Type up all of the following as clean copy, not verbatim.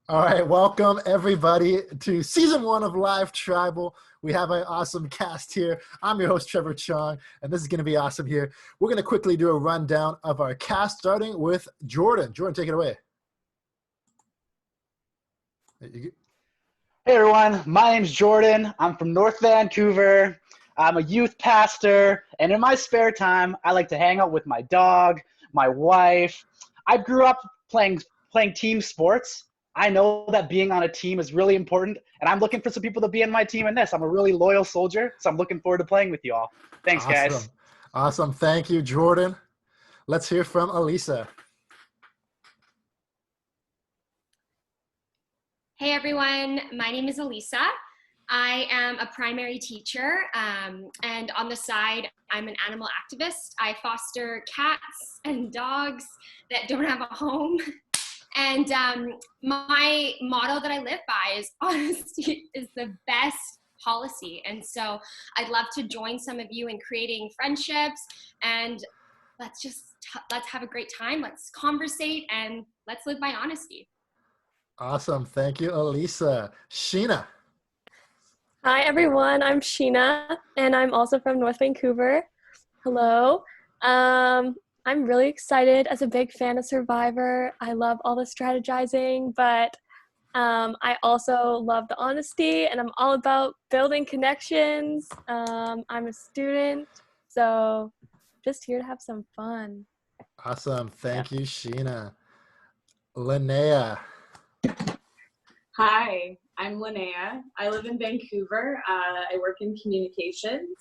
All right, welcome everybody to season one of Live Tribal. We have an awesome cast here. I'm your host, Trevor Chong, and this is going to be awesome here. We're going to quickly do a rundown of our cast, starting with Jordan. Jordan, take it away. Hey everyone, my name's Jordan. I'm from North Vancouver. I'm a youth pastor, and in my spare time, I like to hang out with my dog, my wife. I grew up playing team sports. I know that being on a team is really important, and I'm looking for some people to be in my team in this. I'm a really loyal soldier, so I'm looking forward to playing with you all. Thanks, guys. Awesome. Awesome. Thank you, Jordan. Let's hear from Elisa. Hey everyone, my name is Elisa. I am a primary teacher, and on the side, I'm an animal activist. I foster cats and dogs that don't have a home. And my motto that I live by is honesty is the best policy. And so I'd love to join some of you in creating friendships, and let's have a great time. Let's conversate and let's live by honesty. Awesome. Thank you, Elisa. Sheena. Hi, everyone. I'm Sheena, and I'm also from North Vancouver. Hello. I'm really excited as a big fan of Survivor. I love all the strategizing, but I also love the honesty, and I'm all about building connections. I'm a student, so just here to have some fun. Awesome. Thank you, Sheena. Linea. Hi, I'm Linea. I live in Vancouver. I work in communications.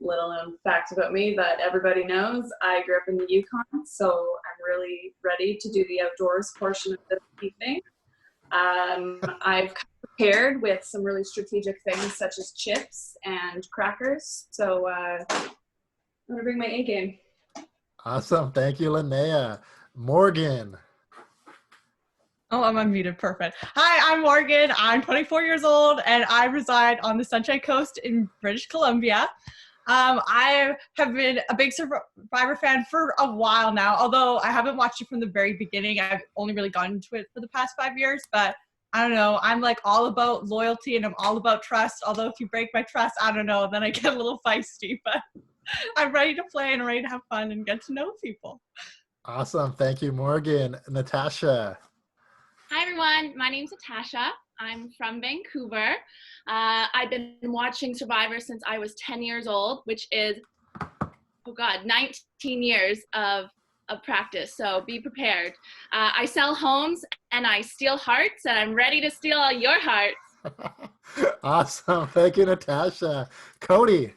Little known fact about me that everybody knows, I grew up in the Yukon, so I'm really ready to do the outdoors portion of this evening. I've prepared with some really strategic things such as chips and crackers, so I'm going to bring my A game. Awesome. Thank you, Linea. Morgan. Oh, I'm unmuted. Perfect. Hi, I'm Morgan. I'm 24 years old, and I reside on the Sunshine Coast in British Columbia. I have been a big Survivor fan for a while now, although I haven't watched it from the very beginning. I've only really gotten into it for the past 5 years, but I don't know. I'm like all about loyalty, and I'm all about trust, although if you break my trust, I don't know, then I get a little feisty, but I'm ready to play and ready to have fun and get to know people. Awesome. Thank you, Morgan. Natasha. Hi everyone, my name's Natasha. I'm from Vancouver. I've been watching Survivor since I was 10 years old, which is, 19 years of practice, so be prepared. I sell homes and I steal hearts, and I'm ready to steal all your hearts. Awesome. Thank you, Natasha. Cody.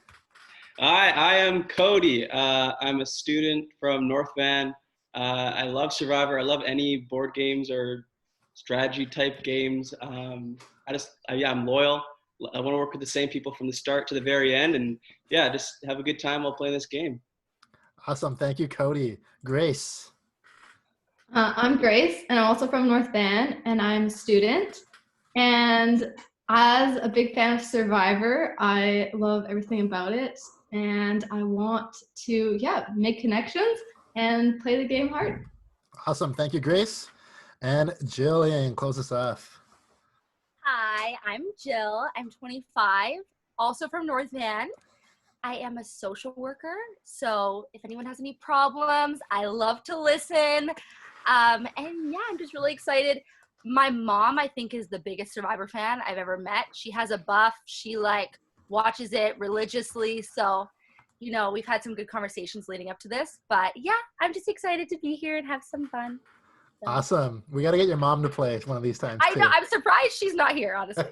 Hi, I am Cody. I'm a student from North Van. I love Survivor. I love any board games or strategy type games. I'm loyal. I want to work with the same people from the start to the very end, and yeah, just have a good time while playing this game. Awesome. Thank you, Cody. Grace. I'm Grace, and I'm also from North Van, and I'm a student. And as a big fan of Survivor, I love everything about it, and I want to, make connections and play the game hard. Awesome. Thank you, Grace. And Gillian, close us off. Hi, I'm Jill. I'm 25, also from North Van. I am a social worker, so if anyone has any problems, I love to listen. I'm just really excited. My mom, I think, is the biggest Survivor fan I've ever met. She has a buff. She watches it religiously. So, we've had some good conversations leading up to this. But yeah, I'm just excited to be here and have some fun. Awesome. We got to get your mom to play one of these times. I know. I'm surprised she's not here, honestly.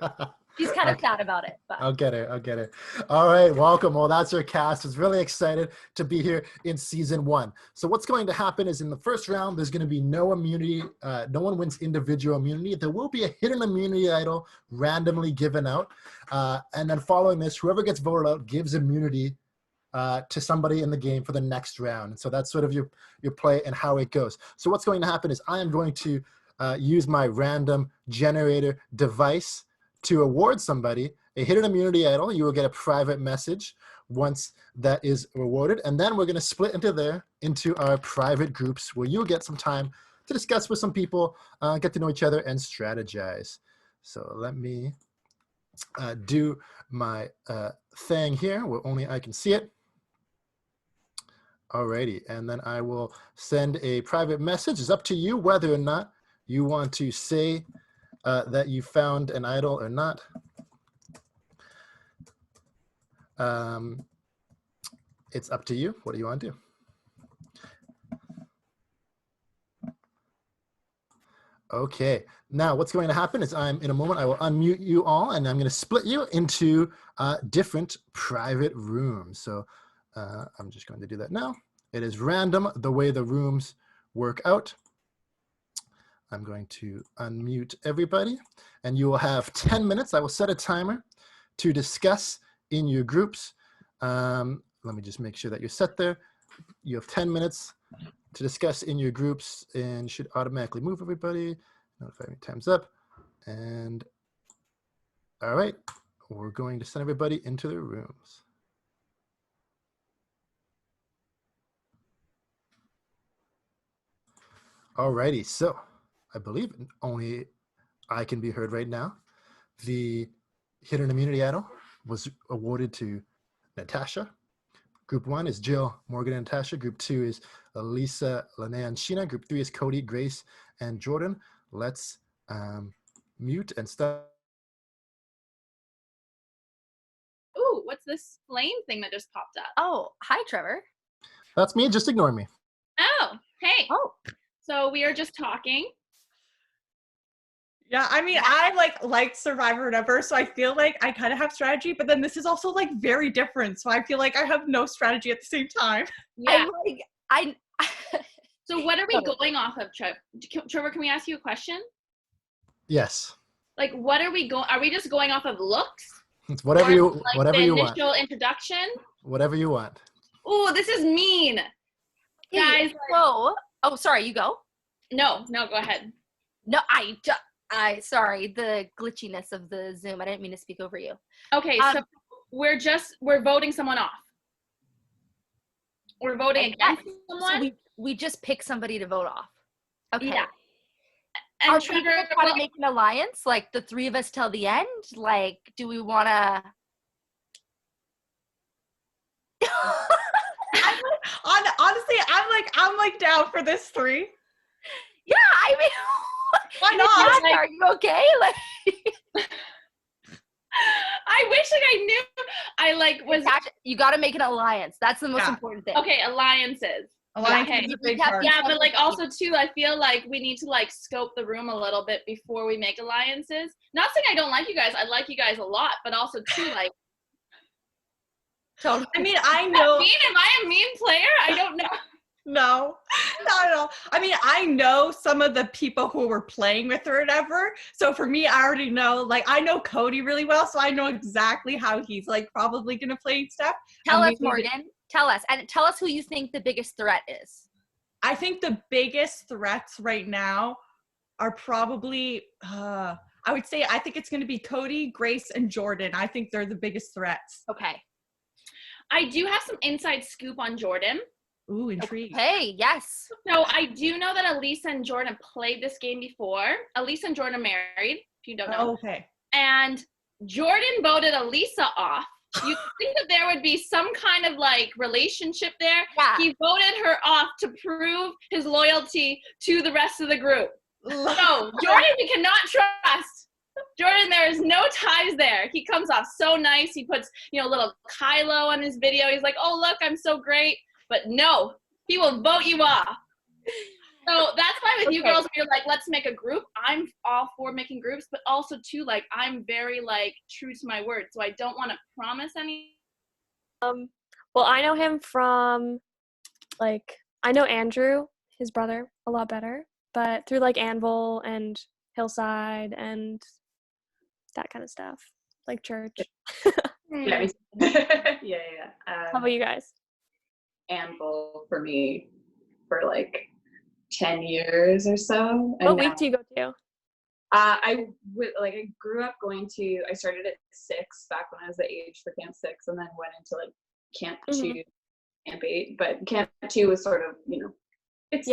She's kind of sad about it. But. I'll get her. All right. Welcome. Well, that's our cast. It's really excited to be here in season one. So what's going to happen is in the first round, there's going to be no immunity. No one wins individual immunity. There will be a hidden immunity idol randomly given out. And then following this, whoever gets voted out gives immunity to somebody in the game for the next round. And so that's sort of your play and how it goes. So what's going to happen is I am going to use my random generator device to award somebody a hidden immunity idol. You will get a private message once that is rewarded. And then we're going to split into our private groups where you'll get some time to discuss with some people, get to know each other, and strategize. So let me do my thing here where only I can see it. Alrighty, and then I will send a private message. It's up to you whether or not you want to say that you found an idol or not. It's up to you. What do you want to do? Okay, now what's going to happen is in a moment, I will unmute you all and I'm going to split you into different private rooms. So I'm just going to do that now. It is random the way the rooms work out. I'm going to unmute everybody and you will have 10 minutes. I will set a timer to discuss in your groups. Let me just make sure that you're set there. You have 10 minutes to discuss in your groups and should automatically move everybody. Notify me time's up. And all right, we're going to send everybody into their rooms. Alrighty, so I believe only I can be heard right now. The Hidden Immunity Idol was awarded to Natasha. Group 1 is Jill, Morgan, and Natasha. Group 2 is Elisa, Linea, and Sheena. Group 3 is Cody, Grace, and Jordan. Let's mute and start. Ooh, what's this flame thing that just popped up? Oh, hi, Trevor. That's me, just ignore me. Oh, hey. Oh. So we are just talking. Yeah, I mean, I like Survivor or whatever, so I feel like I kind of have strategy, but then this is also like very different, so I feel like I have no strategy at the same time. Yeah. I So what are we going off of, Trevor, can we ask you a question? Yes. Like, what are we going? Are we just going off of looks? It's whatever you whatever the you want. initial introduction. Whatever you want. Oh, this is mean, guys. Whoa. Oh, sorry. You go. No, go ahead. No, sorry, the glitchiness of the Zoom. I didn't mean to speak over you. Okay, so we're voting someone off. We're voting against someone. So we just pick somebody to vote off. Okay. Yeah. And Are Trevor, we want to make an alliance, like the three of us till the end? Like, do we want to? Honestly, I'm like down for this 3. Yeah, I mean, why not? Are you okay? Like, I wish I knew. You got to make an alliance. That's the most important thing. Okay, alliances. Alliance is a big part. Yeah, but like also too, I feel like we need to like scope the room a little bit before we make alliances. Not saying I don't like you guys. I like you guys a lot, but also too like. Totally. I mean, I know. Am I a mean player? I don't know. No, not at all. I mean, I know some of the people who we're playing with or whatever. So for me, I already know, like, I know Cody really well. So I know exactly how he's like probably going to play stuff. Tell us, Morgan. Tell us. And tell us who you think the biggest threat is. I think the biggest threats right now are probably, I would say, I think it's going to be Cody, Grace, and Jordan. I think they're the biggest threats. Okay. I do have some inside scoop on Jordan. Ooh, intrigued. Hey, yes. So I do know that Elisa and Jordan played this game before. Elisa and Jordan are married, if you don't know. Oh, okay. And Jordan voted Elisa off. You think that there would be some kind of like relationship there. Yeah. He voted her off to prove his loyalty to the rest of the group. So Jordan, we cannot trust. Jordan, there is no ties there. He comes off so nice. He puts, little Kylo on his video. He's like, oh, look, I'm so great. But no, he will vote you off. So that's why with you girls, you're like, let's make a group. I'm all for making groups, but also too, like, I'm very like true to my word. So I don't want to promise any. Well, I know him from I know Andrew, his brother, a lot better, but through like Anvil and Hillside and that kind of stuff, like church. Yeah. How about you guys? Anvil for me for like 10 years or so. What week do you go to? I grew up I started at 6 back when I was the age for Camp 6 and then went into like Camp 2, Camp 8. But Camp 2 was sort of, it's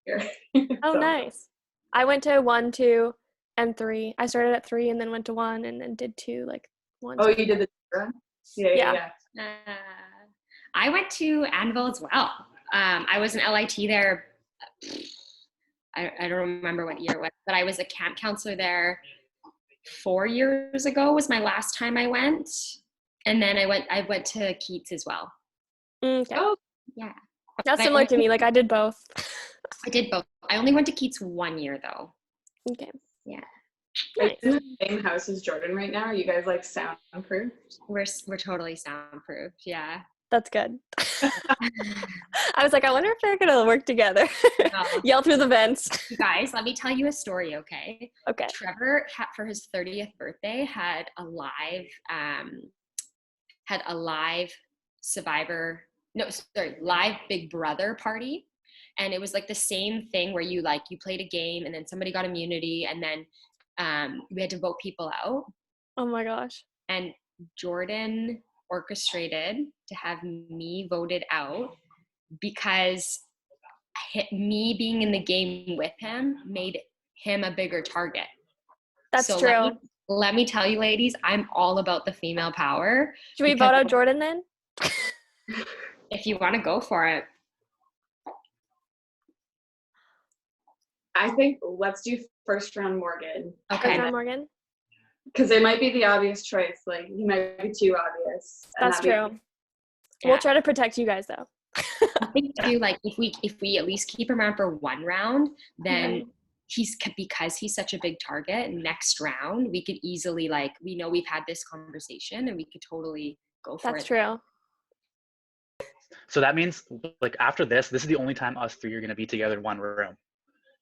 Oh, So- nice. I went to 1, 2, and 3. I started at 3 and then went to 1 and then did 2, like 1. Oh, 2. you did the run? Yeah. I went to Anvil as well. I was an LIT there. I don't remember what year it was, but I was a camp counselor there 4 years ago was my last time I went. And then I went to Keats as well. Okay. Oh, Yeah. That's similar to me. Like I did both. I did both. I only went to Keats 1 year though. Okay. Yeah. are Nice. you in the same house as Jordan right now? Are you guys like soundproof? We're totally soundproof. Yeah. That's good. I was like, I wonder if they're gonna work together. Yell through the vents. You guys, let me tell you a story, okay? Okay. Trevor for his 30th birthday had a live live Big Brother party. And it was like the same thing where you played a game and then somebody got immunity and then we had to vote people out. Oh my gosh. And Jordan orchestrated to have me voted out because me being in the game with him made him a bigger target. That's So true. Let me tell you, ladies, I'm all about the female power. Should we vote out Jordan then? If you want to go for it. I think let's do first round Morgan. Okay. John Morgan. Because it might be the obvious choice. Like, he might be too obvious. and That's that'd true. Yeah. We'll try to protect you guys though. I think too, like if we at least keep him around for one round, then because he's such a big target, next round we could easily we know we've had this conversation and we could totally go for it. That's true. So that means like after this is the only time us three are going to be together in one room.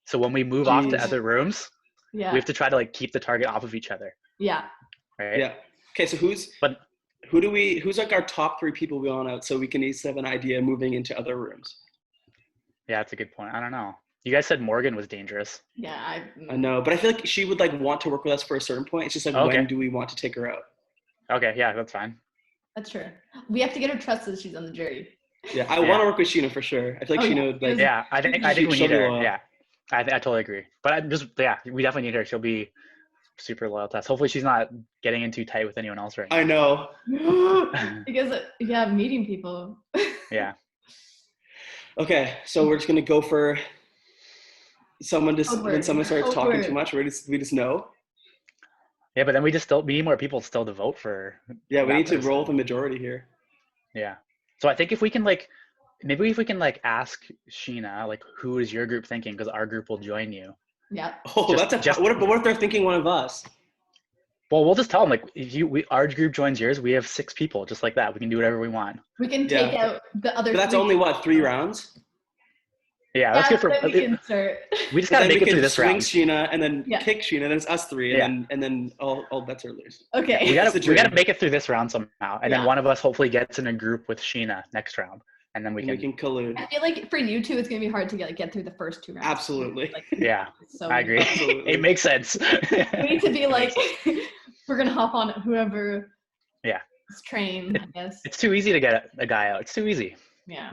So when we move off to other rooms, Yeah. we have to try to like keep the target off of each other. Yeah. Right? Yeah. Okay, so who's like our top 3 people we want out so we can each have an idea moving into other rooms? Yeah, that's a good point. I don't know. You guys said Morgan was dangerous. Yeah. I know, but I feel like she would like want to work with us for a certain point. It's just like, Okay. when do we want to take her out? Okay, yeah, that's fine. That's true. We have to get her trusted. She's on the jury. Yeah, I want to work with Sheena for sure. I feel like Sheena would like. Yeah, I think we she'll need be her. loyal. Yeah, I totally agree. But we definitely need her. She'll be super loyal to us. Hopefully she's not getting in too tight with anyone else right now. I know. Because meeting people. Yeah. Okay, so we're just gonna go for someone when someone starts talking Awkward. too much, we just know. Yeah, but then we need more people still to vote for. Yeah, we that need to person. roll the majority here. Yeah. So I think if we can ask Sheena, like, who is your group thinking? Because our group will join you. Yeah. Oh, what if they're thinking one of us? Well, we'll just tell them like if our group joins yours, we have 6 people, just like that. We can do whatever we want. We can take out the other. But that's 3 only what 3 rounds. Yeah, that's good for. then we can start. We just gotta make it through this swing round. Sheena and then Yeah. kick Sheena. Then it's us 3, and then all bets are loose. Okay. We That's the gotta dream. make it through this round somehow, and then Yeah. one of us hopefully gets in a group with Sheena next round, and then we And can. we can collude. I feel like for you two, it's gonna be hard to get through the first 2 rounds. Absolutely. Like, Yeah, so I agree. Absolutely. It makes sense. we need to be like, we're gonna hop on whoever. Yeah. Is trained, I guess. It's too easy to get a guy out. It's too easy. Yeah.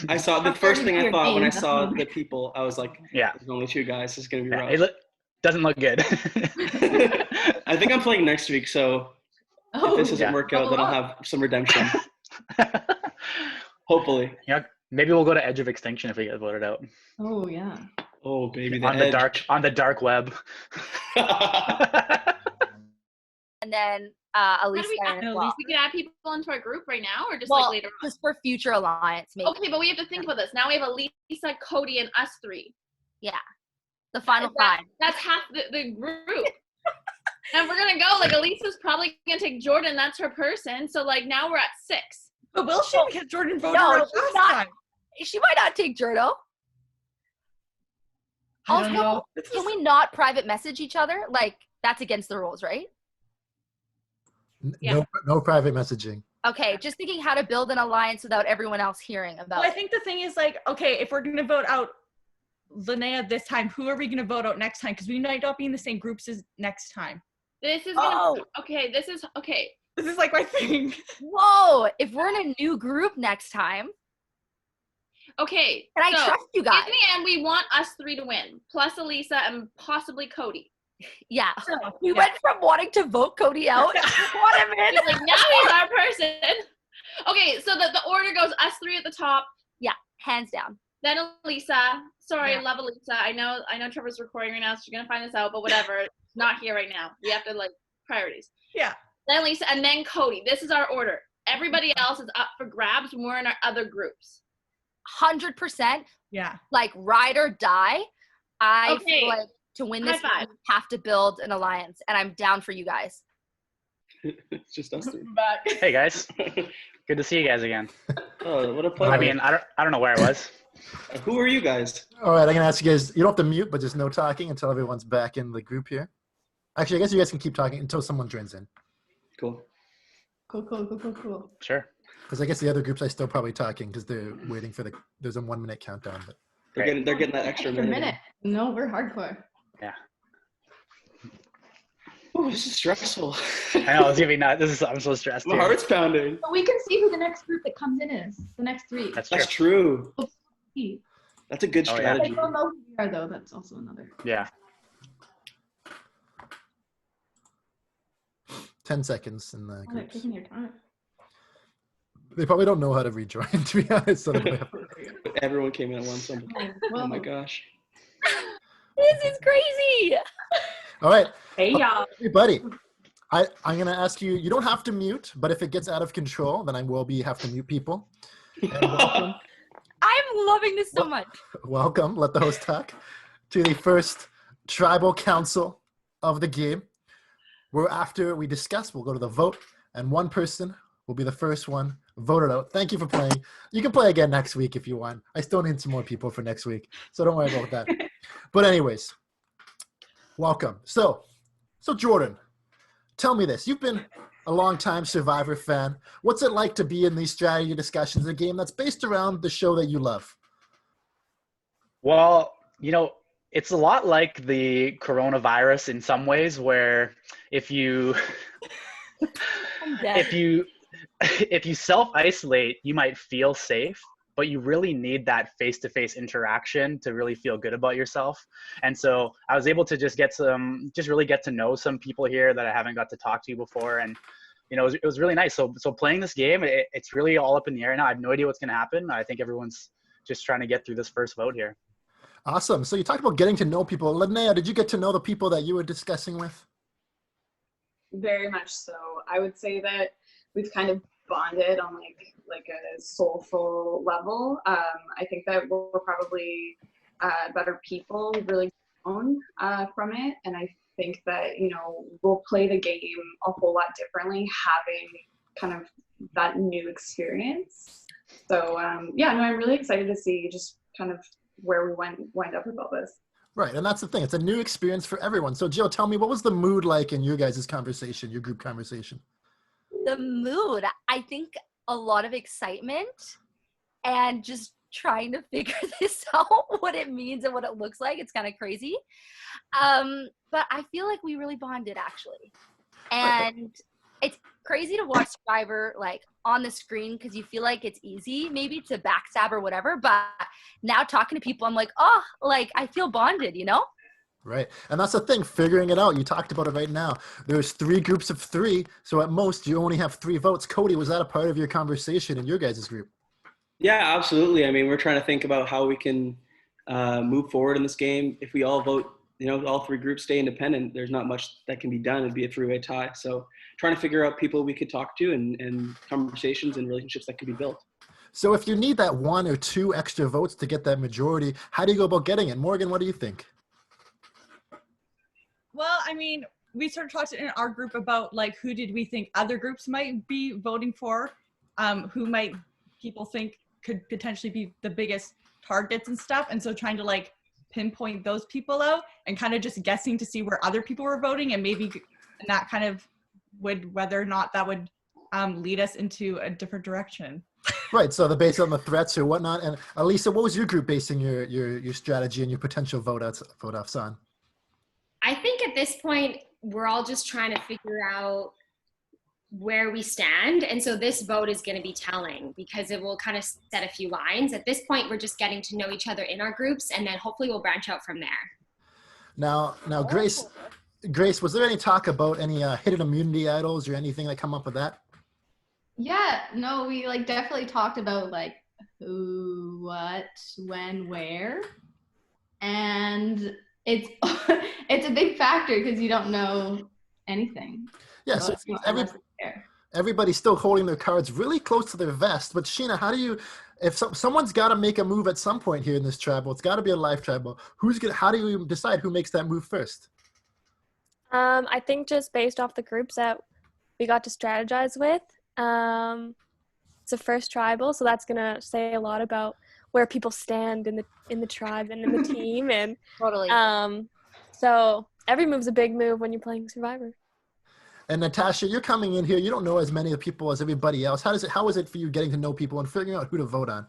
I saw the After first thing I your thought when game, I saw that's the people, I was like, Yeah. there's only 2 guys. This is gonna be Yeah, rough. doesn't look good. I think I'm playing next week, so Oh, if this doesn't yeah. work out, then I'll have some redemption. Hopefully. Yeah, maybe we'll go to Edge of Extinction if we get voted out Oh yeah. Oh baby, on the dark web. And then How do Elisa we and as well. we can add people into our group right now, or just Well, like later on? just for future alliance, maybe. Okay, but we have to think about this. Now we have Elisa, Cody, and us 3. The final That- 5. That's half the group. And we're gonna go like Elisa's probably gonna take Jordan. That's her person. So like now we're at 6. But will she? Because Jordan voted No, her out she's last not. time. She might not take Jordo. I don't know. Also, can we not private message each other? Like, that's against the rules, right? Yeah. No private messaging. Okay, just thinking how to build an alliance without everyone else hearing about Well, I it. think the thing is like, okay, if we're gonna vote out Linea this time, who are we gonna vote out next time? Because we might not be in the same groups as next time. This is gonna. Oh. Okay, this is okay. This is like my thing. Whoa, if we're in a new group next time, Okay. And I trust you guys. In the end, we want us 3 to win, plus Elisa and possibly Cody. Yeah. We went from wanting to vote Cody out to want him in. Like, now he's our person. Okay, so the order goes us 3 at the top. Yeah, hands down. Then Elisa. Sorry, Yeah. I love Elisa. I know Trevor's recording right now, so she's gonna find this out, but whatever. Not here right now. We have to priorities. Yeah. Then Elisa, and then Cody. This is our order. Everybody else is up for grabs when we're in our other groups. 100%. Yeah. Ride or die. I feel like to win this, High five. we have to build an alliance, and I'm down for you guys. It's just us 3. Back. Hey guys, good to see you guys again. Oh, what a pleasure. I mean, I don't know where I was. Who are you guys? All right, I'm gonna ask you guys. You don't have to mute, but just no talking until everyone's back in the group here. Actually, I guess you guys can keep talking until someone joins in. Cool. Cool. Sure. Because I guess the other groups are still probably talking because they're waiting for there's a 1 minute countdown. But They're getting that extra minute. No, we're hardcore. Yeah. Oh, this is stressful. I know, it's gonna be nuts. I'm so stressed. My Dude. heart's pounding. But we can see who the next group that comes in is. The next 3. That's That's true. true. See. That's a good Oh, yeah. strategy. They don't know who we are, though. That's also another. Yeah. 10 seconds in the Oh, they're groups. taking your time. They probably don't know how to rejoin, to be honest. So they have- Everyone came in at once. Oh my gosh. This is crazy. All right, Hey, y'all. everybody. I'm gonna ask you. You don't have to mute, but if it gets out of control, then I will have to mute people. And welcome. I'm loving this so much. Welcome, let the host talk, to the first tribal council of the game, where after we discuss, we'll go to the vote, and one person will be the first one voted out. Thank you for playing. You can play again next week if you want. I still need some more people for next week, so don't worry about that. But anyways, welcome. So Jordan, tell me this. You've been a long-time Survivor fan. What's it like to be in these strategy discussions, a game that's based around the show that you love? Well, it's a lot like the coronavirus in some ways, where if you self-isolate, you might feel safe, but you really need that face-to-face interaction to really feel good about yourself. And so I was able to just really get to know some people here that I haven't got to talk to before. And, it was really nice. So playing this game, it's really all up in the air now. I have no idea what's going to happen. I think everyone's just trying to get through this first vote here. Awesome. So you talked about getting to know people. Linea, did you get to know the people that you were discussing with? Very much so. I would say that we've kind of bonded on like a soulful level. I think that we're probably better people. We've really grown from it, and I think that we'll play the game a whole lot differently, having kind of that new experience. So I'm really excited to see just kind of where we wind up with all this. Right, and that's the thing. It's a new experience for everyone. So Jill, tell me, what was the mood like in your guys' conversation, your group conversation? The mood, I think a lot of excitement and just trying to figure this out, what it means and what it looks like. It's kind of crazy. But I feel like we really bonded, actually. And it's crazy to watch Survivor on the screen because you feel like it's easy maybe to backstab or whatever. But now talking to people, I'm like, I feel bonded, Right, and that's the thing, figuring it out. You talked about it right now. There's 3 groups of 3, so at most you only have 3 votes. Cody, was that a part of your conversation in your guys' group? Yeah, absolutely. I mean, we're trying to think about how we can move forward in this game. If we all vote, all 3 groups stay independent, there's not much that can be done. It'd be a 3-way tie. So trying to figure out people we could talk to and conversations and relationships that could be built. So if you need that 1 or 2 extra votes to get that majority, how do you go about getting it? Morgan, what do you think? Well, I mean, we sort of talked in our group about who did we think other groups might be voting for, who might people think could potentially be the biggest targets and stuff. And so trying to pinpoint those people out and kind of just guessing to see where other people were voting and that kind of whether or not that would lead us into a different direction. Right, so based on the threats or whatnot. And Elisa, what was your group basing your strategy and your potential vote-offs on? I think at this point, we're all just trying to figure out where we stand. And so this vote is going to be telling because it will kind of set a few lines. At this point, we're just getting to know each other in our groups, and then hopefully we'll branch out from there. Now, Grace, was there any talk about any hidden immunity idols or anything that come up with that? Yeah, no, we like definitely talked about like who, what, when, where, and it's it's a big factor because you don't know anything. Yeah, so everybody's still holding their cards really close to their vest. But Sheena, how do you, if someone's got to make a move at some point here in this tribal, it's got to be a live tribal. How do you decide who makes that move first? I think just based off the groups that we got to strategize with. It's a first tribal, so that's gonna say a lot about where people stand in the tribe and in the team, and Totally. so every move's a big move when you're playing Survivor. And Natasha, you're coming in here. You don't know as many of the people as everybody else. How is it for you getting to know people and figuring out who to vote on?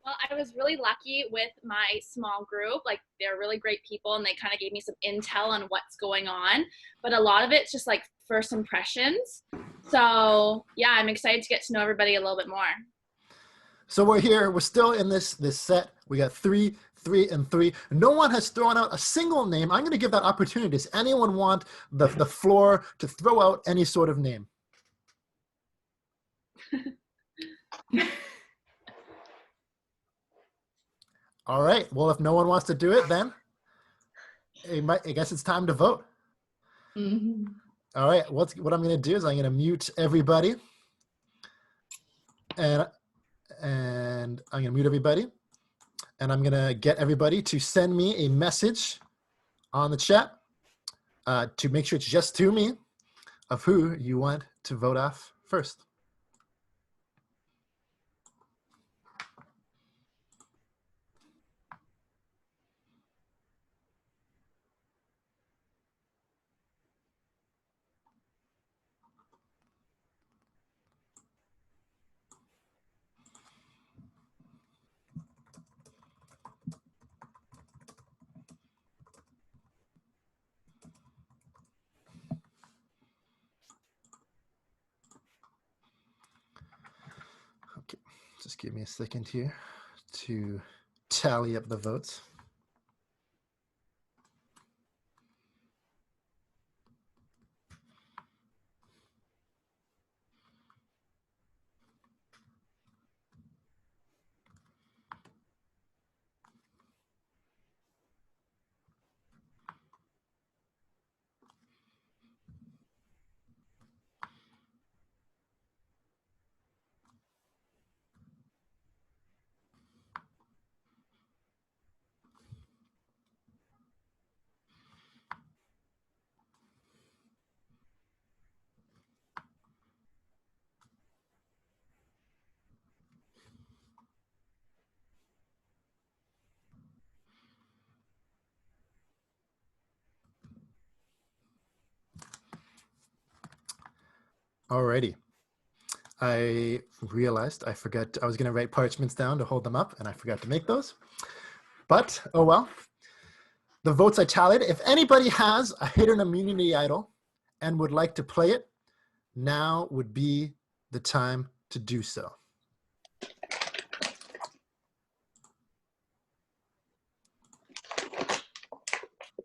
Well, I was really lucky with my small group. Like, they're really great people, and they kind of gave me some intel on what's going on. But a lot of it's just like first impressions. So yeah, I'm excited to get to know everybody a little bit more. So we're here. We're still in this set. We got 3, 3, and 3. No one has thrown out a single name. I'm going to give that opportunity. Does anyone want the floor to throw out any sort of name? All right. Well, if no one wants to do it, then I guess it's time to vote. Mm-hmm. All right. What I'm going to do is I'm going to mute everybody, and I'm going to mute everybody, and I'm going to get everybody to send me a message on the chat to make sure it's just to me of who you want to vote off first. Okay, just give me a second here to tally up the votes. Alrighty. I realized I forgot, I was going to write parchments down to hold them up, and I forgot to make those. But, oh well. The votes I tallied. If anybody has a hidden immunity idol and would like to play it, now would be the time to do so.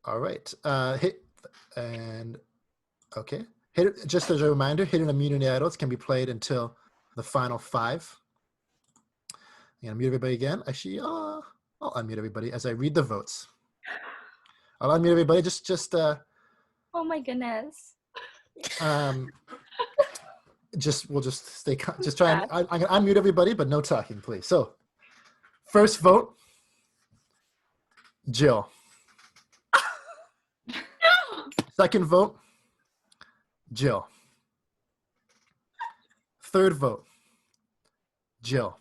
All right. Okay. Just as a reminder, hidden immunity idols can be played until the final 5. I'm gonna mute everybody again. Actually, I'll unmute everybody as I read the votes. I'll unmute everybody. Oh my goodness. We'll just stay. Just try. I'm gonna unmute everybody, but no talking, please. So, first vote, Jill. Second vote, Jill. Third vote, Jill.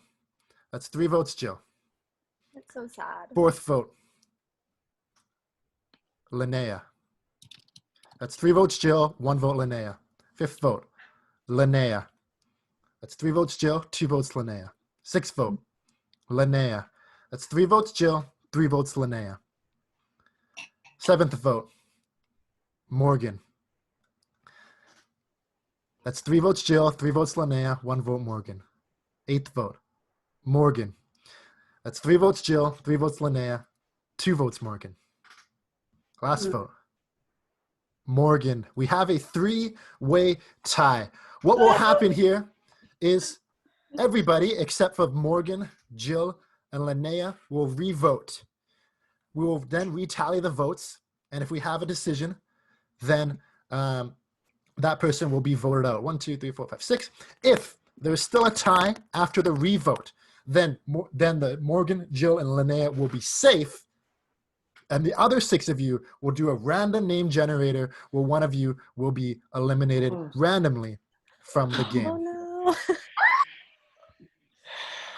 That's 3 votes, Jill. That's so sad. Fourth vote, Linea. That's 3 votes, Jill. 1 vote, Linea. Fifth vote, Linea. That's 3 votes, Jill. 2 votes, Linea. Sixth vote, Linea. That's 3 votes, Jill. 3 votes, Linea. Seventh vote, Morghan. That's 3 votes Jill, 3 votes Linea, 1 vote Morgan. 8th vote, Morgan. That's 3 votes Jill, 3 votes Linea, 2 votes Morgan. Last vote, Morgan. We have a 3-way tie. What will happen here is everybody except for Morgan, Jill, and Linea will re-vote. We will then retally the votes, and if we have a decision, then that person will be voted out. 1, 2, 3, 4, 5, 6. If there's still a tie after the re-vote, then the Morgan, Jill, and Linea will be safe, and the other 6 of you will do a random name generator where one of you will be eliminated randomly from the game. Oh no.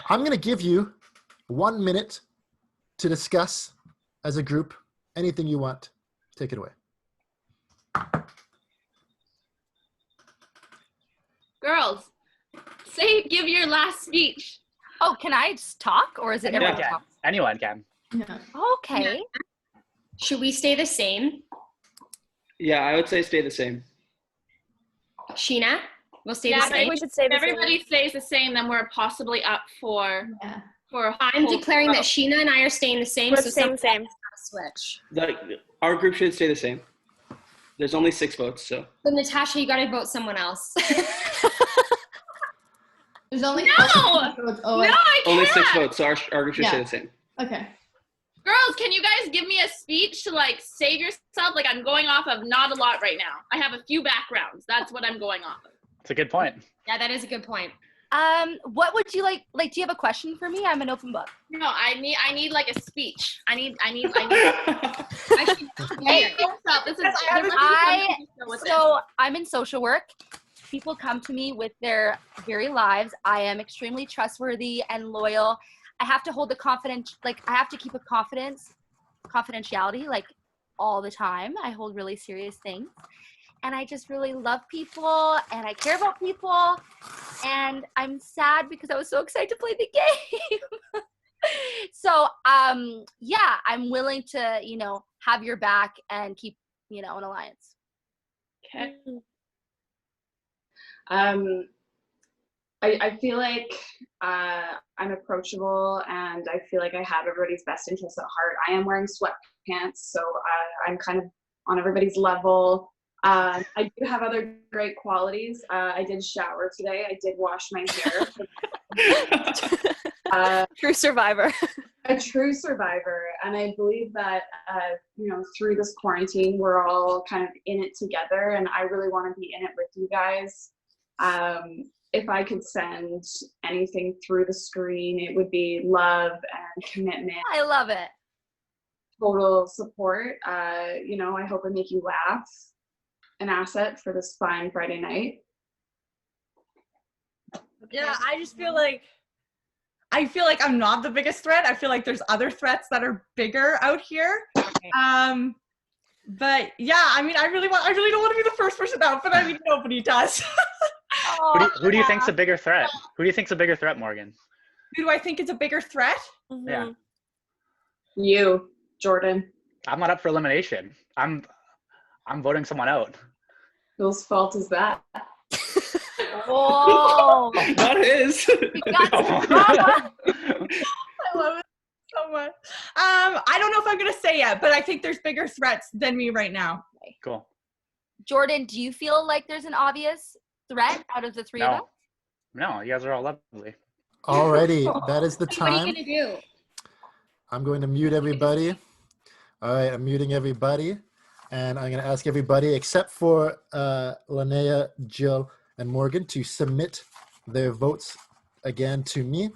I'm going to give you 1 minute to discuss as a group anything you want. Take it away. Girls, give your last speech. Oh, can I just talk, or is it Anyone everyone can. talks? Anyone can. Yeah. Okay. Should we stay the same? Yeah, I would say stay the same. Sheena, we'll stay Yeah, the I think same. we should say the same. Everybody stays the same, then we're possibly up for Yeah. a I'm whole declaring that row. Sheena and I are staying the same. We're so staying someone same. has to switch. Our group should stay the same. There's only 6 votes, so. So Natasha, you got to vote someone else. There's only No! votes. Oh, No, I can't. Only 6 votes, so our group should stay Yeah. the same. Okay. Girls, can you guys give me a speech to like save yourself? Like I'm going off of not a lot right now. I have a few backgrounds. That's what I'm going off of. It's a good point. Yeah, that is a good point. What would you like? Like, do you have a question for me? I'm an open book. No, I need like a speech. I need. I should Hey, yourself. This is So I'm in social work. People come to me with their very lives. I am extremely trustworthy and loyal. I have to hold I have to keep a confidentiality, like all the time. I hold really serious things. And I just really love people and I care about people. And I'm sad because I was so excited to play the game. So, yeah, I'm willing to, have your back and keep, an alliance. Okay. I feel like I'm approachable and I feel like I have everybody's best interests at heart. I am wearing sweatpants, so I'm kind of on everybody's level. I do have other great qualities. I did shower today. I did wash my hair. True survivor. A true survivor. And I believe that, through this quarantine, we're all kind of in it together. And I really want to be in it with you guys. If I could send anything through the screen, it would be love and commitment. I love it. Total support. I hope I make you laugh. An asset for this fine Friday night. Yeah, I just feel like I'm not the biggest threat. I feel like there's other threats that are bigger out here. But yeah, I really don't want to be the first person out, but nobody does. Who do you think's a bigger threat? Who do you think's a bigger threat, Morgan? Who do I think is a bigger threat? Mm-hmm. Yeah. You, Jordan. I'm not up for elimination. I'm voting someone out. Whose fault is that? Whoa. Not his. I love it so much. I don't know if I'm gonna say yet, but I think there's bigger threats than me right now. Cool. Jordan, do you feel like there's an obvious threat out of the three of us? No, you guys are all lovely. Alrighty, that is the What are you time. going to do? I'm going to mute everybody. All right, I'm muting everybody. And I'm going to ask everybody except for Linea, Jill, and Morgan to submit their votes again to me.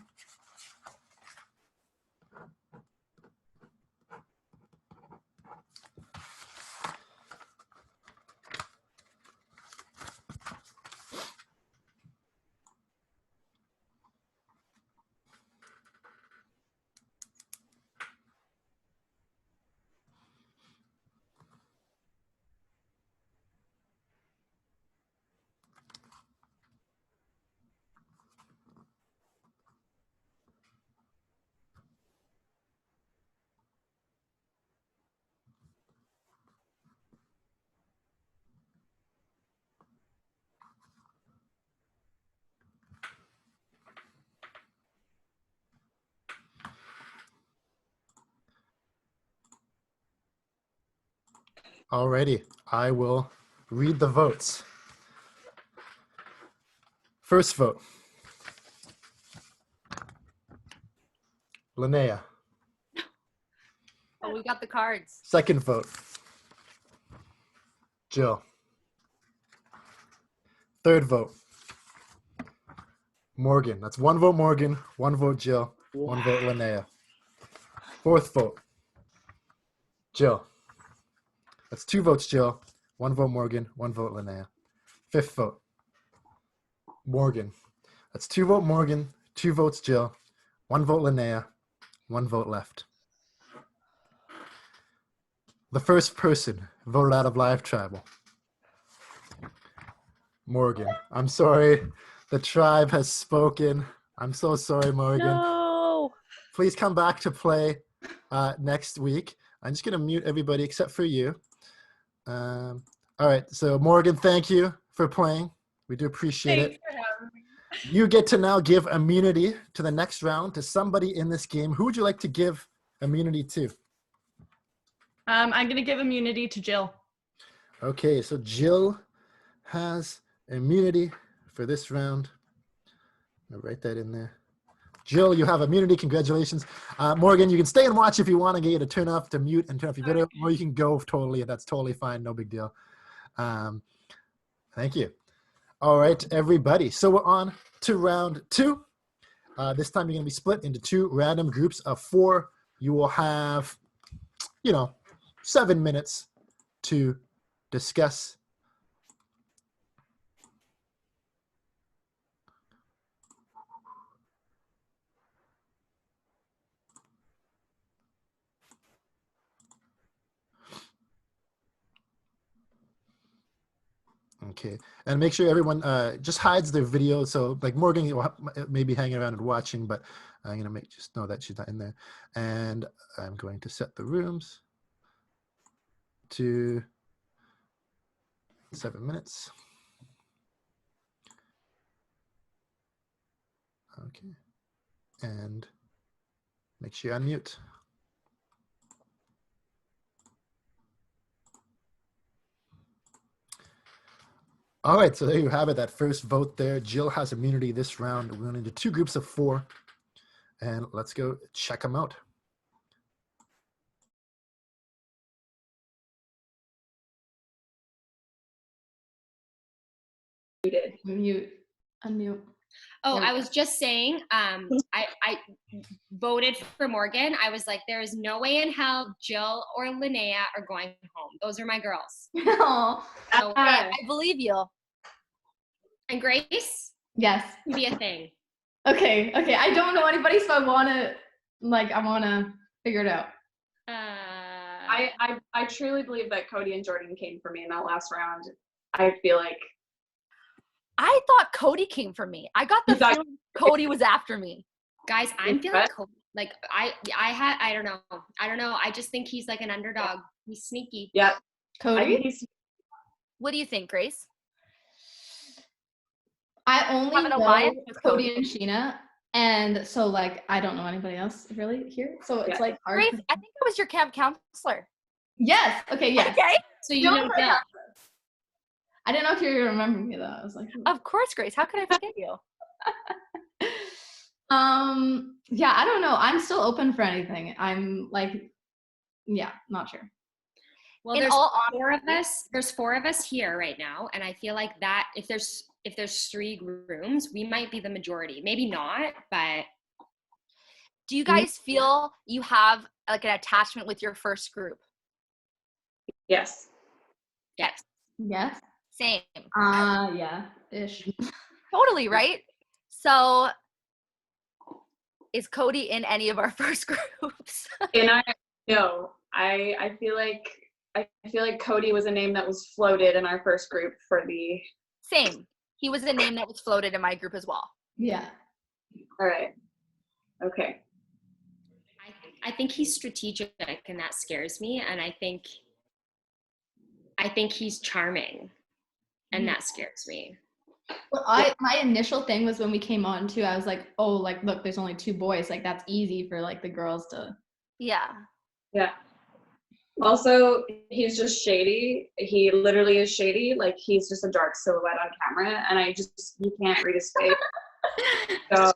Alrighty, I will read the votes. First vote, Linea. Oh, we got the cards. Second vote, Jill. Third vote, Morghan. That's 1 vote Morghan, 1 vote Jill, 1 vote Linea. Fourth vote, Jill. That's 2 votes Jill, 1 vote Morghan, 1 vote Linea. Fifth vote, Morghan. That's 2 vote Morghan, 2 votes Jill, 1 vote Linea, 1 vote left. The first person voted out of live tribal, Morghan. I'm sorry. The tribe has spoken. I'm so sorry, Morghan. No. Please come back to play next week. I'm just going to mute everybody except for you. All right. So, Morghan, thank you for playing. We do appreciate Thanks it. for having me. You get to now give immunity to the next round to somebody in this game. Who would you like to give immunity to? I'm going to give immunity to Jill. Okay, so Jill has immunity for this round. I'll write that in there. Jill, you have immunity. Congratulations. Morghan, you can stay and watch if you want to get you to turn off, to mute and turn off your video, or you can go totally. That's totally fine. No big deal. Thank you. All right, everybody. So we're on to round 2. This time you're going to be split into 2 random groups of 4. You will have, 7 minutes to discuss. Okay, and make sure everyone just hides their video. So like Morghan may be hanging around and watching, but I'm gonna just know that she's not in there. And I'm going to set the rooms to 7 minutes. Okay, and make sure you unmute. All right, so there you have it, that first vote there. Jill has immunity this round. We're going into 2 groups of 4, and let's go check them out. Unmute. Oh, I was just saying, I voted for Morghan. I was like, there is no way in hell Jill or Linea are going home. Those are my girls. No. So, I believe you. and Grace Yes. can be a thing. Okay. I don't know anybody, so I want to figure it out. I truly believe that Cody and Jordan came for me in that last round. I feel like I thought Cody came for me. I got the feeling Cody was after me. Guys, I'm feeling Cody. Like I don't know. I just think he's like an underdog. Yeah. He's sneaky. Yeah. Cody? What do you think, Grace? I only an know alliance with Cody and Sheena, and so like I don't know anybody else really here. So it's like hard. Grace, I think I was your camp counselor. Yes. Okay. Yes. Okay. So you know that. I didn't know if you remember me though. I was like, of course, Grace. How could I forget you? Yeah, I don't know. I'm still open for anything. I'm like, yeah, not sure. Well, there's 4 of us here right now, and I feel like that if there's 3 rooms, we might be the majority. Maybe not, but do you guys feel you have like an attachment with your first group? Yes. Yes. Yes. Same. Yeah, ish. Totally, right? So is Cody in any of our first groups? No. I feel like Cody was a name that was floated in our first group for the same. He was a name that was floated in my group as well. Yeah. All right. Okay. I think he's strategic, and that scares me. And I think he's charming, and that scares me. Well, my initial thing was when we came on too, I was like, oh, like, look, there's only 2 boys. Like, that's easy for like the girls to. Yeah. Yeah. Also, he's just shady. He literally is shady. Like, he's just a dark silhouette on camera, and you can't read his face. So,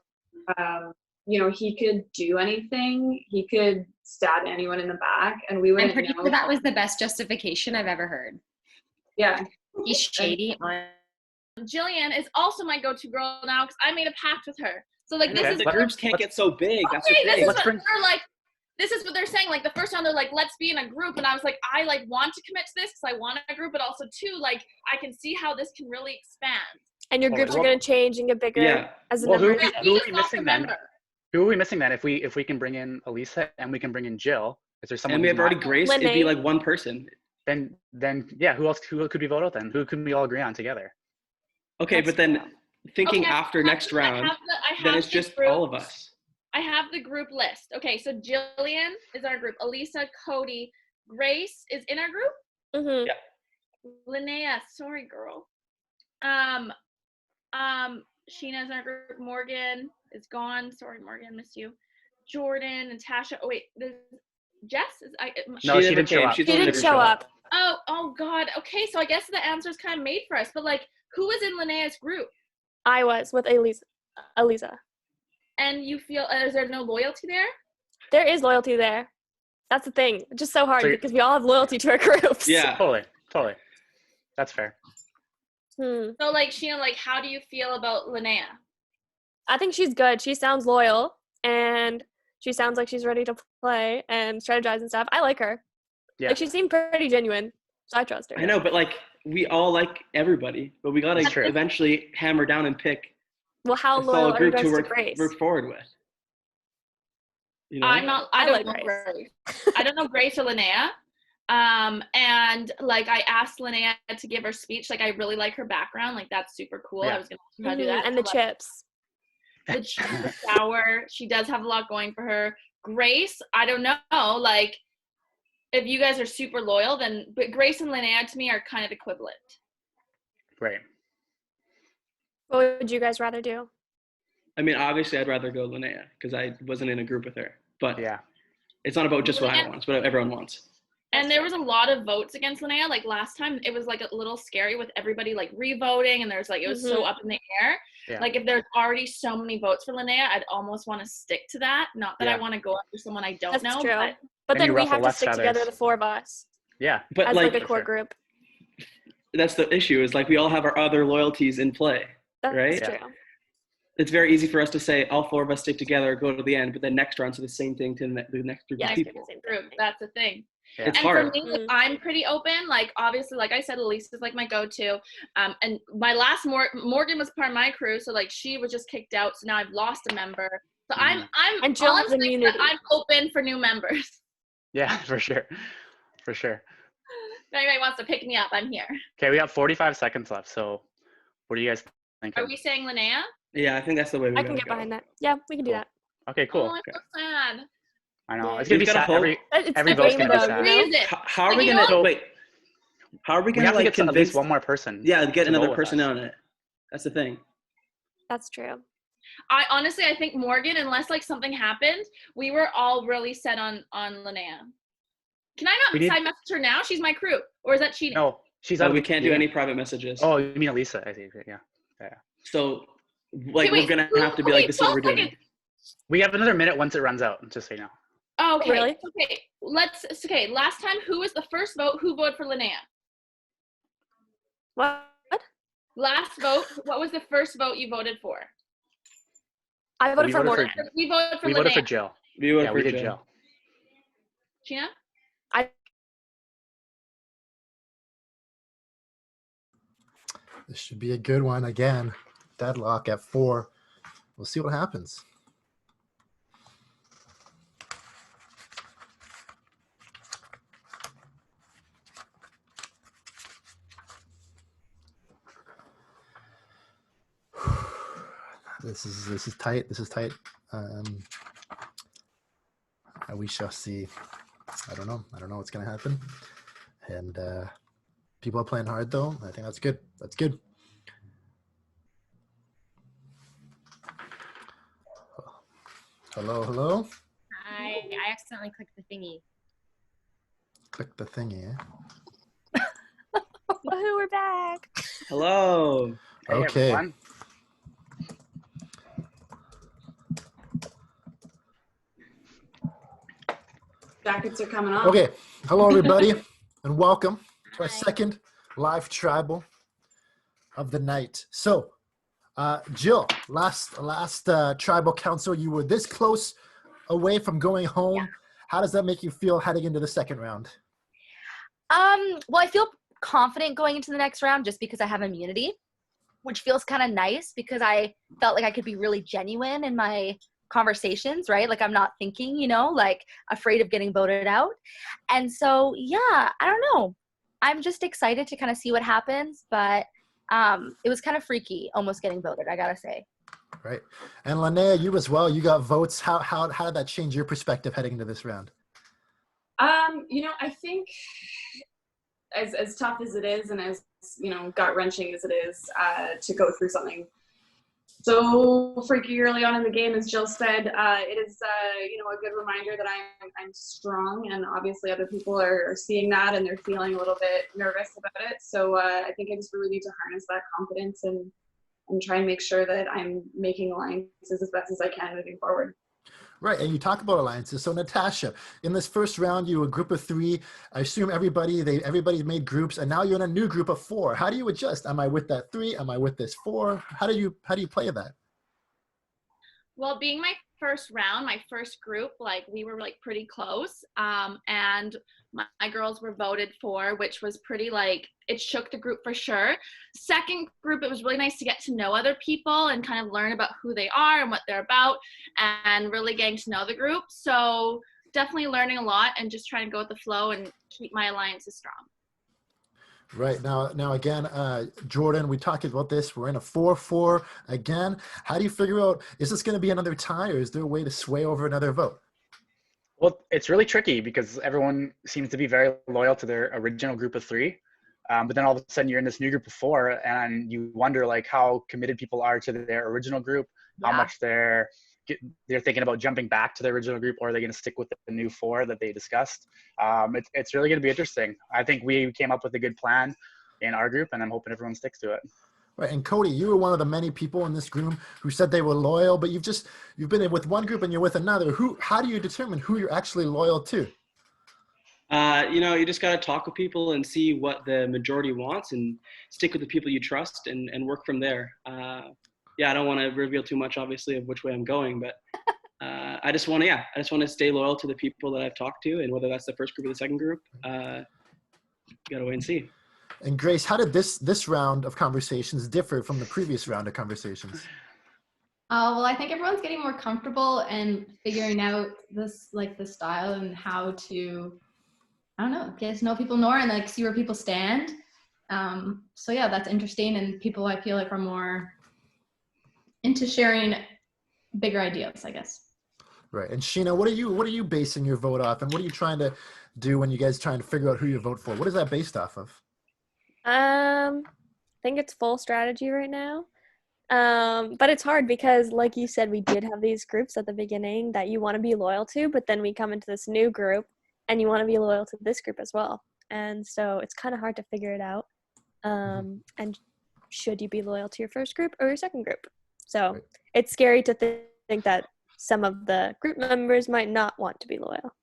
he could do anything. He could stab anyone in the back, and we wouldn't I'm pretty know. sure that was the best justification I've ever heard. Yeah. He's shady. Gillian is also my go-to girl now because I made a pact with her. So like this is the groups can't get so big. That's the thing. This is what they're saying. Like the first round, they're like, let's be in a group. And I was like, I like want to commit to this because I want a group, but also too, like I can see how this can really expand. And your groups are going to change and get bigger as the who numbers. are we missing then? Who are we missing then? If we can bring in Elisa and we can bring in Jill, is there someone? And we have already Grace. It'd be like one person. Then yeah, who else? Who could we vote out then? Who could we all agree on together? Okay, but then thinking after next round, then it's just all of us. I have the group list. Okay, so Gillian is our group. Elisa, Cody, Grace is in our group. Mm-hmm. Yeah. Linea, sorry, girl. Sheena is in our group. Morghan is gone. Sorry, Morghan, missed you. Jordan, Natasha. Oh wait, there's Jess. No, she didn't show up. She didn't show up. Oh God. Okay, so I guess the answer is kind of made for us. But like, who was in Linea's group? I was with Elisa. And you feel is there no loyalty there? There is loyalty there. That's the thing. It's just so hard because we all have loyalty to our groups. Yeah, totally. That's fair. So like Sheena, like how do you feel about Linea? I think she's good. She sounds loyal and she sounds like she's ready to play and strategize and stuff. I like her. Yeah. Like she seemed pretty genuine. So I trust her. I know, but like we all like everybody, but we gotta eventually hammer down and pick. Well, how loyal are you guys to Grace? Work forward with. You know? I don't know Grace. I don't know Grace or Linea. And like I asked Linea to give her speech. Like I really like her background. Like that's super cool. Yeah. I was gonna do that. And the chips. The chips, the sour. She does have a lot going for her. Grace, I don't know. Like if you guys are super loyal, then but Grace and Linea to me are kind of equivalent. Right. What would you guys rather do? I mean, obviously, I'd rather go Linea because I wasn't in a group with her. But yeah, it's not about just what I want; it's what everyone wants. And there was a lot of votes against Linea. Like last time, it was like a little scary with everybody like re-voting, and there's like it was so up in the air. Yeah. Like if there's already so many votes for Linea, I'd almost want to stick to that. Not that I want to go after someone I don't know. True. But then we have to stick together, the four of us. Yeah, but as like a core group. That's the issue. Is like we all have our other loyalties in play. That's right? true. It's very easy for us to say all four of us stick together, go to the end, but then next round, so the same thing to the next group of people. That's the thing. Yeah. It's and hard. for me, I'm pretty open. Like obviously, like I said, Elisa's like my go-to. And my last Morghan was part of my crew, so like she was just kicked out. So now I've lost a member. So I'm and Jill has immunity. I'm open for new members. Yeah, for sure. If anybody wants to pick me up, I'm here. Okay, we have 45 seconds left. So, what do you guys think? Are we saying Linea? Yeah, I think that's the way we I can get behind that. Yeah, we can do that. Okay, cool. Oh, I'm so sad. I know. It's going to be sad. Every vote's going to be sad. How are we going to wait? How are we going to like get at least one more person? Yeah, get another person on it. That's the thing. That's true. I think Morghan, unless like something happened, we were all really set on Linea. Can I not side message her now? She's my crew. Or is that cheating? No, she's we can't do any private messages. Oh, you mean Elisa? I see. Yeah. So, like, we're gonna have to be like, this is what we're doing. We have another minute once it runs out. Just so you know. Oh, okay. Really? Okay. Last time, who was the first vote? Who voted for Linea? What? Last vote. What was the first vote you voted for? I voted for Morghan. We voted for We Linea. voted for Jill. We did Jill. Sheena? This should be a good one again. Deadlock at 4. We'll see what happens. This is tight. This is tight. We shall see. I don't know what's gonna happen. And people are playing hard though. I think that's good. That's good. Hello. I accidentally clicked the thingy. click the thingy. Woohoo, we're back. Hello. Hey, Okay. everyone. Jackets are coming off. Okay. Hello, everybody, and welcome to our Hi. second live tribal of the night. So, Jill, last tribal council, you were this close away from going home. Yeah. How does that make you feel heading into the second round? Well, I feel confident going into the next round just because I have immunity, which feels kind of nice because I felt like I could be really genuine in my conversations, right? Like I'm not thinking, like afraid of getting voted out. And so, yeah, I don't know. I'm just excited to kind of see what happens, but it was kind of freaky almost getting voted, I gotta say. Right. And Linea, you as well, you got votes. How did that change your perspective heading into this round? I think as tough as it is and as, gut-wrenching as it is to go through something so freaky early on in the game, as Jill said, it is, a good reminder that I'm strong, and obviously other people are seeing that and they're feeling a little bit nervous about it. So I think I just really need to harness that confidence and try and make sure that I'm making alliances as best as I can moving forward. Right, and you talk about alliances. So Natasha, in this first round, you were a group of 3. I assume everybody made groups, and now you're in a new group of 4. How do you adjust? Am I with that 3? Am I with this 4? How do you play that? Well, being my first round, my first group, we were pretty close, and my girls were voted for, which was pretty it shook the group for sure. Second group, it was really nice to get to know other people and kind of learn about who they are and what they're about and really getting to know the group. So definitely learning a lot and just trying to go with the flow and keep my alliances strong. Right, now again, Jordan, we talked about this. We're in a 4-4 again. How do you figure out, is this going to be another tie, or is there a way to sway over another vote? Well, it's really tricky because everyone seems to be very loyal to their original group of 3. But then all of a sudden you're in this new group of 4 and you wonder how committed people are to their original group, how much they're thinking about jumping back to the original group, or are they going to stick with the new 4 that they discussed? It's really going to be interesting. I think we came up with a good plan in our group, and I'm hoping everyone sticks to it. Right, and Cody, you were one of the many people in this group who said they were loyal, but you've been with one group and you're with another. How do you determine who you're actually loyal to? You just got to talk with people and see what the majority wants and stick with the people you trust and work from there. I don't want to reveal too much, obviously, of which way I'm going, but I just want to stay loyal to the people that I've talked to, and whether that's the first group or the second group, got to wait and see. And Grace, how did this round of conversations differ from the previous round of conversations? Well, I think everyone's getting more comfortable and figuring out the style and how to, I don't know, get to know people more and see where people stand. So yeah, that's interesting, and people I feel are more into sharing bigger ideas, I guess. Right. And Sheena, what are you basing your vote off, and what are you trying to do when you guys trying to figure out who you vote for? What is that based off of? I think it's full strategy right now. But it's hard because, like you said, we did have these groups at the beginning that you want to be loyal to, but then we come into this new group and you want to be loyal to this group as well. And so it's kind of hard to figure it out. And should you be loyal to your first group or your second group? So it's scary to think that some of the group members might not want to be loyal.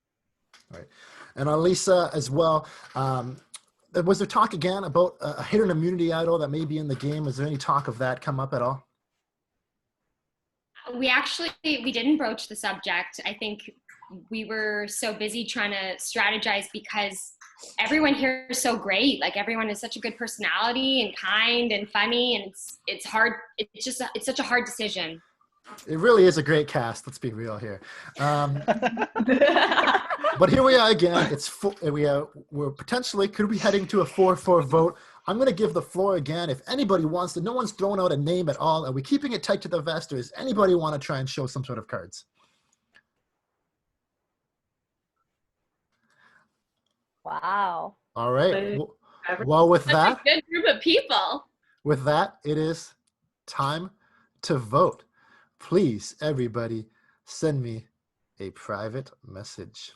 Right. And Elisa as well, was there talk again about a hidden immunity idol that may be in the game? Is there any talk of that come up at all? We didn't broach the subject. I think we were so busy trying to strategize because everyone here is so great. Everyone has such a good personality and kind and funny, and it's hard. It's such a hard decision. It really is a great cast. Let's be real here. But here we are again. We're potentially could be heading to a 4-4 vote. I'm going to give the floor again. If anybody wants to, no one's throwing out a name at all. Are we keeping it tight to the vest, or does anybody want to try and show some sort of cards? Wow. All right. Well, with that, a good group of people. With that, it is time to vote. Please, everybody, send me a private message.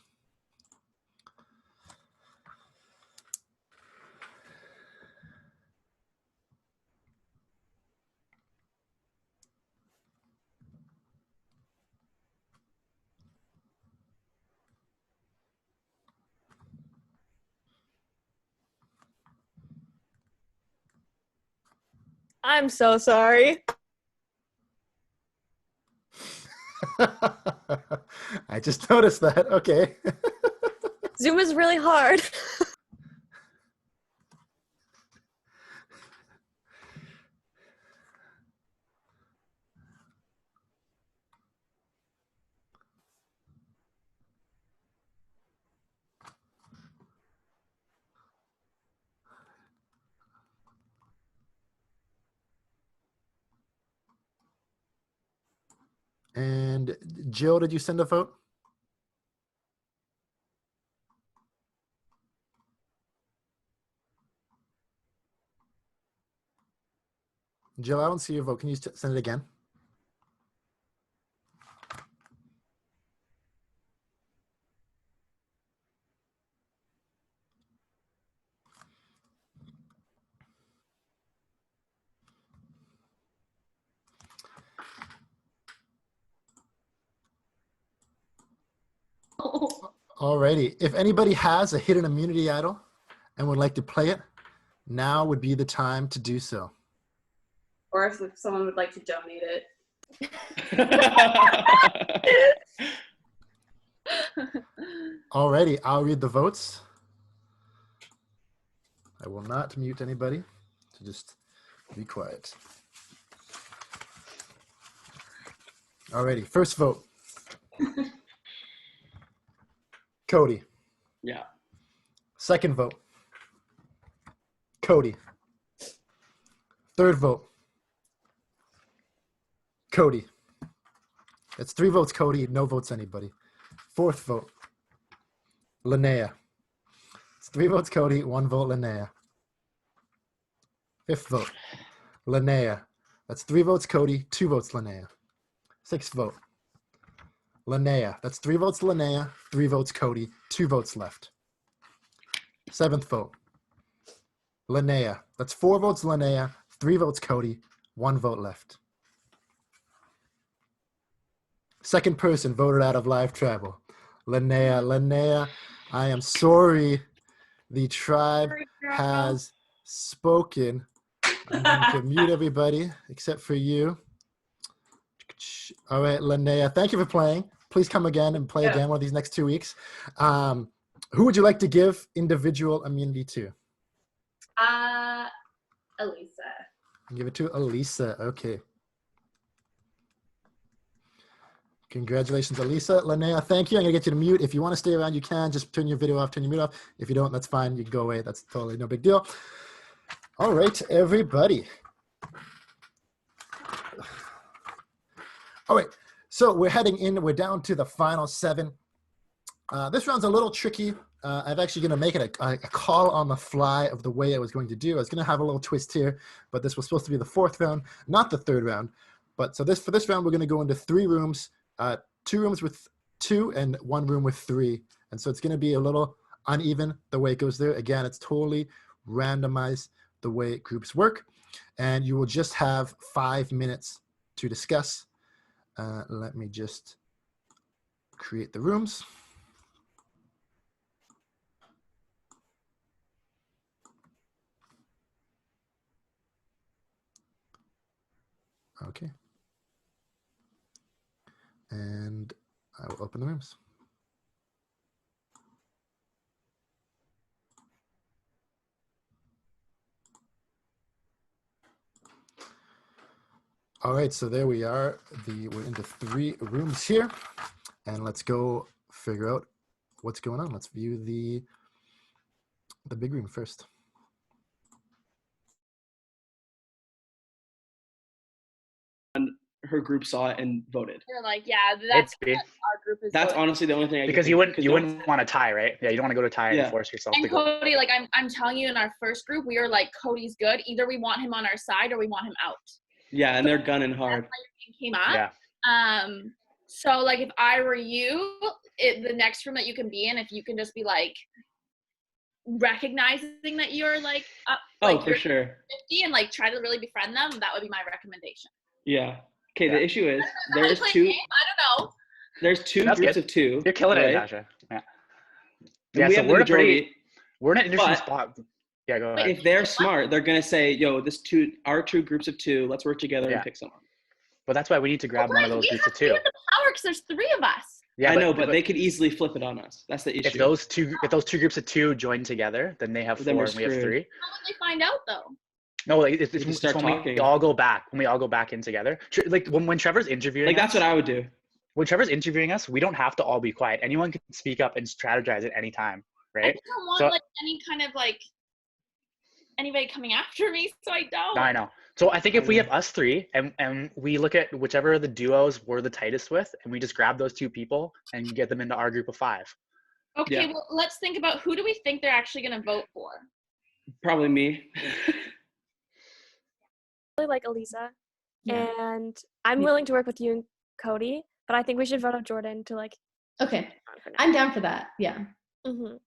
I'm so sorry. I just noticed that. Okay. Zoom is really hard. And Jill, did you send a vote? Jill, I don't see your vote. Can you send it again? Alrighty. If anybody has a hidden immunity idol and would like to play it, now would be the time to do so. Or if someone would like to donate it. Alrighty, I'll read the votes. I will not mute anybody, so just be quiet. Alrighty, first vote. Cody. Yeah. Second vote. Cody. Third vote. Cody. That's 3 votes, Cody. No votes, anybody. Fourth vote. Linea. It's 3 votes, Cody. 1 vote, Linea. Fifth vote. Linea. That's 3 votes, Cody. 2 votes, Linea. Sixth vote. Linea. That's 3 votes, Linea. 3 votes, Cody. 2 votes left. Seventh vote. Linea. That's 4 votes, Linea. 3 votes, Cody. 1 vote left. Second person voted out of live travel. Linea. Linea, I am sorry. The tribe has spoken. I'm going to mute everybody except for you. All right, Linea, thank you for playing. Please come again and play again one of these next 2 weeks. Who would you like to give individual immunity to? Elisa. Give it to Elisa. Okay. Congratulations, Elisa. Linea, thank you. I'm going to get you to mute. If you want to stay around, you can. Just turn your video off, turn your mute off. If you don't, that's fine. You can go away. That's totally no big deal. All right, everybody. All right, so we're heading in. We're down to the final 7. This round's a little tricky. I'm actually going to make it a call on the fly of the way I was going to do. I was going to have a little twist here, but this was supposed to be the 4th round, not the 3rd round. But so for this round, we're going to go into 3 rooms, 2 rooms with 2 and 1 room with 3. And so it's going to be a little uneven the way it goes there. Again, it's totally randomized the way groups work. And you will just have 5 minutes to discuss. Let me just create the rooms. Okay. And I will open the rooms. All right, so there we are. We're into 3 rooms here, and let's go figure out what's going on. Let's view the big room first. Her group saw it and voted. You're like, yeah, that's what our group is. That's voting. honestly the only thing I Because you wouldn't want to tie, right? Yeah, you don't want to go to tie and force yourself And to go. Cody, like I'm telling you, in our first group, we were like, Cody's good. Either we want him on our side or we want him out. Yeah, and they're gunning hard. That's why your name came up. Yeah. So like if I were you, the next room that you can be in, if you can just be like recognizing that you're like up, like for sure 50 and like try to really befriend them, that would be my recommendation. Yeah. Okay, the issue is there's 2. I don't know. There's 2 groups of 2. You're killing it, right? Natasha. Yeah. Yeah, so we're in an interesting spot. Yeah, go ahead. If they're smart, they're gonna say, "Yo, our two groups of two. Let's work together and pick someone." But that's why we need to grab one of those groups of two. We have the power because there's 3 of us. Yeah, I know, but they could easily flip it on us. That's the issue. If those two groups of 2 join together, then they have 4 and we have 3. How would they find out though? No, like it's start when talking. we all go back. When we all go back in together, like when Trevor's interviewing, like that's what I would do. When Trevor's interviewing us, we don't have to all be quiet. Anyone can speak up and strategize at any time, right? I don't want like any kind of like anybody coming after me, so I don't. I know. So I think if we have us 3 and we look at whichever of the duos we're the tightest with, and we just grab those 2 people and get them into our group of 5. Okay, well, let's think about who do we think they're actually going to vote for? Probably me. I really like Elisa, and I'm willing to work with you and Cody, but I think we should vote out Jordan to like. Okay, I'm down for that. Yeah. Mhm.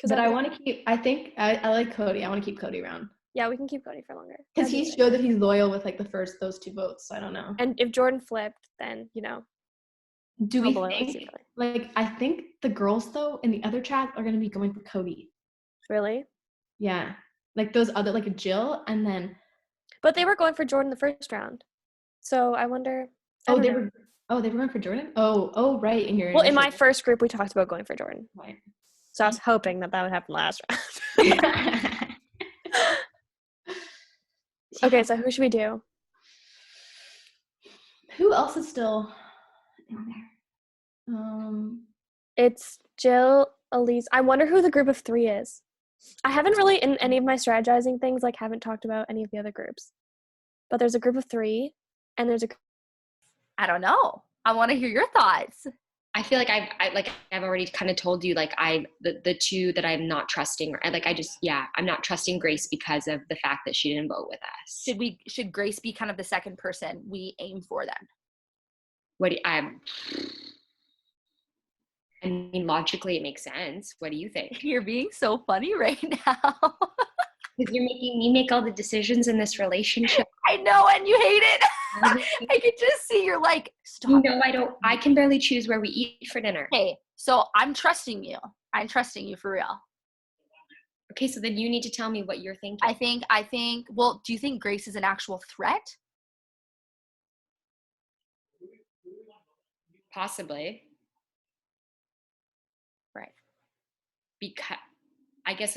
But I want to keep. I think I like Cody. I want to keep Cody around. Yeah, we can keep Cody for longer. Because he showed that he's loyal with like those 2 votes. So I don't know. And if Jordan flipped, then Do we think? Like I think the girls though in the other chat are gonna be going for Cody. Really? Yeah. Like those other like Jill and then. But they were going for Jordan the first round, so I wonder. They were going for Jordan. Oh, right. In my first group, we talked about going for Jordan. Right. So I was hoping that would happen last round. Okay, so who should we do? Who else is still in there? It's Jill, Elise. I wonder who the group of 3 is. I haven't really, in any of my strategizing things, like haven't talked about any of the other groups. But there's a group of 3, and there's a. I don't know. I want to hear your thoughts. I feel like I've already kind of told you, like the 2 that I'm not trusting, I'm not trusting Grace because of the fact that she didn't vote with us. Should Grace be kind of the second person we aim for then? I mean, logically it makes sense. What do you think? You're being so funny right now. Because you're making me make all the decisions in this relationship. I know, and you hate it. I could just see you're like, stop. No, I don't. I can barely choose where we eat for dinner. Okay, so I'm trusting you. I'm trusting you for real. Okay, so then you need to tell me what you're thinking. I think, well, do you think Grace is an actual threat? Possibly. Right. Because I guess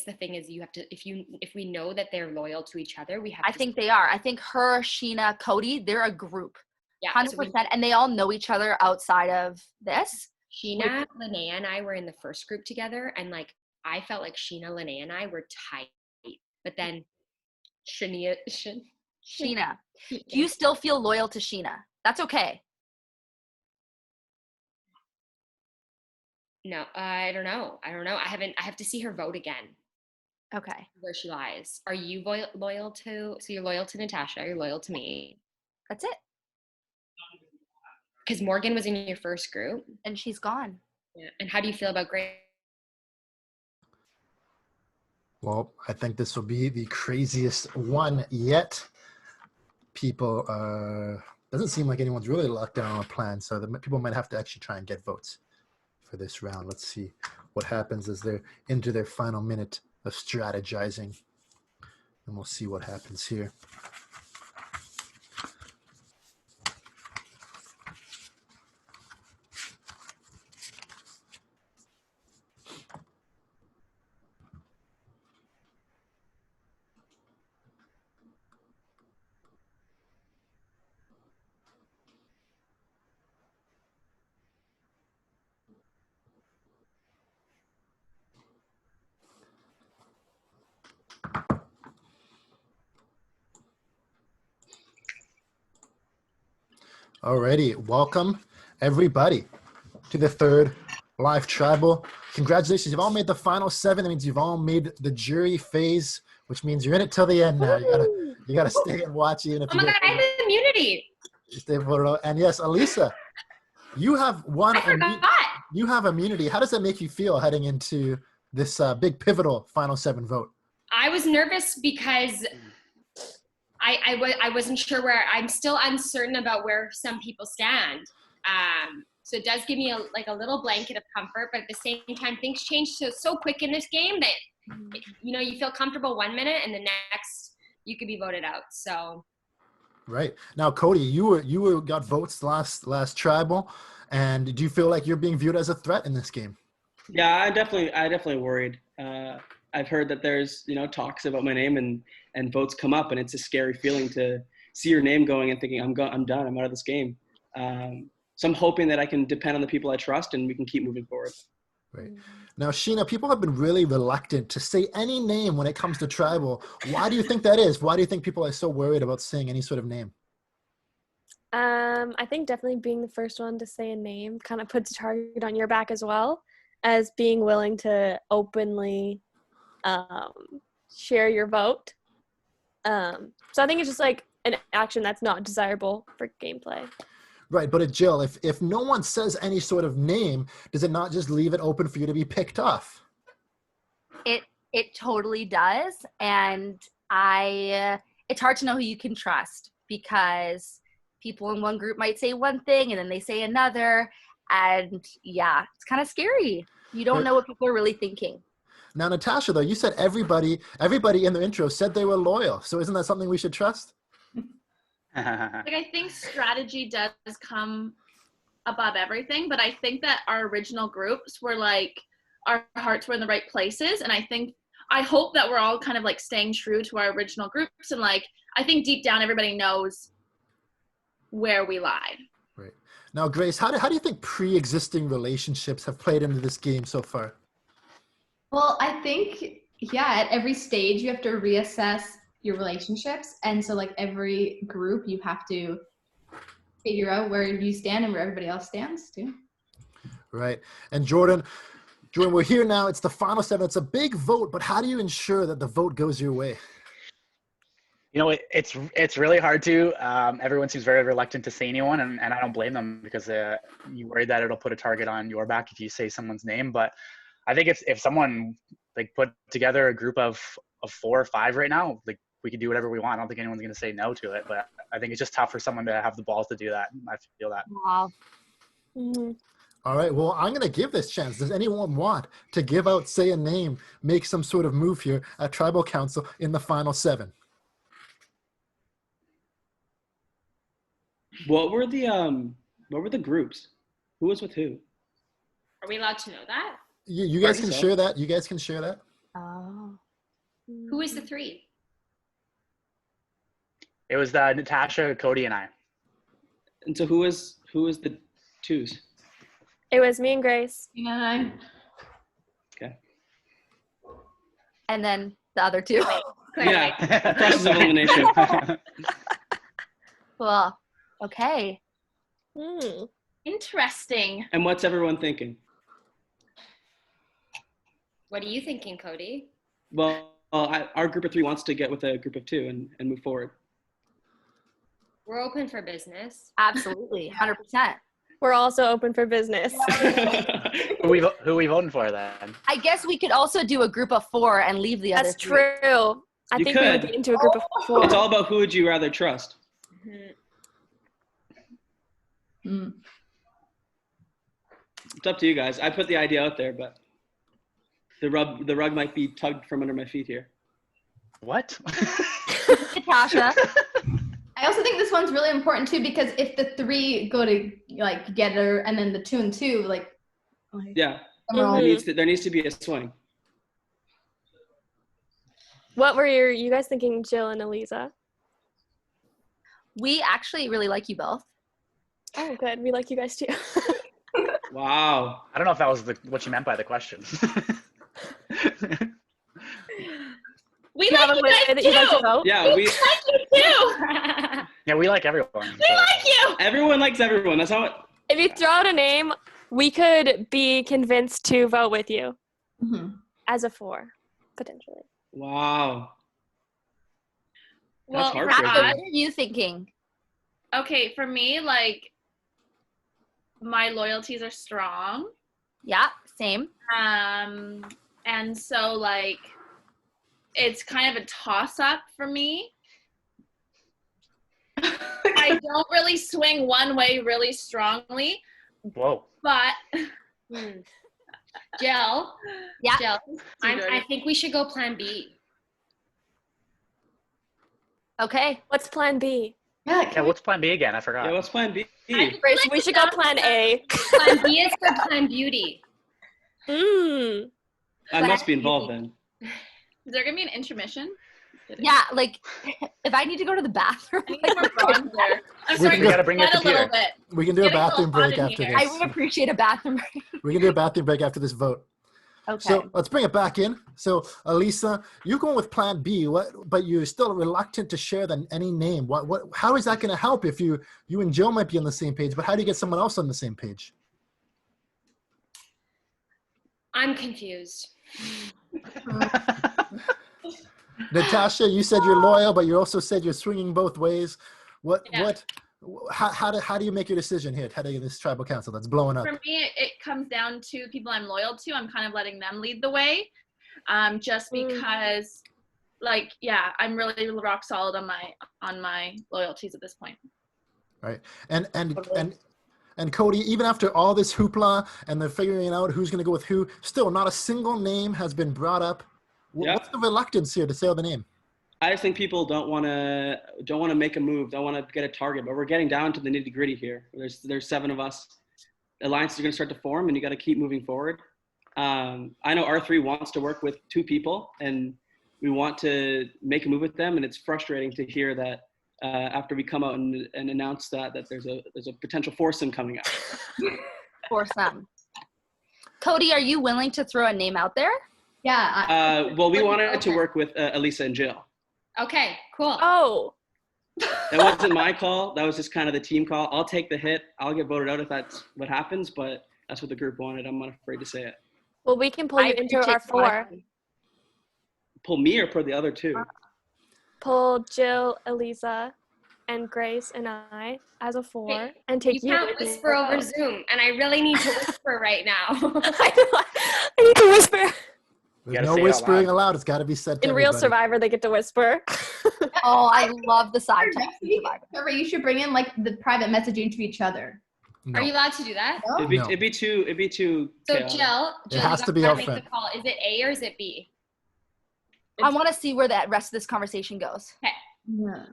the thing is you have to, if we know that they're loyal to each other, we have I think they are. I think her, Sheena, Cody, they're a group. Yeah, 100%. And they all know each other outside of this. Sheena, Linea, and I were in the first group together, and like I felt like Sheena, Linea, and I were tight. But then Sheena. Do you still feel loyal to Sheena? That's okay. No, I don't know. I have to see her vote again. Okay. Where she lies. Are you loyal to, so you're loyal to Natasha, you're loyal to me. That's it. Because Morghan was in your first group. And she's gone. Yeah. And how do you feel about Grace? Well, I think this will be the craziest one yet. People, doesn't seem like anyone's really locked down on a plan, so the people might have to actually try and get votes for this round. Let's see what happens as they're into their final minute of strategizing, and we'll see what happens here. Alrighty, welcome everybody to the third live tribal. Congratulations, you've all made the final 7. That means you've all made the jury phase, which means you're in it till the end now. You gotta stay and watch even if oh my God, I have immunity. Stay voted. And yes, Elisa, you have won. You have immunity. How does that make you feel heading into this big pivotal final 7 vote? I was nervous because I wasn't sure where. I'm still uncertain about where some people stand. So it does give me a little blanket of comfort, but at the same time, things change so quick in this game that you feel comfortable 1 minute and the next you could be voted out. So. Right. Now, Cody, you got votes last tribal, and do you feel like you're being viewed as a threat in this game? Yeah, I definitely worried. I've heard that there's, talks about my name and votes come up, and it's a scary feeling to see your name going and thinking, I'm done, I'm out of this game. So I'm hoping that I can depend on the people I trust and we can keep moving forward. Right. Now, Sheena, people have been really reluctant to say any name when it comes to tribal. Why do you think that is? Why do you think people are so worried about saying any sort of name? I think definitely being the first one to say a name kind of puts a target on your back as well as being willing to openly share your vote. So I think it's just like an action that's not desirable for gameplay. Right, but Jill, if no one says any sort of name, does it not just leave it open for you to be picked off? It totally does, and it's hard to know who you can trust because people in one group might say one thing and then they say another, and yeah, it's kind of scary. You don't know what people are really thinking. Now, Natasha, though, you said everybody in the intro said they were loyal, so isn't that something we should trust? Like, I think strategy does come above everything, but I think that our original groups were like, our hearts were in the right places, and I hope that we're all kind of like staying true to our original groups, and like I think deep down everybody knows where we lied. Right. Now, Grace, how do you think pre-existing relationships have played into this game so far? Well, I think, at every stage you have to reassess your relationships, and so like every group you have to figure out where you stand and where everybody else stands too. Right. And Jordan, we're here now. It's the final 7. It's a big vote, but how do you ensure that the vote goes your way? It's really hard to. Everyone seems very reluctant to say anyone, and I don't blame them because you worry that it'll put a target on your back if you say someone's name. But I think if someone like put together a group of 4 or 5 right now, like we can do whatever we want. I don't think anyone's going to say no to it, but I think it's just tough for someone to have the balls to do that. I feel that. Wow. Mm-hmm. All right, well, I'm going to give this chance. Does anyone want to give out, say a name, make some sort of move here at Tribal Council in the final 7? What were the groups? Who was with who? Are we allowed to know that? You guys can share that. You guys can share that. Oh. Who is the 3? It was Natasha, Cody, and I. And so who was the 2s? It was me and Grace. Sheena and I. Okay. And then the other 2. Yeah, process of elimination. Well, okay. Interesting. And what's everyone thinking? What are you thinking, Cody? Well, our group of 3 wants to get with a group of 2 and move forward. We're open for business. Absolutely, 100%. We're also open for business. Who are we voting for then? I guess we could also do a group of 4 and leave the other 3. That's true. I think we would be into a group of 4. It's all about who would you rather trust. Mm. It's up to you guys. I put the idea out there, but the rug might be tugged from under my feet here. What? Natasha. I also think this one's really important too because if the 3 go together and then the 2 and 2 yeah, there needs to be a swing. What were you guys thinking, Jill and Elisa? We actually really like you both. Oh, good. We like you guys too. Wow. I don't know if that was what you meant by the question. We like you guys too. Yeah, we like you too. Yeah, we like everyone. We like you. Everyone likes everyone. That's how it. If you throw out a name, we could be convinced to vote with you as a 4, potentially. Wow. Well, That's Natasha, heartbreaking. what are you thinking? Okay, for me, like, my loyalties are strong. Yeah, same. And so, like, it's kind of a toss-up for me. I don't really swing one way really strongly. Whoa. But Jill. Yeah. Jill, I think we should go plan B. Okay. What's plan B? Yeah, what's plan B again? I forgot. Yeah, what's plan B? Grace, we should go plan A. Plan B is for Plan Beauty. Mm. I must be involved then. Is there gonna be an intermission? Yeah, like if I need to go to the bathroom. I need more bronzer. I'm We sorry, can- gotta bring your sweat a little computer. bit. We can do a Getting a little bathroom hot break in after here. I this. would appreciate a bathroom break. We can do a bathroom break after this vote. Okay. So let's bring it back in. So Elisa, you're going with Plan B, but you're still reluctant to share any name. How is that going to help if you and Jill might be on the same page, but how do you get someone else on the same page? I'm confused. Natasha, you said you're loyal, but you also said you're swinging both ways. How do you make your decision here heading in this tribal council that's blowing up? For me, it comes down to people I'm loyal to. I'm kind of letting them lead the way, just because, like, yeah, I'm really rock solid on my loyalties at this point. Right, and Cody, even after all this hoopla and they're figuring out who's going to go with who, still not a single name has been brought up. What's the reluctance here to say the name? I just think people don't want to make a move, don't want to get a target, but we're getting down to the nitty gritty here. There's 7 of us. Alliances are going to start to form, and you got to keep moving forward. I know R3 wants to work with 2 people, and we want to make a move with them. And it's frustrating to hear that after we come out and announce that there's a potential foursome coming up. Foursome. Cody, are you willing to throw a name out there? Yeah. Well, we wanted to work with Elisa and Jill. Okay, cool. Oh. That wasn't my call. That was just kind of the team call. I'll take the hit. I'll get voted out if that's what happens, but that's what the group wanted. I'm not afraid to say it. Well, we can pull you into our 4. Pull me or pull the other 2? Pull Jill, Elisa, and Grace and I as a 4 and take you. You can't whisper over Zoom, and I really need to whisper right now. I need to whisper. There's no whispering allowed. It's got to be said to In Real everybody. Survivor, they get to whisper. Oh, I love the side text. Trevor, you should bring in like the private messaging to each other. No. Are you allowed to do that? No? It'd be too So chaotic. Jill, It has you to be gotta out make front. the call. Is it A or is it B? I want to see where that rest of this conversation goes. Okay. Yeah.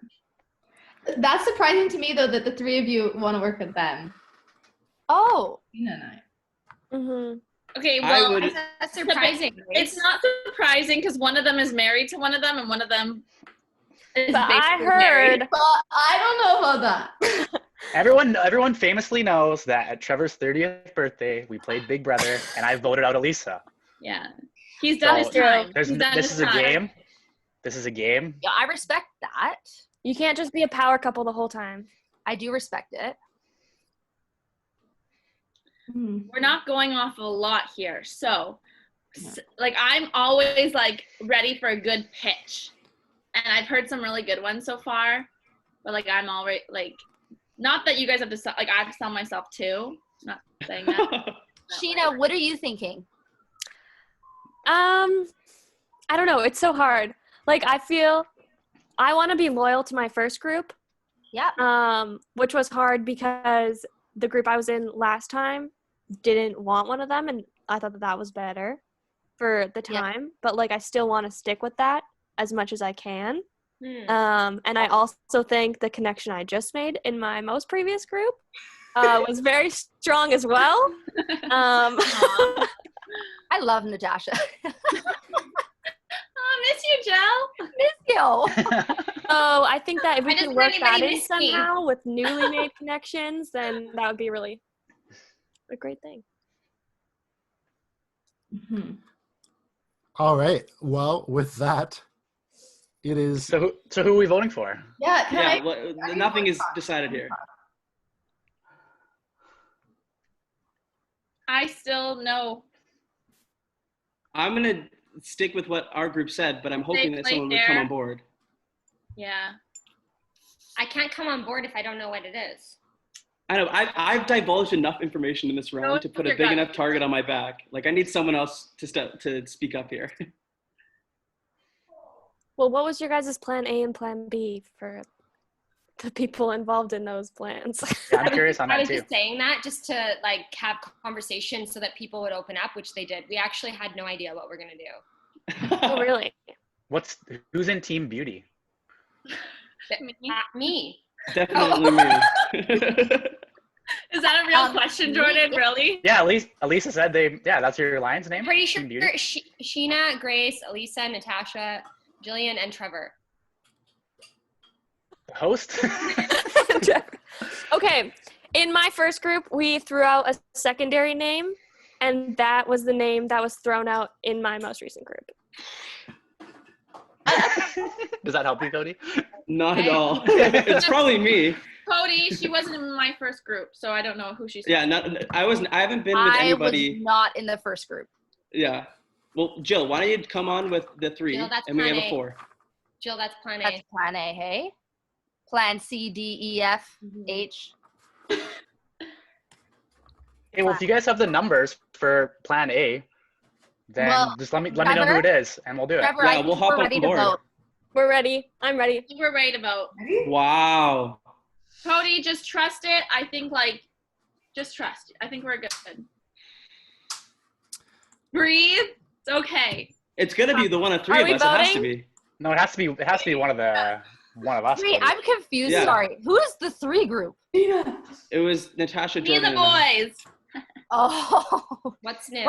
That's surprising to me though that the 3 of you want to work with them. Oh. Sheena and I. Mm-hmm. Okay, well, That's surprising. it's not surprising because one of them is married to one of them, and one of them is But I basically heard. married. But I don't know about that. Everyone famously knows that at Trevor's 30th birthday, we played Big Brother, and I voted out Elisa. Yeah, he's done his time. He's done This his is a time. game. This is a game. Yeah, I respect that. You can't just be a power couple the whole time. I do respect it. We're not going off a lot here, so like I'm always like ready for a good pitch, and I've heard some really good ones so far. But like I'm already like, not that you guys have to sell, like I have to sell myself too. Not saying that. Sheena, what are you thinking? I don't know. It's so hard. Like I feel I want to be loyal to my first group. Yeah. Which was hard because the group I was in last time didn't want one of them, and I thought that was better for the time. But like I still want to stick with that as much as I can. And I also think the connection I just made in my most previous group was very strong as well. I love Natasha. Miss you, Jill. Miss you. So I think that if we Why can doesn't work that anybody in miss me? somehow with newly made connections, then that would be really a great thing. All right. Well, with that, it is. So who are we voting for? Yeah. Yeah, nothing is decided here. I still know. I'm gonna stick with what our group said, but I'm hoping that someone would come on board. Yeah. I can't come on board if I don't know what it is. I know. I've divulged enough information in this round to put a big enough target on my back. Like I need someone else to speak up here. Well, what was your guys' plan A and plan B for the people involved in those plans. Yeah, I'm curious on I that was too. just saying that just to like have conversation so that people would open up, which they did. We actually had no idea what we're gonna do. Oh, really? Who's in Team Beauty? Me. Definitely me. Is that a real question, Jordan? Really? Yeah, Elisa said that's your lion's name? Pretty sure Team Beauty? Sheena, Grace, Elisa, Natasha, Gillian, and Trevor. The host? Okay, in my first group, we threw out a secondary name, and that was the name that was thrown out in my most recent group. Does that help you, Cody? Not at all. It's probably me. Cody, she wasn't in my first group, so I don't know who she's. Yeah, I haven't been with anybody. I was not in the first group. Yeah. Well, Jill, why don't you come on with the 3, Jill, that's and we have plan a A. 4. Jill, that's plan A. That's plan A, hey? Plan C, D, E, F, H. Hey, well, if you guys have the numbers for Plan A, then just let me know who it is, and we'll do it. Trevor, Yeah, we'll hop on board. We're ready. I'm ready. I think we're ready to vote. Wow. Cody, just trust it. I think just trust. I think we're good. Breathe. It's okay. It's gonna be the one of 3 Are of we us. It has to voting? be. No, it has to be one of us. Wait, Cody. I'm confused. Yeah. Sorry. Who is the 3 group? It was Natasha, Me and Jordan, the boys. Oh. What's new?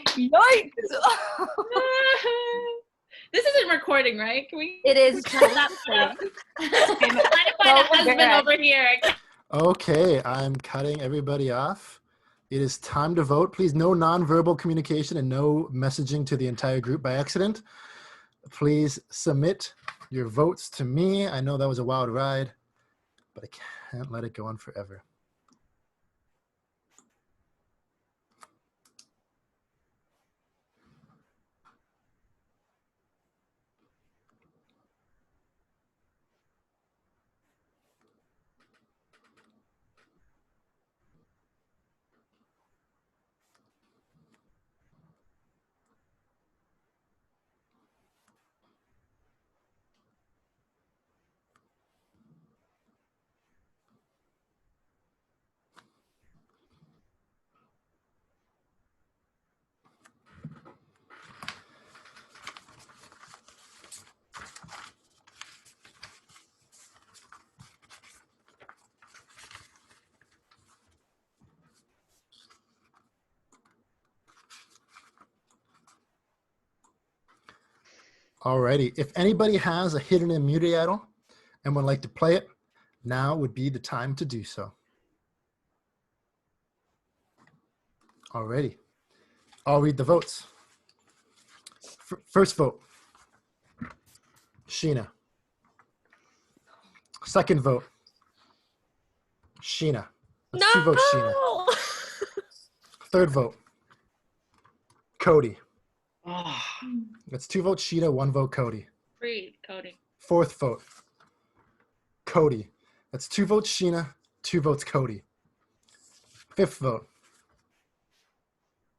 Yikes. This isn't recording, right? Can we? It is. Stop saying. I'm trying to find a husband over here. Okay, I'm cutting everybody off. It is time to vote. Please, no nonverbal communication and no messaging to the entire group by accident. Please submit your votes to me. I know that was a wild ride, but I can't let it go on forever. Alrighty, if anybody has a hidden immunity idol and would like to play it, now would be the time to do so. Alrighty, I'll read the votes. First vote, Sheena. Second vote, Sheena. That's 2 votes, Sheena. Third vote, Cody. Oh. That's 2 votes, Sheena, 1 vote, Cody. Breathe, Cody. Fourth vote, Cody. That's 2 votes, Sheena, 2 votes, Cody. Fifth vote,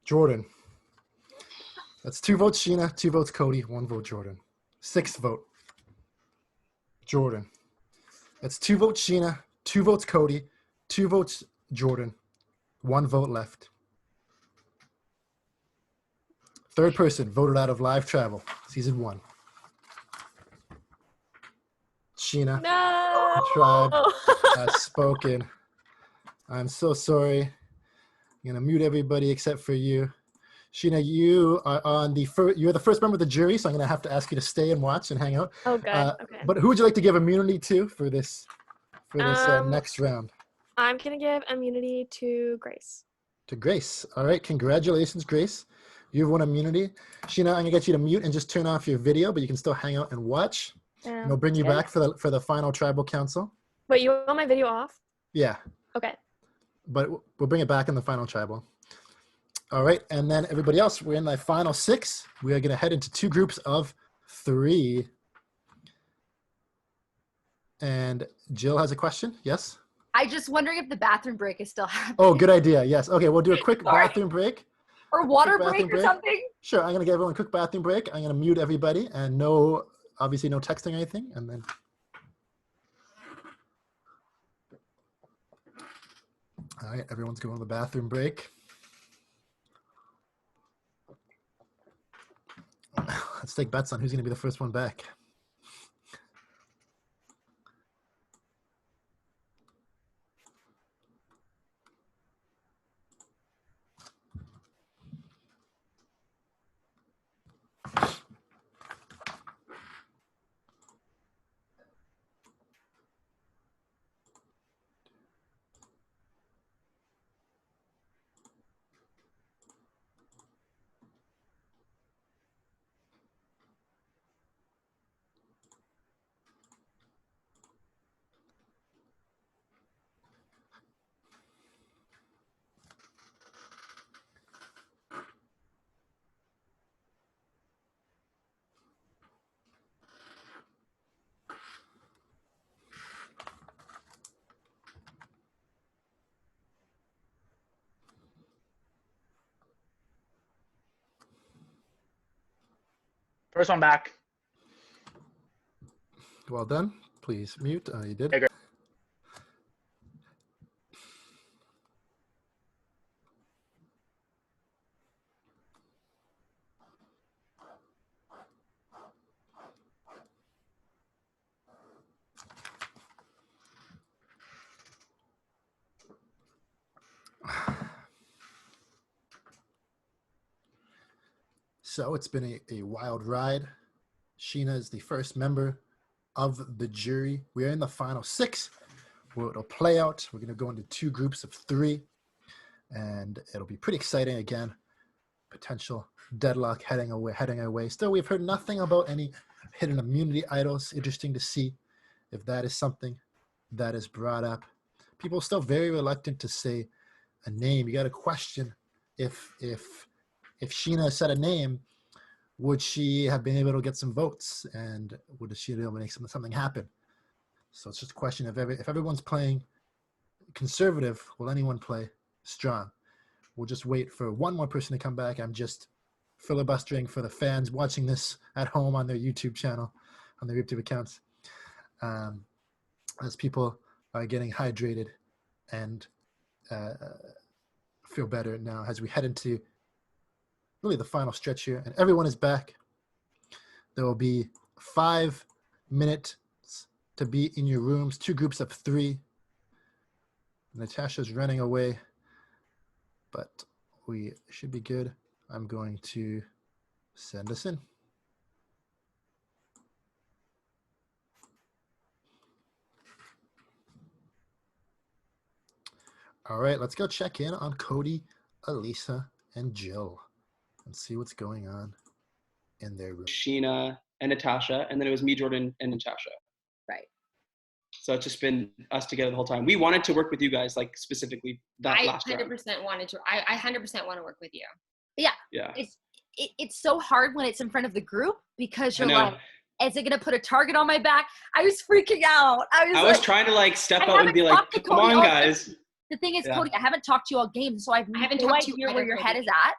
Jordan. That's 2 votes, Sheena, 2 votes, Cody, 1 vote, Jordan. Sixth vote, Jordan. That's 2 votes, Sheena, 2 votes, Cody, 2 votes, Jordan, 1 vote left. Third person voted out of live travel, season 1. Sheena. No. The tribe has spoken. I'm so sorry. I'm gonna mute everybody except for you. Sheena, you are on you're the first member of the jury, so I'm gonna have to ask you to stay and watch and hang out. Oh, good. Okay. But who would you like to give immunity to for this next round? I'm gonna give immunity to Grace. To Grace. All right, congratulations, Grace. You've won immunity. Sheena, I'm gonna get you to mute and just turn off your video, but you can still hang out and watch. And we'll bring you back for the final tribal council. Wait, you want my video off? Yeah. Okay. But we'll bring it back in the final tribal. All right, and then everybody else, we're in the final 6. We are gonna head into 2 groups of 3. And Jill has a question, yes? I just wondering if the bathroom break is still happening. Oh, good idea, yes. Okay, we'll do a quick bathroom break. Or water break or something? Sure, I'm gonna give everyone a quick bathroom break. I'm gonna mute everybody and no obviously no texting or anything, and then. All right, everyone's going to the bathroom break. Let's take bets on who's going to be the first one back. First one back. Well done. Please mute. You did. Hey, great. So it's been a wild ride. Sheena is the first member of the jury. We are in the final 6 where it'll play out. We're going to go into 2 groups of 3, and it'll be pretty exciting again. Potential deadlock heading away. Still, we've heard nothing about any hidden immunity idols. Interesting to see if that is something that is brought up. People are still very reluctant to say a name. You got to question if Sheena said a name, would she have been able to get some votes, and would she be able to make something happen? So it's just a question of if everyone's playing conservative, will anyone play strong? We'll just wait for one more person to come back. I'm just filibustering for the fans watching this at home on their YouTube channel, on their YouTube accounts, as people are getting hydrated and feel better now as we head into really the final stretch here, and everyone is back. There will be 5 minutes to be in your rooms, 2 groups of 3. Natasha's running away, but we should be good. I'm going to send us in. All right, let's go check in on Cody, Elisa, and Jill and see what's going on in their room. Sheena and Natasha, and then it was me, Jordan, and Natasha. Right. So it's just been us together the whole time. We wanted to work with you guys, like specifically that last round. I 100% want to work with you. Yeah. Yeah. It's so hard when it's in front of the group because you're like, is it gonna put a target on my back? I was freaking out. I was trying to like step up and be like, come on, guys. The thing is, Cody, I haven't talked to you all game, so I haven't no idea where your head is at.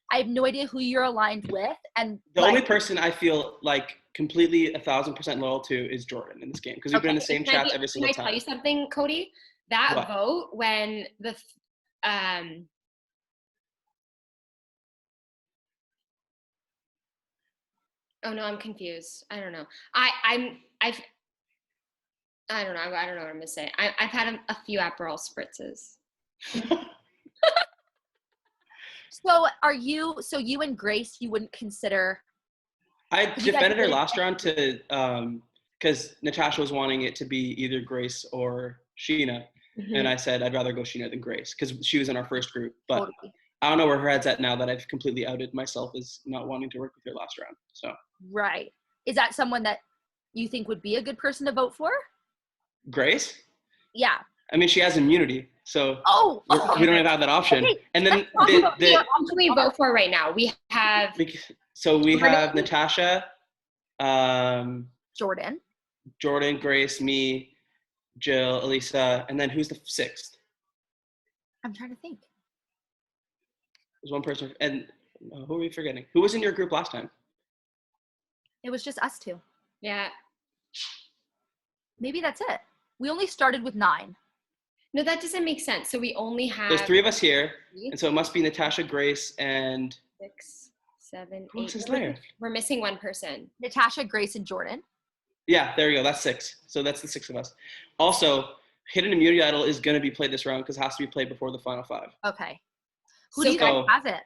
I have no idea who you're aligned with, and the only person I feel like completely 1,000% loyal to is Jordan in this game because we've been in the same chats every single time. Can I tell you something, Cody? That vote when the oh no, I'm confused. I don't know. I don't know. I don't know what I'm gonna say. I've had a few Aperol spritzes. So you and Grace, you wouldn't consider? I defended her last round to because Natasha was wanting it to be either Grace or Sheena, and I said I'd rather go Sheena than Grace because she was in our first group. But I don't know where her head's at now that I've completely outed myself as not wanting to work with her last round. So right, is that someone that you think would be a good person to vote for? Grace? Yeah. I mean, she has immunity, so we don't even have that option. Okay, and then who should we vote for right now? We have Natasha, Jordan, Grace, me, Jill, Elisa, and then who's the 6th? I'm trying to think. There's one person, and who are we forgetting? Who was in your group last time? It was just us 2. Yeah. Maybe that's it. We only started with 9. No, that doesn't make sense. So we only have There's 3 of us here, and so it must be Natasha, Grace, and 6, 7, who else 8. is there? We're missing one person. Natasha, Grace, and Jordan. Yeah, there you go. That's 6. So that's the 6 of us. Also, Hidden Immunity Idol is going to be played this round because it has to be played before the final 5. Okay. Who do you guys has it?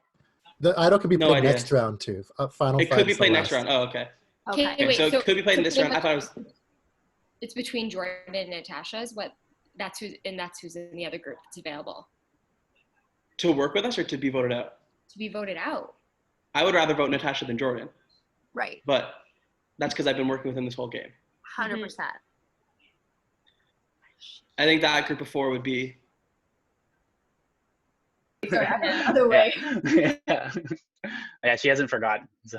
The idol could be No played idea. next round too. Final It five could be is the played next last. round. Oh, okay. Okay. Wait, So it could be played in this round. I thought it was. It's between Jordan and Natasha's. That's who's in the other group that's available. To work with us or to be voted out? To be voted out. I would rather vote Natasha than Jordan, Right. but that's because I've been working with him this whole game. 100%. I think that group of 4 would be. Sorry, I meant the other way. Yeah. Yeah, she hasn't forgotten. So.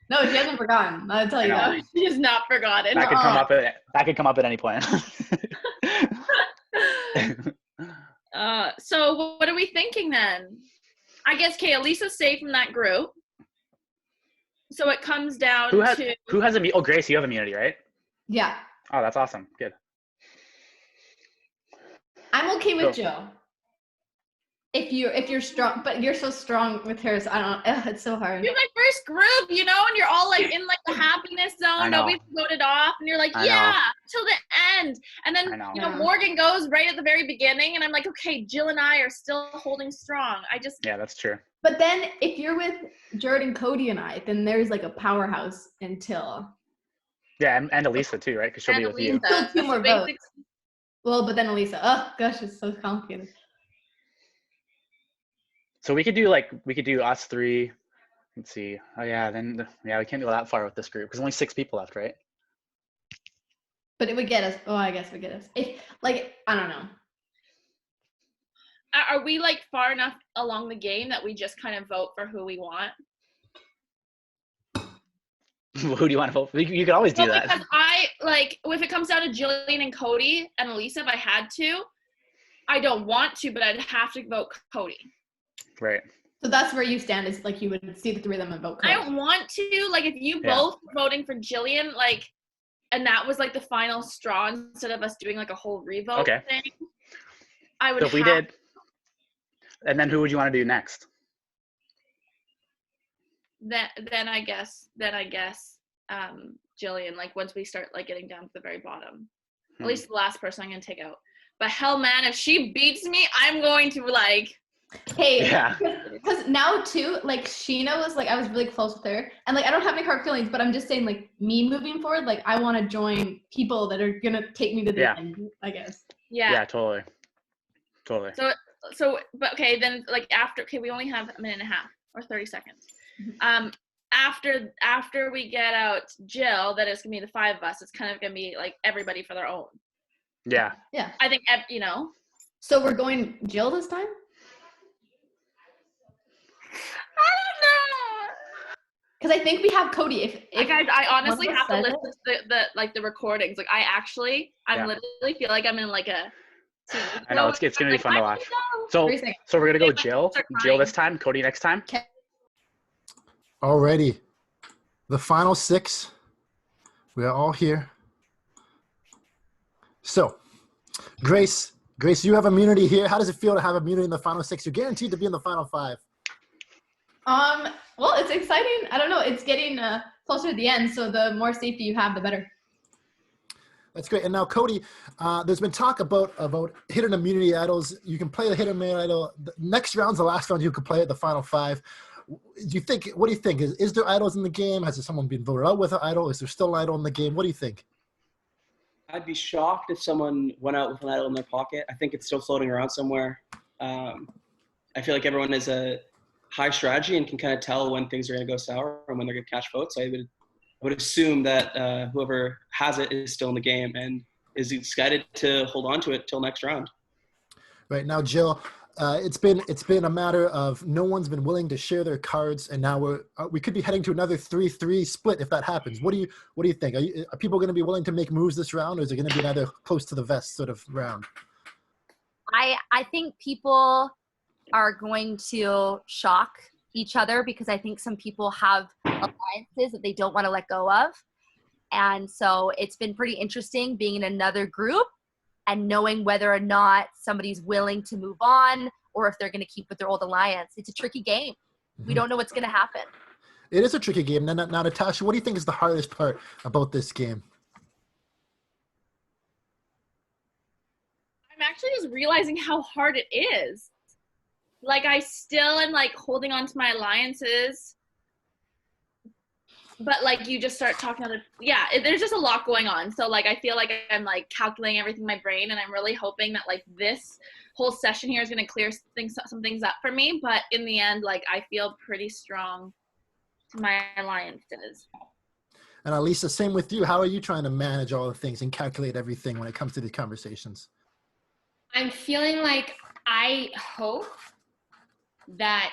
No, she hasn't forgotten. I'll tell you I know. that. She has not forgotten. That could come up at any point. So what are we thinking then? I guess, okay, Elisa's safe from that group. So it comes down who has to immunity? Oh, Grace, you have immunity, right? Yeah. Oh, that's awesome. Good. I'm okay with So- Joe. If you're strong, but you're so strong with hers. I don't. It's so hard. you're my first group, you know, and you're all like in like the happiness I zone. know. Nobody's voted off, and you're like, I yeah, know. till the end. And then I know. you know Yeah. Morghan goes right at the very beginning, and I'm like, okay, Jill and I are still holding strong. I just Yeah, that's true. But then if you're with Jordan, Cody, and I, then there's like a powerhouse until. Yeah, and Elisa too, right? Because she'll be with you. Still 2 more So votes. basic- Well, but then Elisa. Oh gosh, it's so complicated. So we could do us 3. Let's see. Oh yeah, we can't go that far with this group because only 6 people left, right? But it would get us. Oh, I guess it would get us. If I don't know. Are we like far enough along the game that we just kind of vote for who we want? Who do you want to vote for? You could always do that. Because I like if it comes down to Gillian and Cody and Elisa, if I had to, I don't want to, but I'd have to vote Cody. Right. So that's where you stand. Is like you would see the 3 of them and vote. Cody. I don't want to. Like if you Yeah. both were voting for Gillian, like, and that was like the final straw instead of us doing like a whole revote Okay. thing, I would. So if we did, and then who would you want to do next? Then I guess Gillian. Like once we start like getting down to the very bottom, at least the last person I'm gonna take out. But hell, man, if she beats me, I'm going to like. Hey, Yeah. because now too, like Sheena was like, I was really close with her, and like I don't have any hard feelings, but I'm just saying, like me moving forward, like I want to join people that are gonna take me to the Yeah. end, I guess. Yeah. Totally. So, but okay, then like after, okay, we only have a minute and a half or 30 seconds. After we get out Jill, that is gonna be the 5 of us. It's kind of gonna be like everybody for their own. Yeah. Yeah. I think you know. So we're going Jill this time. I don't know. Because I think we have Cody. If Like I honestly one of us have to says listen to the recordings. Like I Yeah. literally feel like I'm in like a. I know it's gonna be fun to watch. So What do you think? we're gonna go Wait, Jill. start Jill crying. this time. Cody next time. Alrighty. The final 6. We are all here. So, Grace, you have immunity here. How does it feel to have immunity in the final 6? You're guaranteed to be in the final 5. Well, it's exciting. I don't know. It's getting closer to the end, so the more safety you have, the better. That's great. And now, Cody, there's been talk about hidden immunity idols. You can play the hidden immunity idol. The next round's the last round you can play at the final 5. What do you think? Is there idols in the game? Has someone been voted out with an idol? Is there still an idol in the game? What do you think? I'd be shocked if someone went out with an idol in their pocket. I think it's still floating around somewhere. I feel like everyone has a high strategy and can kind of tell when things are going to go sour and when they're going to catch votes. So I would assume that whoever has it is still in the game and is excited to hold on to it till next round. Right now, Jill, it's been a matter of no one's been willing to share their cards, and now we could be heading to another 3-3 split if that happens. What do you think? Are people going to be willing to make moves this round, or is it going to be another close to the vest sort of round? I think people are going to shock each other because I think some people have alliances that they don't want to let go of. And so it's been pretty interesting being in another group and knowing whether or not somebody's willing to move on or if they're going to keep with their old alliance. It's a tricky game. We don't know what's going to happen. It is a tricky game. Now, Natasha, what do you think is the hardest part about this game? I'm actually just realizing how hard it is. Like, I still am, like, holding on to my alliances. But, like, you just start talking to there's just a lot going on. So, like, I feel like I'm, like, calculating everything in my brain, and I'm really hoping that, like, this whole session here is going to clear some things up for me. But in the end, like, I feel pretty strong to my alliances. And Elisa, same with you. How are you trying to manage all the things and calculate everything when it comes to these conversations? I'm feeling like I hope that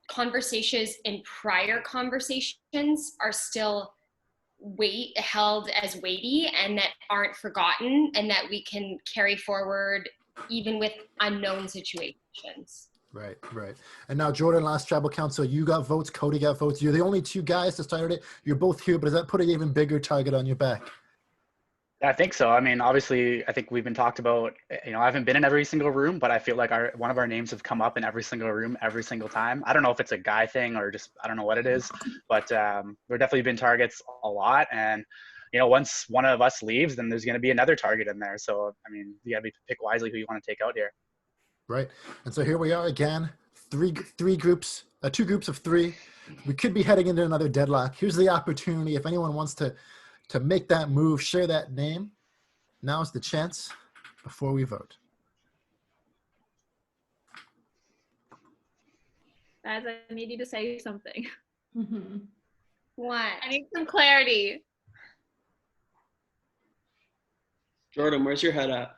conversations in prior conversations are still held as weighty and that aren't forgotten, and that we can carry forward even with unknown situations. Right. And now, Jordan, last tribal council, you got votes, Cody got votes. You're the only two guys that started it. You're both here, but does that put an even bigger target on your back? I think so. I mean, obviously, I think we've been talked about, I haven't been in every single room, but I feel like one of our names have come up in every single room, every single time. I don't know if it's a guy thing or just, I don't know what it is, but we've definitely been targets a lot. And, once one of us leaves, then there's going to be another target in there. So, I mean, you got to pick wisely who you want to take out here. Right. And so here we are again, two groups of three. We could be heading into another deadlock. Here's the opportunity. If anyone wants to make that move, share that name. Now's the chance before we vote. Guys, I need you to say something. What? I need some clarity. Jordan, where's your head at?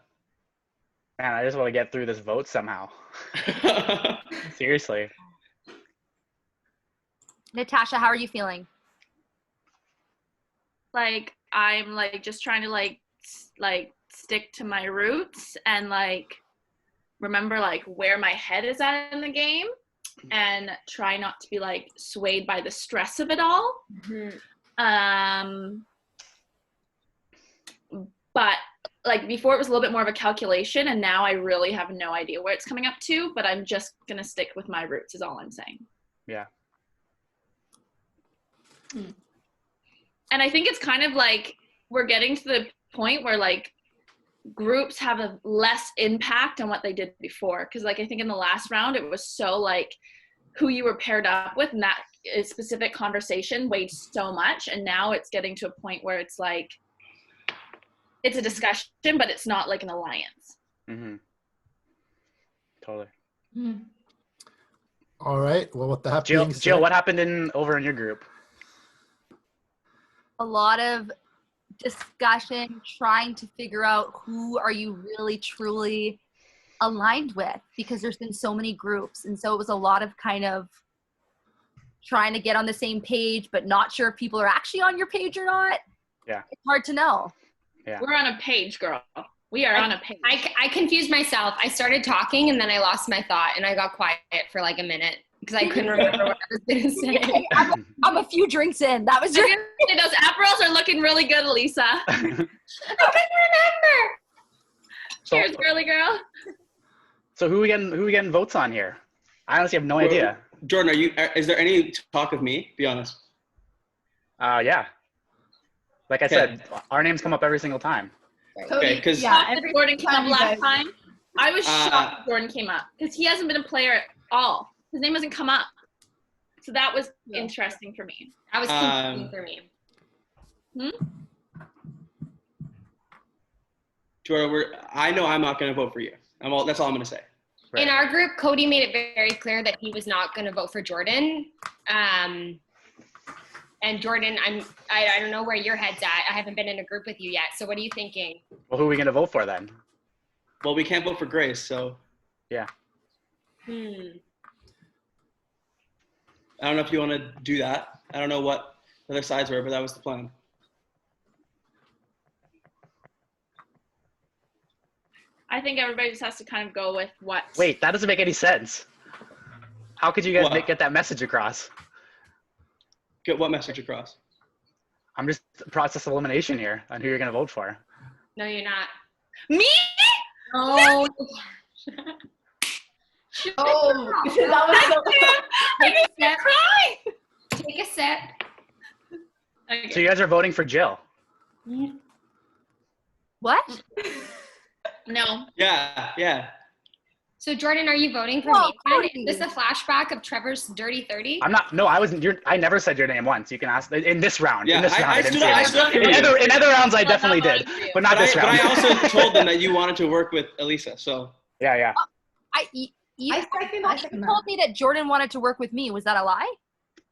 Man, I just want to get through this vote somehow. Seriously. Natasha, how are you feeling? Like, I'm like just trying to like stick to my roots and like remember like where my head is at in the game and try not to be like swayed by the stress of it all. But like before it was a little bit more of a calculation, and now I really have no idea where it's coming up to, but I'm just gonna stick with my roots is all I'm saying. Yeah. And I think it's kind of like we're getting to the point where like groups have a less impact on what they did before. Because like I think in the last round it was so like who you were paired up with and that specific conversation weighed so much. And now it's getting to a point where it's like it's a discussion, but it's not like an alliance. Totally. All right. Well, with that Jill, being said, Jill, what happened over in your group? A lot of discussion, trying to figure out who are you really truly aligned with, because there's been so many groups. And so it was a lot of kind of trying to get on the same page, but not sure if people are actually on your page or not. Yeah. It's hard to know. Yeah. We're on a page, girl. We are on a page. I confused myself. I started talking and then I lost my thought and I got quiet for like a minute because I couldn't remember what I was going to say. I'm a few drinks in. That was your. Those Aperols are looking really good, Elisa. I couldn't remember. Cheers, girly girl. So who we getting votes on here? I honestly have no idea. Jordan, is there any talk of me? Be honest. Yeah. Like I said, our names come up every single time. Okay, because Jordan came up last time. I was shocked Jordan came up because he hasn't been a player at all. His name hasn't come up. So that was interesting for me. That was confusing for me. Jordan, I know I'm not going to vote for you. That's all I'm going to say. Right. In our group, Cody made it very clear that he was not going to vote for Jordan. And Jordan, I don't know where your head's at. I haven't been in a group with you yet. So what are you thinking? Well, who are we going to vote for then? Well, we can't vote for Grace, so. Yeah. I don't know if you want to do that. I don't know what the other sides were, but that was the plan. I think everybody just has to kind of go with what. Wait, that doesn't make any sense. How could you guys get that message across? Get what message across? I'm just process elimination here on who you're gonna vote for. No, you're not. Me? Oh. Oh, that was so. Take a sip. Cry. Take a sip. Okay. So you guys are voting for Jill. What? No. Yeah. So Jordan, are you voting for Oh, me? Then? Cody. Is this a flashback of Trevor's Dirty 30? I'm not. No, I never said your name once. You can ask in this round. Yeah, in this round, I didn't stood say up- it. I stood up for you. In other rounds, I I'm definitely not did, voting for you. but not this But round. I also told them that you wanted to work with Elisa. So Yeah. You I second that. told me that Jordan wanted to work with me. Was that a lie?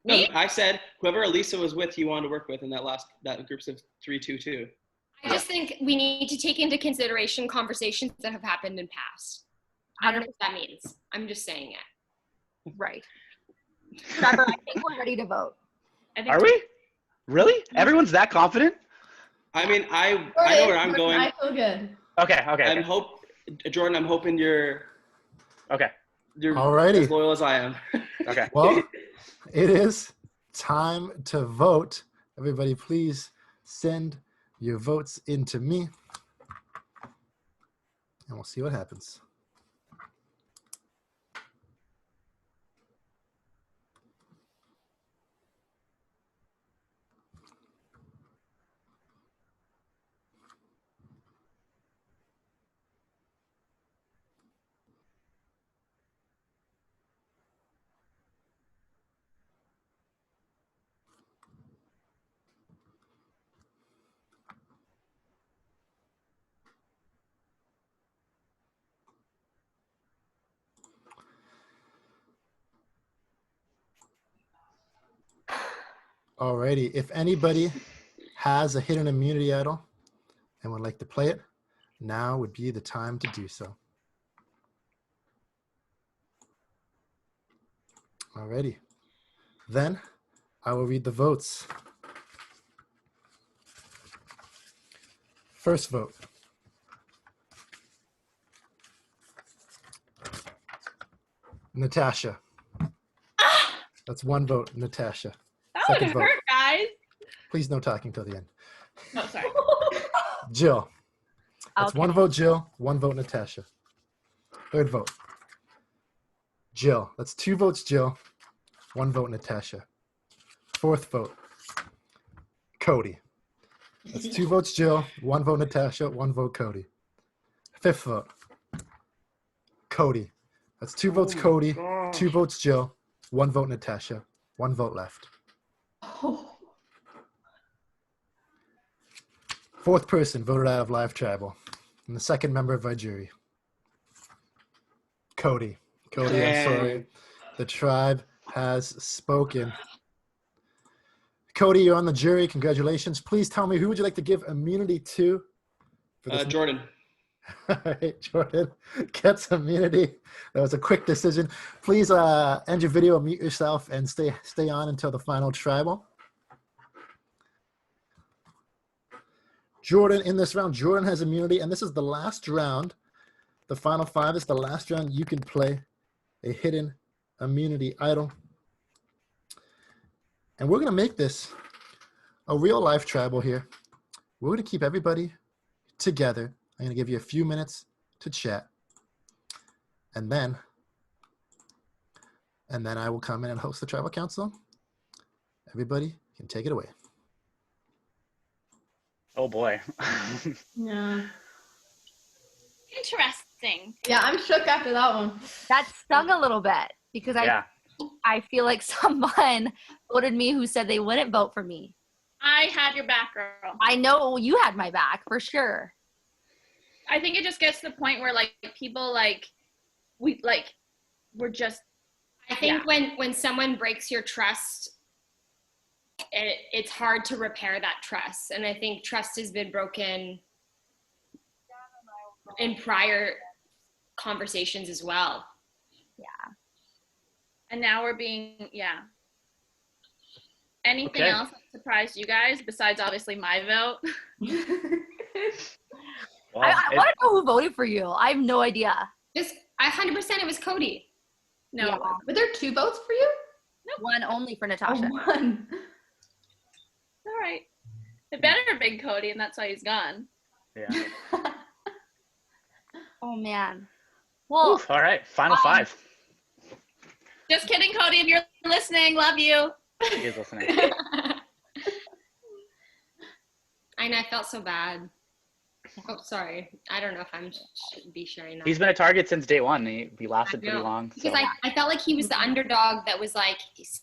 no, Me? I said whoever Elisa was with, he wanted to work with in that groups of 3-2-2. I just think we need to take into consideration conversations that have happened in past. I don't know what that means. I'm just saying it. Right. Trevor, I think we're ready to vote. I think Are we? Really? Everyone's that confident? I mean, I know where I'm going. I feel good. Okay. Jordan, I'm hoping you're Alrighty. as loyal as I am. Okay. Well, it is time to vote. Everybody, please send your votes into me, and we'll see what happens. Alrighty, if anybody has a hidden immunity idol and would like to play it, now would be the time to do so. Alrighty, then I will read the votes. First vote. Natasha. That's one vote, Natasha. that would Second vote. hurt, guys. Please no talking till the end. Oh, sorry. Jill. That's Okay. one vote, Jill. One vote, Natasha. Third vote. Jill. That's two votes, Jill. One vote, Natasha. Fourth vote. Cody. That's two votes, Jill. One vote, Natasha. One vote, Cody. Fifth vote. Cody. That's two votes, Cody. Two votes, Jill. One vote, Natasha. One vote left. Oh. Fourth person voted out of Live Tribal. And the second member of our jury. Cody. Cody, I'm sorry. The tribe has spoken. Cody, you're on the jury. Congratulations. Please tell me, who would you like to give immunity to? For this Jordan. All right, Jordan gets immunity. That was a quick decision. Please end your video, mute yourself, and stay on until the final tribal. Jordan, in this round, Jordan has immunity, and this is the last round. The final five is the last round. You can play a hidden immunity idol. And we're going to make this a real life tribal here. We're going to keep everybody together. I'm going to give you a few minutes to chat. And then I will come in and host the tribal council. Everybody can take it away. Oh boy. Yeah. Interesting. Yeah, I'm shook after that one. That stung a little bit because Yeah. I feel like someone voted me who said they wouldn't vote for me. I had your back, girl. I know you had my back for sure. I think it just gets to the point where like people we're just. I think when someone breaks your trust, it's hard to repair that trust. And I think trust has been broken in prior conversations as well. Yeah. And now we're being Anything Okay. else that surprised you guys besides obviously my vote? Well, I want to know who voted for you. I have no idea. Just 100% it was Cody. No. Yeah. Were there two votes for you? One only for Natasha. Oh, one. All right. It better have been Cody, and that's why he's gone. Yeah. Oh man. Well, Oof, all right, final five. Just kidding, Cody. If you're listening, love you. He is listening. I know, I felt so bad. Oh, sorry. I don't know if I should be sharing that. He's been a target since day one. He lasted pretty long. So. Because I felt like he was the underdog that was like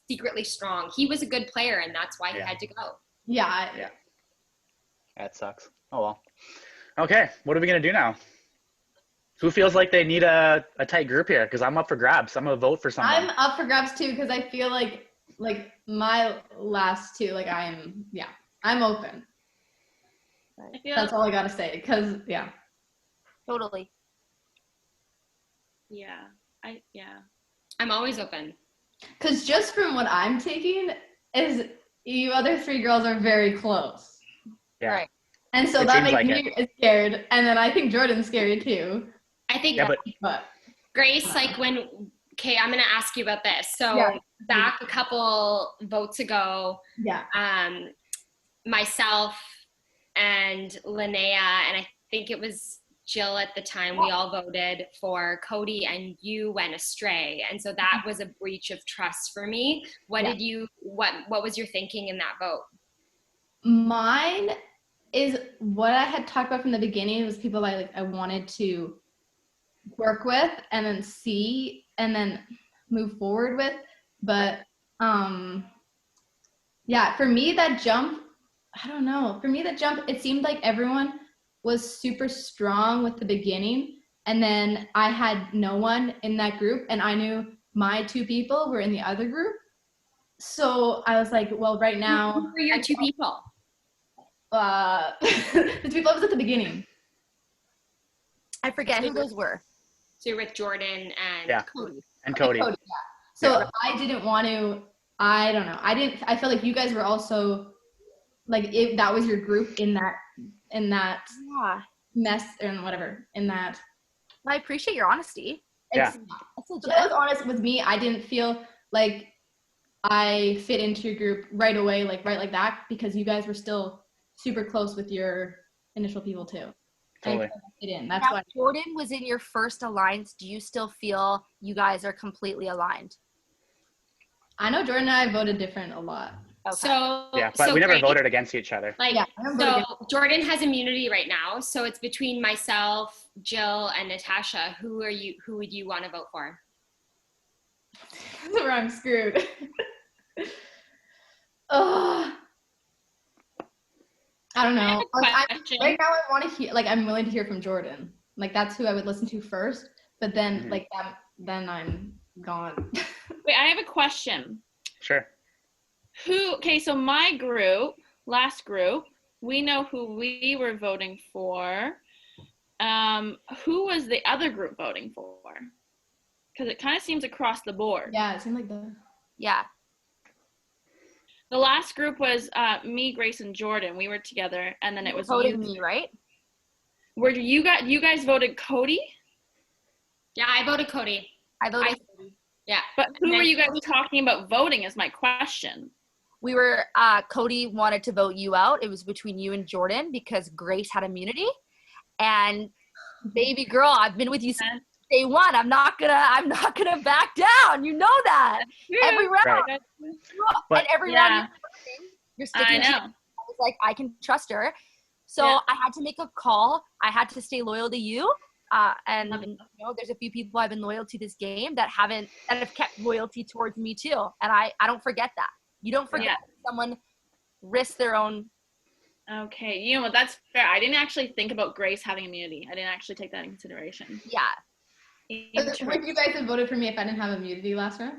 secretly strong. He was a good player, and that's why he had to go. Yeah. That sucks. Oh well. Okay, what are we gonna do now? Who feels like they need a tight group here? Because I'm up for grabs. I'm gonna vote for someone. I'm up for grabs too because I feel like my last two, I'm open. That's all I gotta say. Because totally. Yeah. I'm always open. Because just from what I'm taking is you other three girls are very close. Yeah. Right. And so that makes me scared. And then I think Jordan's scary too. I think but Grace, I'm going to ask you about this. So back a couple votes ago, myself and Linea, and I think it was Jill at the time, we all voted for Cody, and you went astray. And so that was a breach of trust for me. What was your thinking in that vote? Mine is what I had talked about from the beginning. Was people I wanted to work with and then see and then move forward with. But for me that jump, I don't know. For me that jump, it seemed like everyone was super strong with the beginning, and then I had no one in that group, and I knew my two people were in the other group. So I was like, well, right now, who were your two people? The two people I was at the beginning. I forget who those were. So you're with Jordan and Cody. And Cody. So I didn't want to. I don't know. I feel like you guys were also if that was your group in that mess and whatever in that. I appreciate your honesty. That was honest with me. I didn't feel like I fit into your group right away, right like that, because you guys were still super close with your initial people too. Totally. That's now, why Jordan was in your first alliance. Do you still feel you guys are completely aligned? I know Jordan and I voted different a lot. Okay. But we never voted against each other. So Jordan has immunity right now. So it's between myself, Jill, and Natasha. Who would you want to vote for? Where I'm screwed. Oh, I don't know. Right now, I want to hear. I'm willing to hear from Jordan. That's who I would listen to first. But then, then I'm gone. Wait, I have a question. Sure. So my group, last group, we know who we were voting for. Who was the other group voting for? Because it kind of seems across the board. Yeah, it seemed like the. Yeah. The last group was me, Grace, and Jordan. We were together, and then it was voting me, right? Where you guys voted Cody? Yeah, I voted Cody. I voted Cody. Yeah. But who were you guys talking about voting is my question. We were, Cody wanted to vote you out. It was between you and Jordan because Grace had immunity. And baby girl, I've been with you since day one. I'm not gonna back down. You know that. Every round. Right. And every round you're sticking I know. to. I was like, I can trust her. So I had to make a call. I had to stay loyal to you. And there's a few people I've been loyal to this game that have kept loyalty towards me too. And I don't forget that. You don't forget someone risk their own. Okay, you know what? That's fair. I didn't actually think about Grace having immunity. I didn't actually take that into consideration. Yeah. Would you guys have voted for me if I didn't have immunity last round?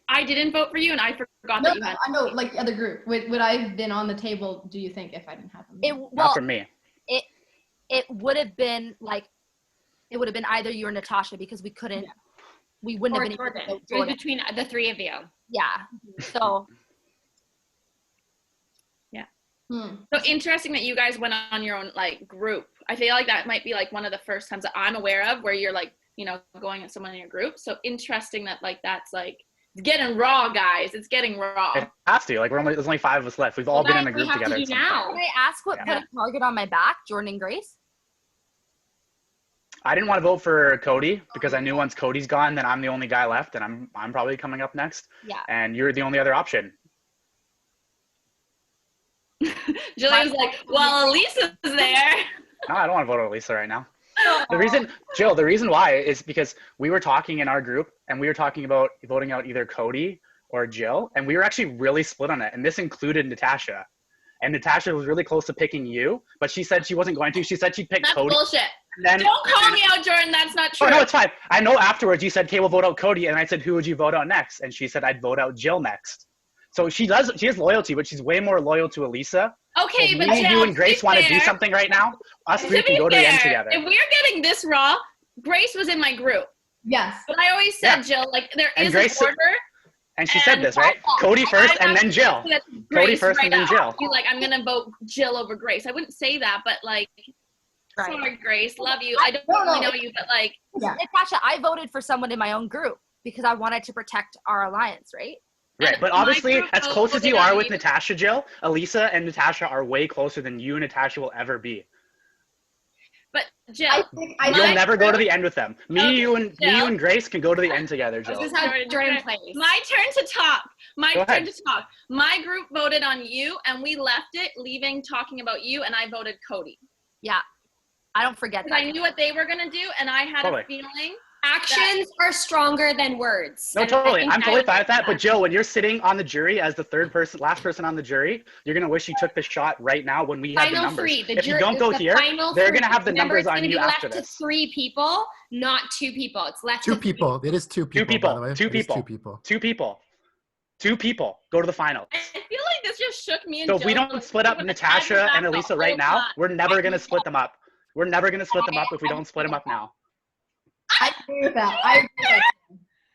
I didn't vote for you, and I forgot that you had. I know, the other group. Would I have been on the table, do you think, if I didn't have immunity? Not for me. It would have been either you or Natasha because we couldn't. Yeah. We wouldn't Or have been Jordan. able to vote It was Jordan. between the three of you. Yeah. So. So interesting that you guys went on your own group. I feel like that might be one of the first times that I'm aware of where you're going at someone in your group. So interesting that that's getting raw, guys. It's getting raw. It has to. Like there's only 5 of us left. We've all been in a group together. What do we have to do now? Can I ask what put a target on my back, Jordan and Grace? I didn't want to vote for Cody because I knew once Cody's gone, then I'm the only guy left, and I'm probably coming up next. Yeah. And you're the only other option. Jillian's like, well, Elisa's there. No, I don't want to vote on Elisa right now. The reason why is because we were talking in our group and we were talking about voting out either Cody or Jill, and we were actually really split on it. And this included Natasha. And Natasha was really close to picking you, but she said she wasn't going to. She said she'd pick Cody. That's bullshit. Then, don't call me out, Jordan. That's not true. Oh, no, it's fine. I know afterwards you said, okay, we'll vote out Cody. And I said, who would you vote out next? And she said, I'd vote out Jill next. So she has loyalty, but she's way more loyal to Elisa. Okay, so but me, Jill, you and Grace want to do something right now. Us three can go to the end together. If we're getting this raw, Grace was in my group. Yes. But I always said, Jill, like there is Grace, an order. And she said this, right? Cody first and then Jill. Cody first and then Jill. You're like, I'm going to vote Jill over Grace. I wouldn't say that, but like, sorry, Grace, love you. I don't really know you, but like. Natasha, I voted for someone in my own group because I wanted to protect our alliance, right? Right, but obviously, as close as you are with Natasha, Jill, Elisa and Natasha are way closer than you and Natasha will ever be. But Jill, you'll never go to the end with them. Me, you, and Grace can go to the end together, Jill. This is how Jordan plays. My turn to talk. My group voted on you, and we left it, leaving talking about you, and I voted Cody. Yeah, I don't forget that. I knew what they were gonna do, and I had a feeling. Actions are stronger than words. No, totally. I'm totally fine with that. But Jill, when you're sitting on the jury as the last person on the jury, you're going to wish you took the shot right now when we have the numbers. If you don't go here, they're going to have the numbers on you after this. It's left to 3 people, not 2 people. It's left to 2 people. It is 2 people, by the way. 2 people. 2 people go to the finals. I feel like this just shook me. So if we don't split up Natasha and Elisa right now, we're never going to split them up. We're never going to split them up if we don't split them up now. I agree with that.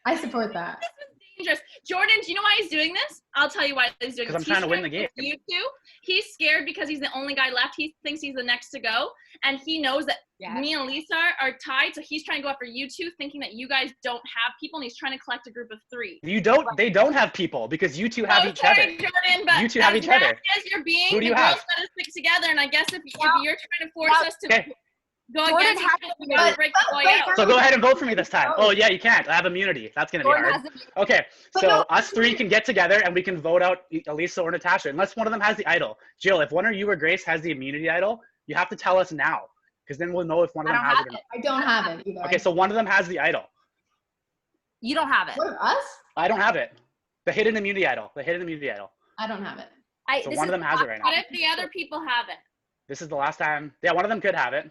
I support that. This is dangerous. Jordan, do you know why he's doing this? I'll tell you why he's doing this. Because I'm trying to win the game. You two. He's scared because he's the only guy left. He thinks he's the next to go. And he knows that me and Lisa are tied. So he's trying to go after you two, thinking that you guys don't have people. And he's trying to collect a group of 3. They don't have people because you two have each other. Jordan, but you two have each other. As you're being, who do you the have? girls got to stick together. And I guess if you're trying to force us to go against each other, we're going to break the boy out. So go ahead and vote for me this time. Oh, yeah, you can't. I have immunity. That's going to be hard. Okay, so us 3 can get together and we can vote out Elisa or Natasha, unless one of them has the idol. Jill, if one of you or Grace has the immunity idol, you have to tell us now, because then we'll know if one of them has it or not. I don't have it either. Okay, so one of them has the idol. You don't have it. What, us? I don't have it. The hidden immunity idol. I don't have it. So one of them has it right now. What if the other people have it? This is the last time. Yeah, one of them could have it,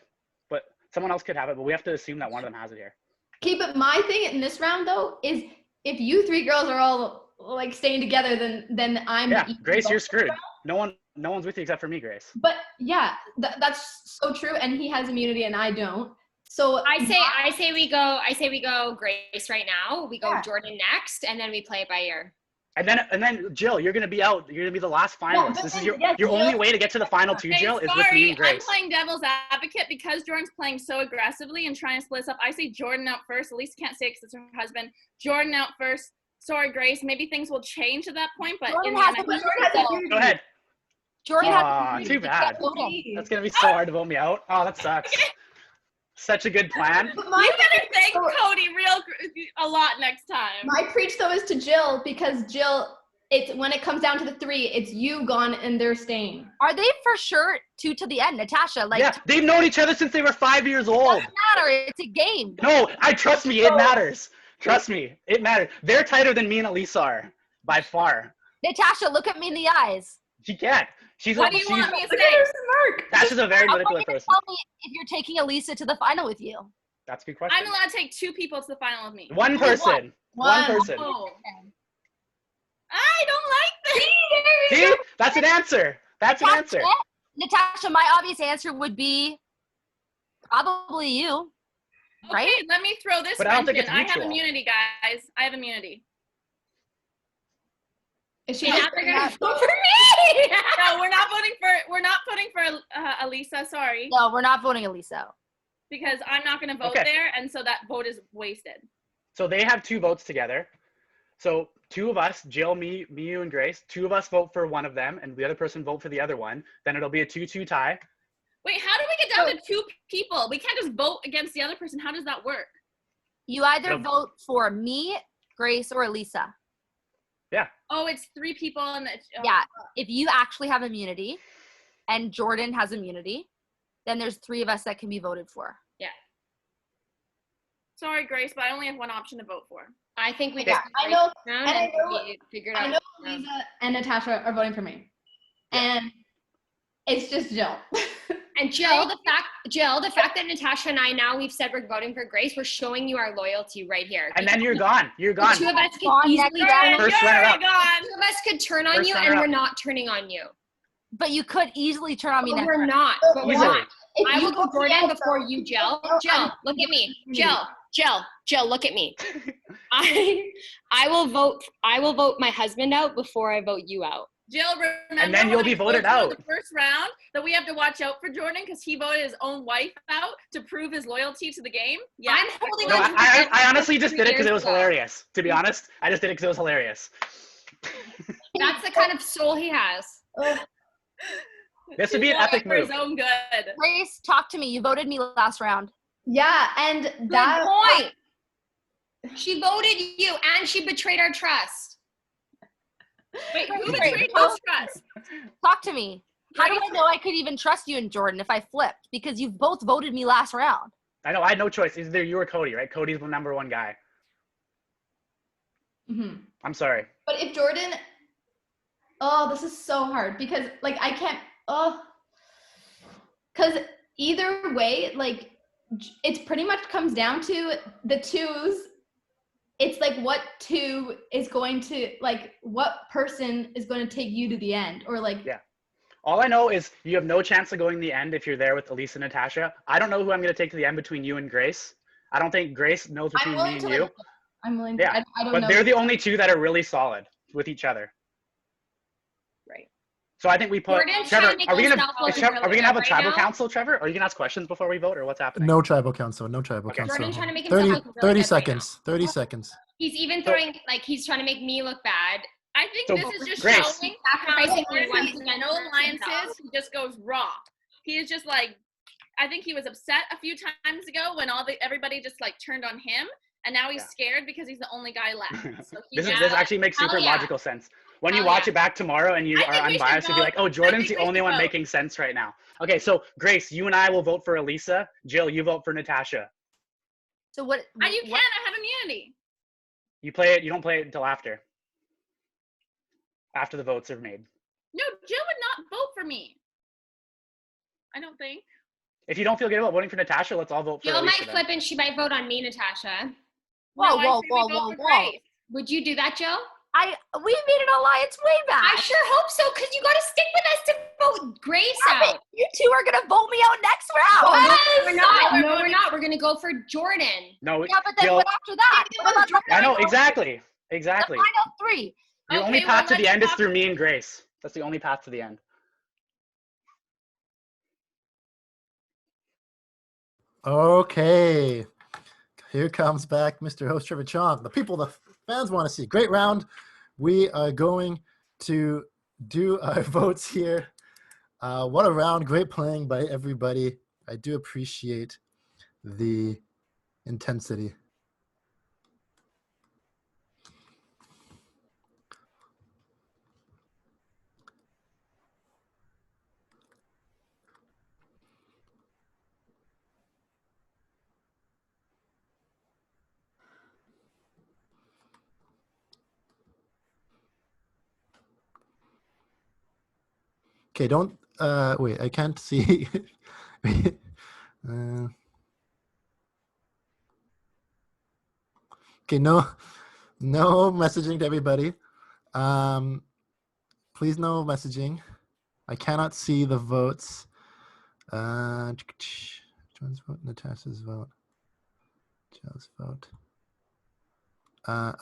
but someone else could have it, but we have to assume that one of them has it here. Okay, but my thing in this round, though, is if you 3 girls are all, like, staying together, then I'm... Yeah, Grace, you're screwed. No one's with you except for me, Grace. But, yeah, that's so true, and he has immunity and I don't. So I say we go Grace right now. We go Jordan next, and then we play it by ear. And then Jill, you're gonna be out. You're gonna be the last finalist. Yeah, this is your only way to get to the final 2, Jill, is with me and Grace. I'm playing devil's advocate because Jordan's playing so aggressively and trying to split us up. I say Jordan out first. Elisa can't say it because it's her husband. Jordan out first. Sorry, Grace. Maybe things will change at that point, but Jordan in has the end, Go ahead. Jordan has too bad. That's gonna be so hard to vote me out. Oh, that sucks. Such a good plan. You better thank Cody a lot next time. My preach, though, is to Jill, because Jill, it's when it comes down to the 3, it's you gone and they're staying. Are they for sure 2 to the end, Natasha? Like, yeah, they've known each other since they were 5 years old. It doesn't matter. It's a game. No, trust me, it matters. Trust me, it matters. They're tighter than me and Elisa are, by far. Natasha, look at me in the eyes. She can't. What do you want me to say? Tasha's a very manipulative person. Tell me if you're taking Elisa to the final with you. That's a good question. I'm allowed to take 2 people to the final with me. One person. One person. Oh. I don't like this. See? That's an answer. That's an answer. Natasha, my obvious answer would be probably you. Right? Okay, let me throw this but I don't think it's I have mutual. immunity, guys. I have immunity. Is she Now they're gonna vote for me? No, we're not voting for Elisa, sorry. No, we're not voting Elisa. Because I'm not gonna vote there, and so that vote is wasted. So they have 2 votes together. So two of us, Jill, me, you, and Grace, two of us vote for one of them, and the other person vote for the other one. Then it'll be a 2-2 tie. Wait, how do we get down to 2 people? We can't just vote against the other person. How does that work? You either It'll- vote for me, Grace, or Elisa. Yeah. Oh, it's 3 people and Yeah. If you actually have immunity and Jordan has immunity, then there's 3 of us that can be voted for. Yeah. Sorry, Grace, but I only have one option to vote for. I think we Yeah, just I know, round and I and know- we figured I out. know Lisa and Natasha are voting for me. And it's just Jill. And Jill, the fact that Natasha and I now we've said we're voting for Grace, we're showing you our loyalty right here. And then you're gone. You're The gone. 2 of us could Gone easily next turn round. on First you. runner up. Gone. 2 of us could turn on First you, runner and up. we're not turning on you. But you could easily turn on me But next we're round. not. But we're Easily. not. If I you will go vote Jordan yes, before though, you, Jill. I'm Jill, look at me. immunity. Jill, look at me. I will vote my husband out before I vote you out. Jill, remember And then you'll when be I told voted you in out. the first round that we have to watch out for Jordan because he voted his own wife out to prove his loyalty to the game? Yeah. I'm holding No, on to I honestly just did it because it was 3 years ago. hilarious. To be honest, I just did it because it was hilarious. That's the kind of soul he has. This would be an He's epic voting for move. his own good. Grace, talk to me. You voted me last round. Yeah, and Good that point. She voted you, and she betrayed our trust. Wait, who Wait, betrayed who? whose trust? Talk to me. How do I know I could even trust you and Jordan if I flipped? Because you've both voted me last round. I know. I had no choice. It's either you or Cody, right? Cody's the number 1 guy. Mhm. I'm sorry. But if Jordan, this is so hard because like I can't, because either way, like it's pretty much comes down to the 2s. It's like what 2 is going to, like what person is going to take you to the end, or like Yeah. All I know is you have no chance of going to the end if you're there with Elisa and Natasha. I don't know who I'm going to take to the end between you and Grace. I don't think Grace knows I'm between me willing and to. you. Like, I'm willing. Yeah, I don't but know. they're the only 2 that are really solid with each other. Right. So I think we put Jordan's Trevor. trying to make Are we gonna himself look are we gonna have a right tribal now. council, Trevor? Are you gonna ask questions before we vote, or what's happening? No tribal council. No tribal Okay. council. Jordan trying to make himself 30, look really 30 good right seconds. 30 seconds. He's even So- throwing he's trying to make me look bad. I think So, this is just Grace. showing Sacrificing how me once he's again no for alliances. himself. He just goes raw. He is just like, I think he was upset a few times ago when everybody just like turned on him, and now he's Yeah. scared because he's the only guy left. So This he's actually makes Hell super yeah. logical sense. When you Hell watch yeah. it back tomorrow and you I are think we should unbiased, you'll be vote. like, oh, I Jordan's think the we only should one vote. making sense right now. Okay, so Grace, you and I will vote for Elisa. Jill, you vote for Natasha. So what? You can. I have immunity. You play it. You don't play it until after. After the votes are made. No, Jill would not vote for me. I don't think. If you don't feel good about voting for Natasha, let's all vote for Jill Elisa might then. flip and she might vote on me, Natasha. Whoa, No, I whoa, say we whoa, vote whoa, for whoa. Grace. Would you do that, Jill? We made an alliance way back. I sure hope so, because you got to stick with us to vote Grace Yeah, but out. you 2 are gonna vote me out next round. Oh, no, Yes! we're not. we're No, we're voting- not. We're going to go for Jordan. No, Yeah, but then Jill, what after that? What about the I know, final- exactly. The Exactly. final 3. Your Okay, only well, path to the let's end is talk- through me and Grace. That's the only path to the end. Okay. Here comes back Mr. Host Trevor Chong. The people, the fans want to see. Great round. We are going to do our votes here. What a round. Great playing by everybody. I do appreciate the intensity. Okay, don't wait, I can't see. Okay, no messaging to everybody. Please no messaging. I cannot see the votes. John's vote, Natasha's vote, Jill's vote.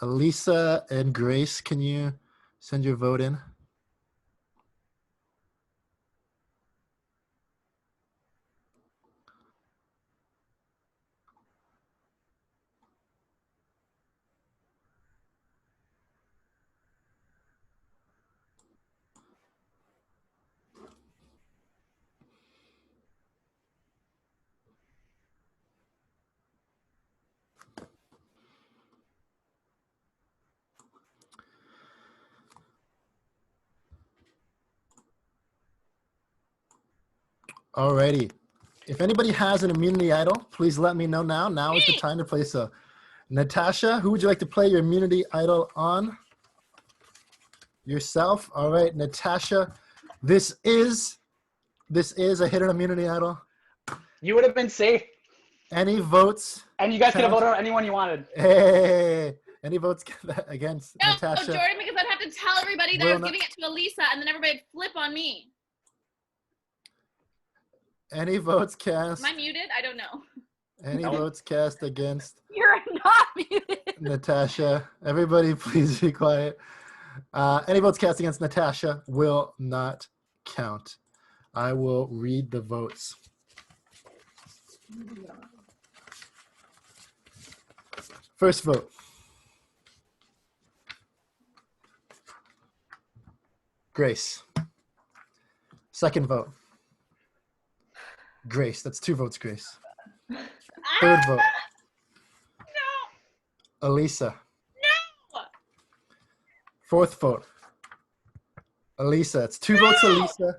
Elisa and Grace, can you send your vote in? Alrighty. If anybody has an immunity idol, please let me know now. Now is the time to play. So, Natasha, who would you like to play your immunity idol on? Yourself. All right, Natasha. This is a hidden immunity idol. You would have been safe. Any votes? And you guys could have voted on anyone you wanted. Hey, any votes against No, Natasha? Jordan, because I'd have to tell everybody that I was giving it to Elisa, and then everybody would flip on me. Any votes cast? Am I muted? I don't know. Any votes cast against You're not muted. Natasha? Everybody, please be quiet. Any votes cast against Natasha will not count. I will read the votes. First vote. Grace. Second vote. Grace. That's 2 votes, Grace. Third vote. No. Elisa. No. Fourth vote. Elisa. It's 2 votes, Elisa.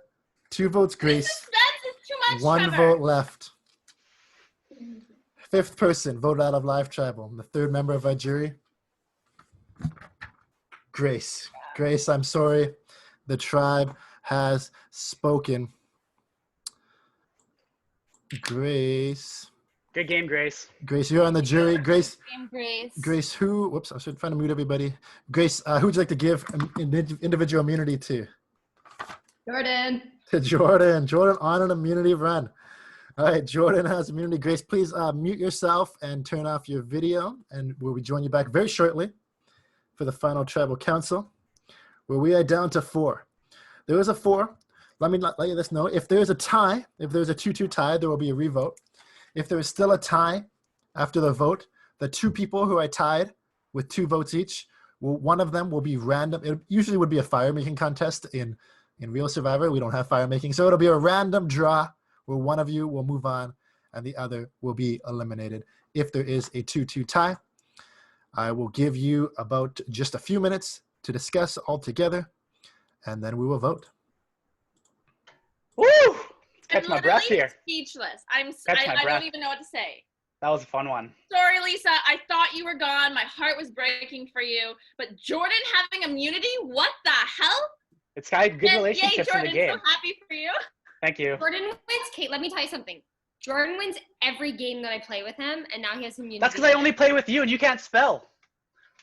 2 votes, Grace. This is too much, 1 Trevor. vote left. Fifth person voted out of Live Tribal. The third member of our jury. Grace. Grace, I'm sorry. The tribe has spoken. Grace. Good game, Grace. Grace, you're on the jury. Grace. Grace. Grace, who? Whoops, I should try to mute everybody. Grace, who would you like to give individual immunity to? Jordan. To Jordan. Jordan on an immunity run. All right, Jordan has immunity. Grace, please mute yourself and turn off your video, and we'll be joining you back very shortly for the final tribal council, where we are down to 4. There is a 4. Let me let you this know. If there's a tie, if there's a 2-2 tie, there will be a revote. If there is still a tie after the vote, the 2 people who I tied with 2 votes each, one of them will be random. It usually would be a fire making contest in Real Survivor. We don't have fire making, so it'll be a random draw where one of you will move on and the other will be eliminated. If there is a 2-2 tie, I will give you about just a few minutes to discuss all together, and then we will vote. Woo! Catch my breath here. Speechless. my I breath. don't even know what to say. That was a fun one. Sorry, Lisa. I thought you were gone. My heart was breaking for you. But Jordan having immunity? What the hell? It's got good relationships Yay, Jordan, in the game. So happy for you. Thank you. Jordan wins. Kate, let me tell you something. Jordan wins every game that I play with him, and now he has immunity. That's because I only play with you and you can't spell.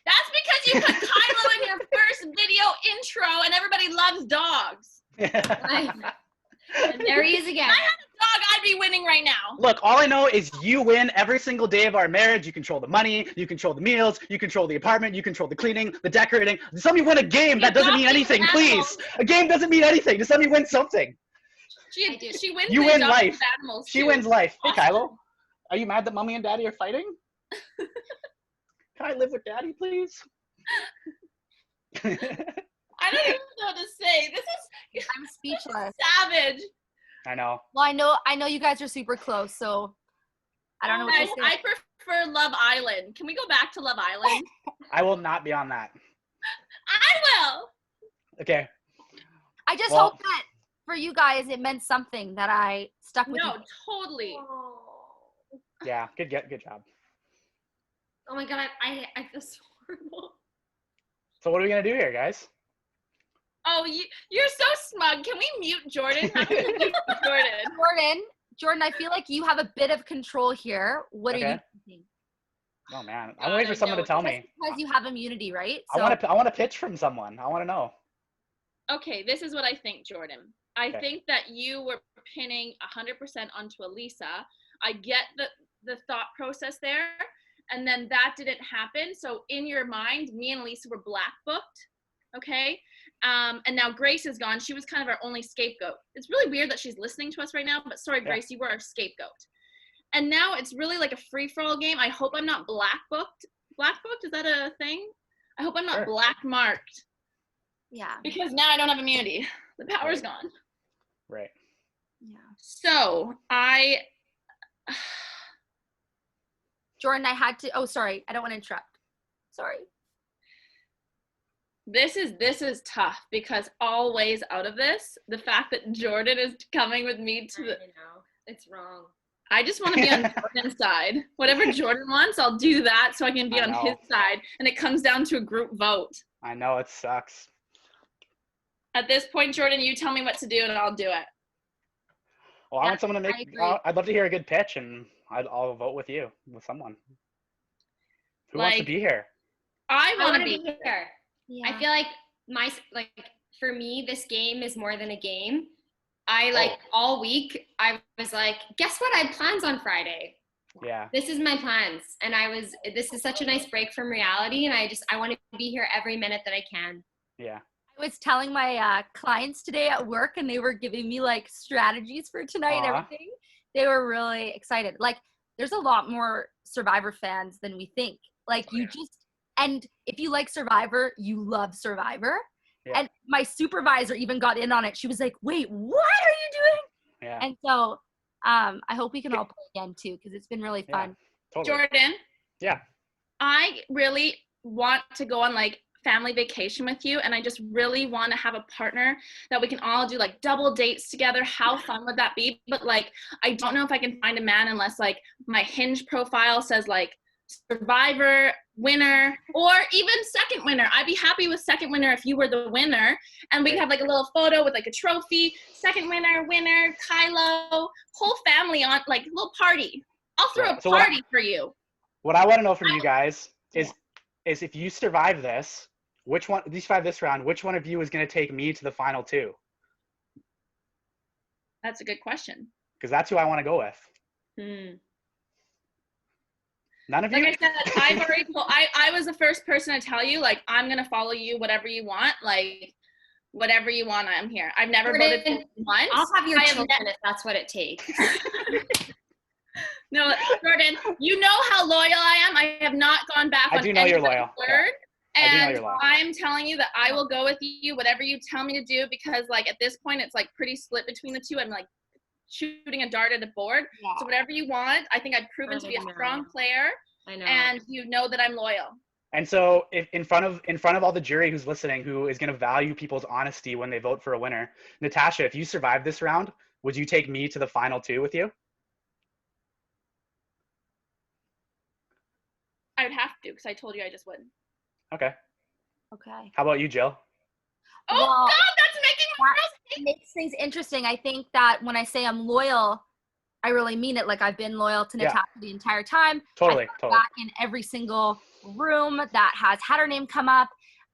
That's because you put Kylo in your first video intro, and everybody loves dogs. And there he is again. If I had a dog, I'd be winning right now. Look, all I know is you win every single day of our marriage. You control the money, you control the meals, you control the apartment, you control the cleaning, the decorating. Just let me win a game. That doesn't mean anything, please. A game doesn't mean anything. Just let me win something. She wins. You the win adopted life. Animals She too. wins life. Hey, Awesome. Kylo, are you mad that mommy and daddy are fighting? Can I live with daddy, please? I don't even know what to say. This is I'm speechless. savage. I know. Well, I know you guys are super close, so I don't know what to say. I prefer Love Island. Can we go back to Love Island? I will not be on that. I will. Okay. I just hope that for you guys it meant something that I stuck with you. No, totally. Yeah, good job. Oh my god, I feel so horrible. So what are we going to do here, guys? Oh, you're so smug. Can we mute Jordan? Jordan, I feel like you have a bit of control here. What are you thinking? Oh man, I'm waiting for someone to tell me. Because you have immunity, right? So, I want to pitch from someone. I want to know. Okay, this is what I think, Jordan. I think that you were pinning 100% onto Elisa. I get the thought process there, and then that didn't happen. So in your mind, me and Elisa were black booked. Okay. And now Grace is gone. She was kind of our only scapegoat. It's really weird that she's listening to us right now, but sorry, Grace, you were our scapegoat. And now it's really like a free-for-all game. I hope I'm not black booked. Black booked, is that a thing? I hope I'm not black marked. Yeah. Because now I don't have immunity. The power's gone. Right. Yeah. So Jordan, I had to, oh, sorry. I don't want to interrupt. Sorry. This is tough because all ways out of this, the fact that Jordan is coming with me to the. I know. It's wrong. I just want to be on Jordan's side. Whatever Jordan wants, I'll do that so I can be on his side. And it comes down to a group vote. I know, it sucks. At this point, Jordan, you tell me what to do and I'll do it. Well, I want someone to I make. agree. I'd love to hear a good pitch, and I'll vote with you, with someone. Who wants to be here? I I want to want to be be here. Yeah. I feel like for me, this game is more than a game. I all week, I was like, guess what? I have plans on Friday. Yeah. This is my plans. And this is such a nice break from reality. And I want to be here every minute that I can. Yeah. I was telling my clients today at work, and they were giving me like strategies for tonight and everything. They were really excited. Like, there's a lot more Survivor fans than we think. Like, and if you like Survivor, you love Survivor. Yeah. And my supervisor even got in on it. She was like, wait, what are you doing? Yeah. And so I hope we can all play again too, because it's been really fun. Yeah, totally. Jordan. Yeah. I really want to go on like family vacation with you, and I just really want to have a partner that we can all do like double dates together. How fun would that be? But like, I don't know if I can find a man unless like my Hinge profile says like Survivor winner or even second winner. I'd be happy with second winner if you were the winner, and we could have like a little photo with like a trophy, second winner, Kylo, whole family on like a little party. I'll throw a party for you. What I want to know from you guys is if you survive this, which one, these 5 this round, which one of you is going to take me to the final 2? That's a good question. Because that's who I want to go with. None of you? Like I said, I've already told, I was the first person to tell you, like, I'm going to follow you, whatever you want. Like, whatever you want, I'm here. I've never voted for once. I'll have your children if that's what it takes. No, Jordan, you know how loyal I am. I have not gone back on any you're loyal. word. Yeah. And I'm telling you that I will go with you, whatever you tell me to do, because, like, at this point, it's, like, pretty split between the two. I'm, like, shooting a dart at a board. Yeah. So whatever you want, I think I've proven to be a strong player. I know. And you know that I'm loyal. And so if in front of all the jury who's listening, who is going to value people's honesty when they vote for a winner, Natasha, if you survive this round, would you take me to the final 2 with you? I would have to, because I told you I just would. Okay. Okay. How about you, Jill? Oh, God, that's makes things interesting. I think that when I say I'm loyal, I really mean it. Like, I've been loyal to Natasha the entire time. Totally. Back in every single room that has had her name come up.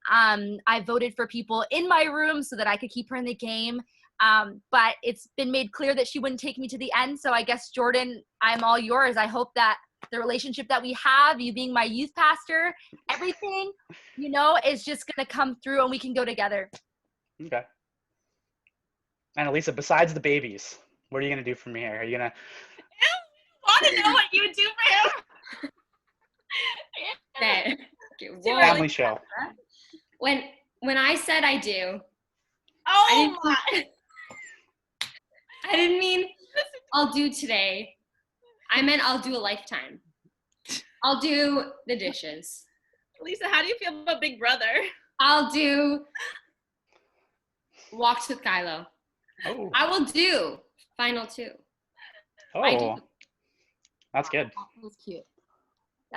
I voted for people in my room so that I could keep her in the game. But it's been made clear that she wouldn't take me to the end. So I guess, Jordan, I'm all yours. I hope that the relationship that we have, you being my youth pastor, everything, you know, is just going to come through and we can go together. Okay. And Elisa, besides the babies, what are you going to do from here? Are you going to... I want to know what you do for him. Family show. When I said I do, I didn't mean I'll do today. I meant I'll do a lifetime. I'll do the dishes. Lisa, how do you feel about Big Brother? I'll do walks with Kylo. Oh. I will do final 2. Oh, that's good. That was cute.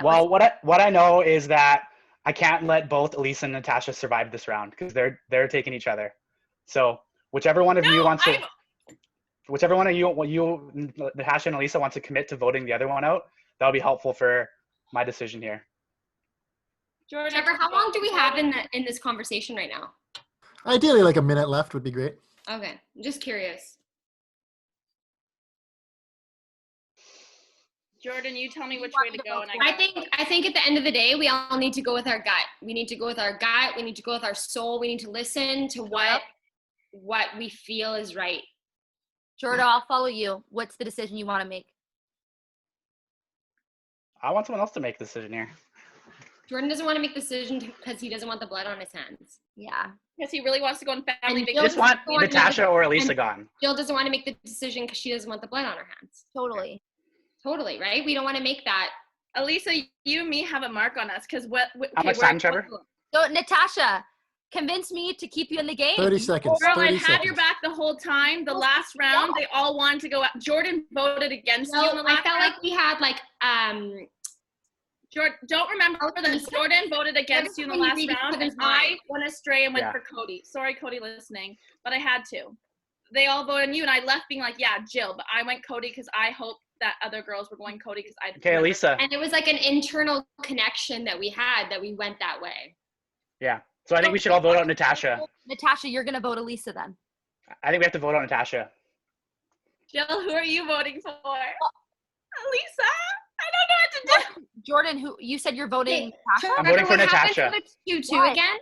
Well, what I know is that I can't let both Elisa and Natasha survive this round because they're taking each other. So whichever one of you wants to, whichever one of you, Natasha and Elisa, wants to commit to voting the other one out, that'll be helpful for my decision here. Trevor, how long do we have in this conversation right now? Ideally, like a minute left would be great. Okay, I'm just curious. Jordan, you tell me which way to go. And I think at the end of the day, we all need to go with our gut. We need to go with our gut. We need to go with our soul. We need to listen to what we feel is right. Jordan, I'll follow you. What's the decision you want to make? I want someone else to make the decision here. Jordan doesn't want to make the decision because he doesn't want the blood on his hands. Yeah. Because he really wants to go on family vacation. I just want Natasha or Elisa gone. Jill doesn't want to make the decision because she doesn't want the blood on her hands. Totally. Totally, right? We don't want to make that. Elisa, you and me have a mark on us because how much time, Trevor? So, Natasha, convince me to keep you in the game. 30 seconds. Girl, I 30 had your seconds. back the whole time. The last round, they all wanted to go out. Jordan voted against you in the No, I last felt round. like we had like Don't remember that Jordan voted against you in the last reading round, others' and I minds. went astray and went Yeah. for Cody. Sorry, Cody, listening, but I had to. They all voted on you, and I left being like, yeah, Jill, but I went Cody because I hoped that other girls were going Cody because I. Okay, Elisa. And it was like an internal connection that we had that we went that way. Yeah. So I think we should all vote out Natasha. Natasha, you're gonna vote Elisa then. I think we have to vote on Natasha. Jill, who are you voting for? Lisa, I don't know what to do. Jordan, who you said you're voting Natasha? I'm voting for What happened Natasha. to the 2-2 Why? again?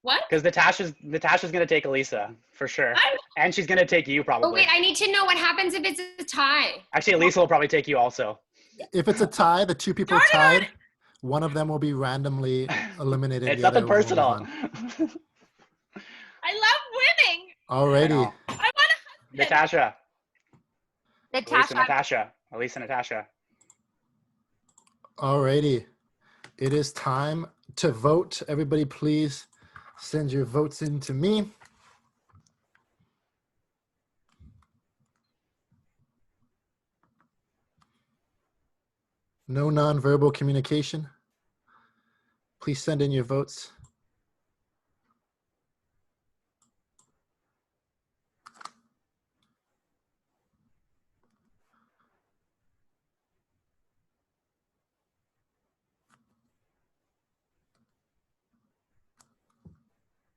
What? Because Natasha's gonna take Elisa for sure, and she's gonna take you Oh probably. wait, I need to know what happens if it's a tie. Actually, Elisa will probably take you also. If it's a tie, the two people tied, one of them will be randomly eliminated. It's the other nothing one will personal. move on. I love winning. Alrighty. I want a husband. Natasha. Natasha. Elisa, Natasha. Alrighty. It is time to vote. Everybody, please send your votes in to me. No nonverbal communication. Please send in your votes.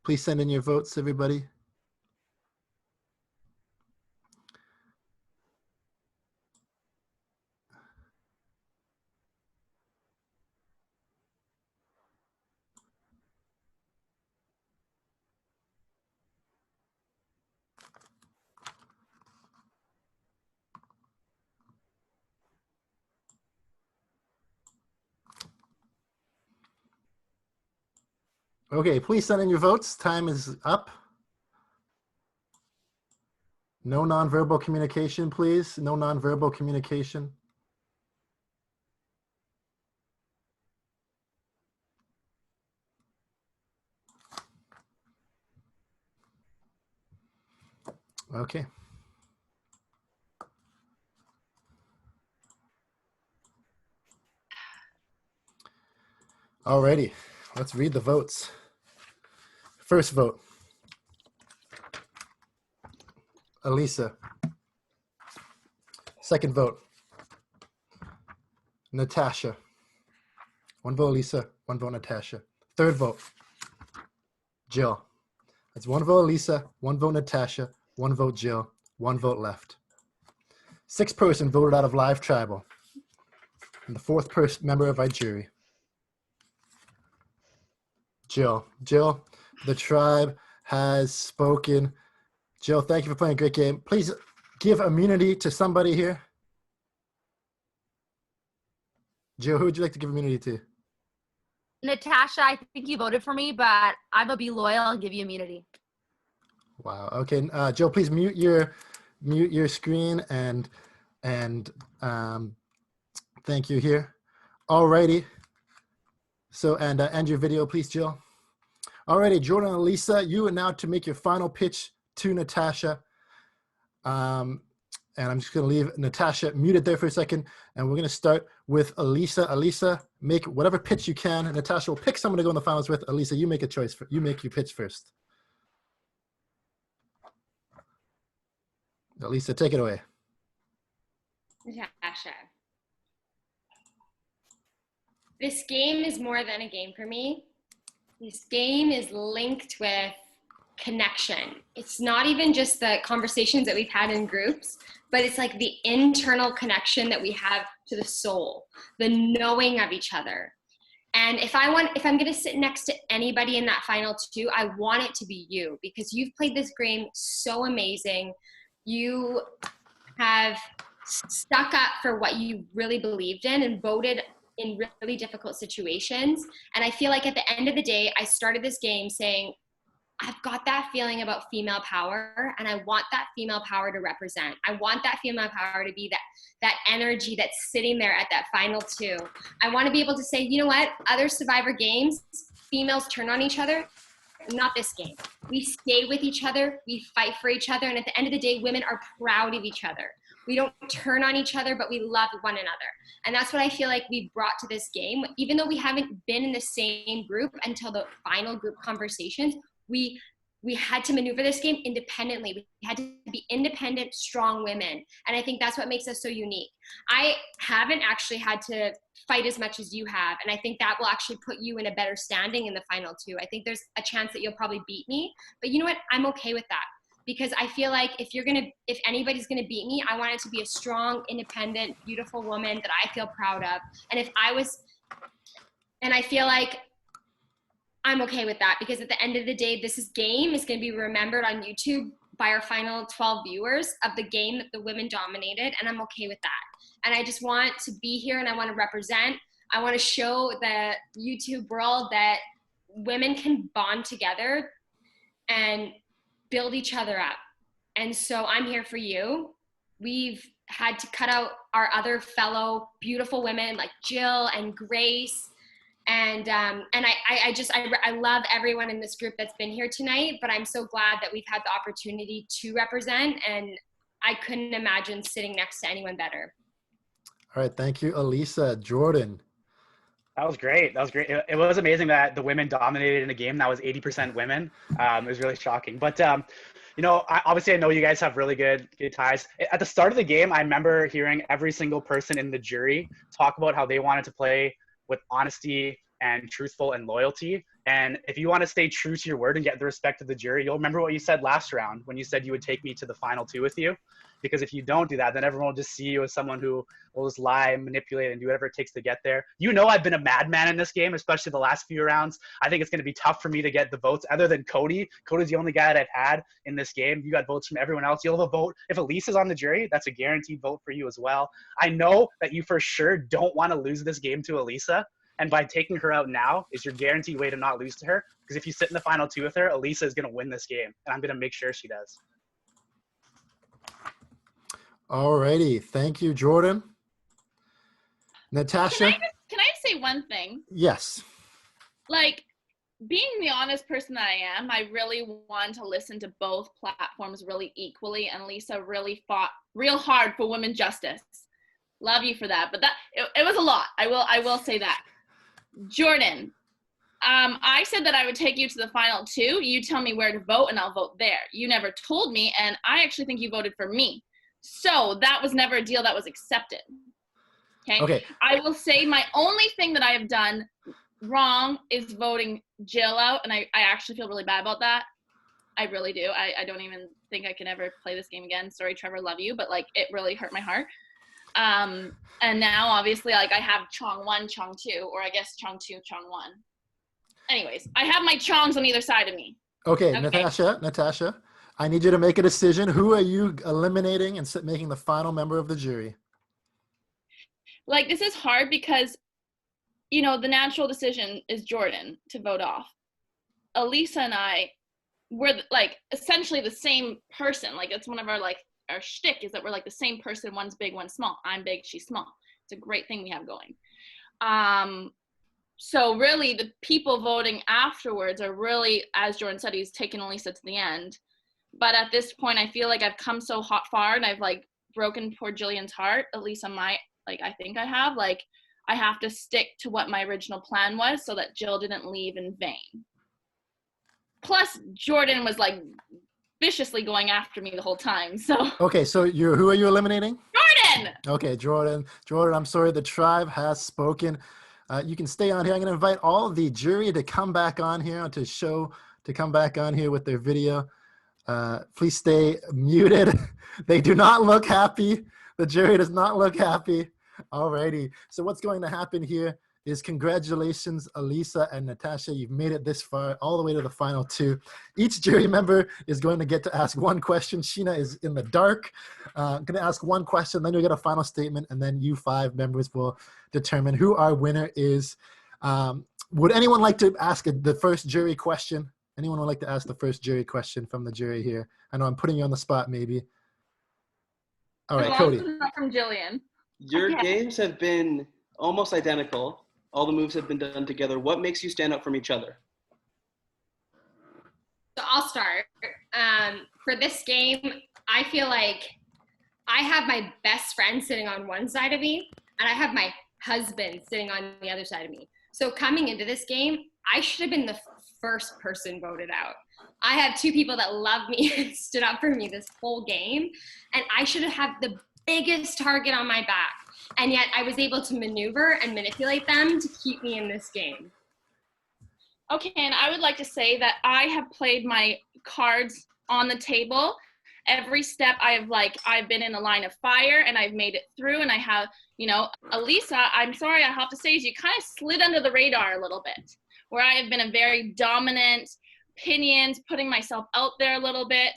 Please send in your votes, everybody. Okay, please send in your votes. Time is up. No nonverbal communication, please. No nonverbal communication. Okay. Alrighty, let's read the votes. First vote, Elisa. Second vote, Natasha. One vote Elisa, one vote Natasha. Third vote, Jill. That's one vote Elisa, one vote Natasha, one vote Jill, one vote left. Sixth person voted out of live tribal. And the fourth member of our jury, Jill. Jill, the tribe has spoken. Jill, thank you for playing a great game. Please give immunity to somebody here. Jill, who would you like to give immunity to? Natasha, I think you voted for me, but I'm gonna be loyal and give you immunity. Wow. Okay, Jill, please mute your screen and thank you here. Alrighty. So and your video, please, Jill. Alrighty, Jordan and Lisa, you are now to make your final pitch to Natasha. And I'm just going to leave Natasha muted there for a second. And we're going to start with Elisa. Elisa, make whatever pitch you can. And Natasha will pick someone to go in the finals with. Elisa, you make a choice. You make your pitch first. Elisa, take it away. Natasha. This game is more than a game for me. This game is linked with connection. It's not even just the conversations that we've had in groups, but it's like the internal connection that we have to the soul, the knowing of each other. And if I'm going to sit next to anybody in that final two, I want it to be you, because you've played this game so amazing. You have stuck up for what you really believed in and voted in really difficult situations. And I feel like at the end of the day, I started this game saying, I've got that feeling about female power, and I want that female power to represent. I want that female power to be that energy that's sitting there at that final two. I want to be able to say, you know what, other Survivor games, females turn on each other. Not this game. We stay with each other. We fight for each other. And at the end of the day, women are proud of each other. We don't turn on each other, but we love one another. And that's what I feel like we've brought to this game. Even though we haven't been in the same group until the final group conversations, we had to maneuver this game independently. We had to be independent, strong women. And I think that's what makes us so unique. I haven't actually had to fight as much as you have. And I think that will actually put you in a better standing in the final two. I think there's a chance that you'll probably beat me. But you know what? I'm okay with that. Because I feel like if anybody's gonna beat me, I want it to be a strong, independent, beautiful woman that I feel proud of. And I feel like I'm okay with that, because at the end of the day, this game is going to be remembered on YouTube by our final 12 viewers of the game that the women dominated, and I'm okay with that. And I just want to be here, and I want to represent. I want to show the YouTube world that women can bond together and build each other up. And so I'm here for you. We've had to cut out our other fellow beautiful women like Jill and Grace. And I love everyone in this group that's been here tonight, but I'm so glad that we've had the opportunity to represent, and I couldn't imagine sitting next to anyone better. All right, thank you, Elisa. Jordan. That was great. That was great. It was amazing that the women dominated in a game that was 80% women. It was really shocking. But, you know, obviously I know you guys have really good ties. At the start of the game, I remember hearing every single person in the jury talk about how they wanted to play with honesty and truthful and loyalty. And if you want to stay true to your word and get the respect of the jury, you'll remember what you said last round when you said you would take me to the final two with you. Because if you don't do that, then everyone will just see you as someone who will just lie, manipulate, and do whatever it takes to get there. You know I've been a madman in this game, especially the last few rounds. I think it's going to be tough for me to get the votes other than Cody. Cody's the only guy that I've had in this game. You got votes from everyone else. You'll have a vote. If Elisa's on the jury, that's a guaranteed vote for you as well. I know that you for sure don't want to lose this game to Elisa. And by taking her out now is your guaranteed way to not lose to her. Because if you sit in the final two with her, Elisa is going to win this game. And I'm going to make sure she does. All righty. Thank you, Jordan. Natasha? Can I say one thing? Yes. Like, being the honest person that I am, I really want to listen to both platforms really equally. And Lisa really fought real hard for women's justice. Love you for that. But it was a lot. I will say that. Jordan, I said that I would take you to the final two. You tell me where to vote and I'll vote there. You never told me, and I actually think you voted for me. So that was never a deal that was accepted. Okay. I will say my only thing that I have done wrong is voting Jill out, and I actually feel really bad about that. I really do. I don't even think I can ever play this game again. Sorry, Trevor, love you, but like it really hurt my heart. And now obviously like I have Chong 1, Chong 2, or I guess Chong 2, Chong 1. Anyways, I have my Chongs on either side of me. Okay. Natasha, I need you to make a decision. Who are you eliminating and making the final member of the jury? Like, this is hard because, you know, the natural decision is Jordan to vote off. Elisa and I, we're like essentially the same person. Like, it's one of our shtick is that we're like the same person. One's big, one's small. I'm big, she's small. It's a great thing we have going. So really the people voting afterwards are really, as Jordan said, he's taken Elisa to the end. But at this point, I feel like I've come so far and I've like broken poor Gillian's heart. At least I think I have. Like, I have to stick to what my original plan was so that Jill didn't leave in vain. Plus, Jordan was like viciously going after me the whole time. So okay, so who are you eliminating? Jordan. Okay, Jordan, I'm sorry, the tribe has spoken. You can stay on here. I'm going to invite all of the jury to come back on here to come back on here with their video. Please stay muted. They do not look happy. The jury does not look happy. Alrighty. So what's going to happen here is congratulations, Elisa and Natasha. You've made it this far, all the way to the final two. Each jury member is going to get to ask one question. Sheena is in the dark. Going to ask one question, then you'll get a final statement, and then you 5 members will determine who our winner is. Would anyone like to ask the first jury question? Anyone would like to ask the first jury question from the jury here? I know I'm putting you on the spot, maybe. All right, Cody. From Gillian. Your games have been almost identical. All the moves have been done together. What makes you stand out from each other? So I'll start. For this game, I feel like I have my best friend sitting on one side of me, and I have my husband sitting on the other side of me. So coming into this game, I should have been the first person voted out. I have two people that love me and stood up for me this whole game, and I should have had the biggest target on my back. And yet I was able to maneuver and manipulate them to keep me in this game. Okay, and I would like to say that I have played my cards on the table. Every step I've been in a line of fire and I've made it through, and I have, Elisa, I'm sorry, I have to say, you kind of slid under the radar a little bit, where I have been a very dominant opinions, putting myself out there a little bit.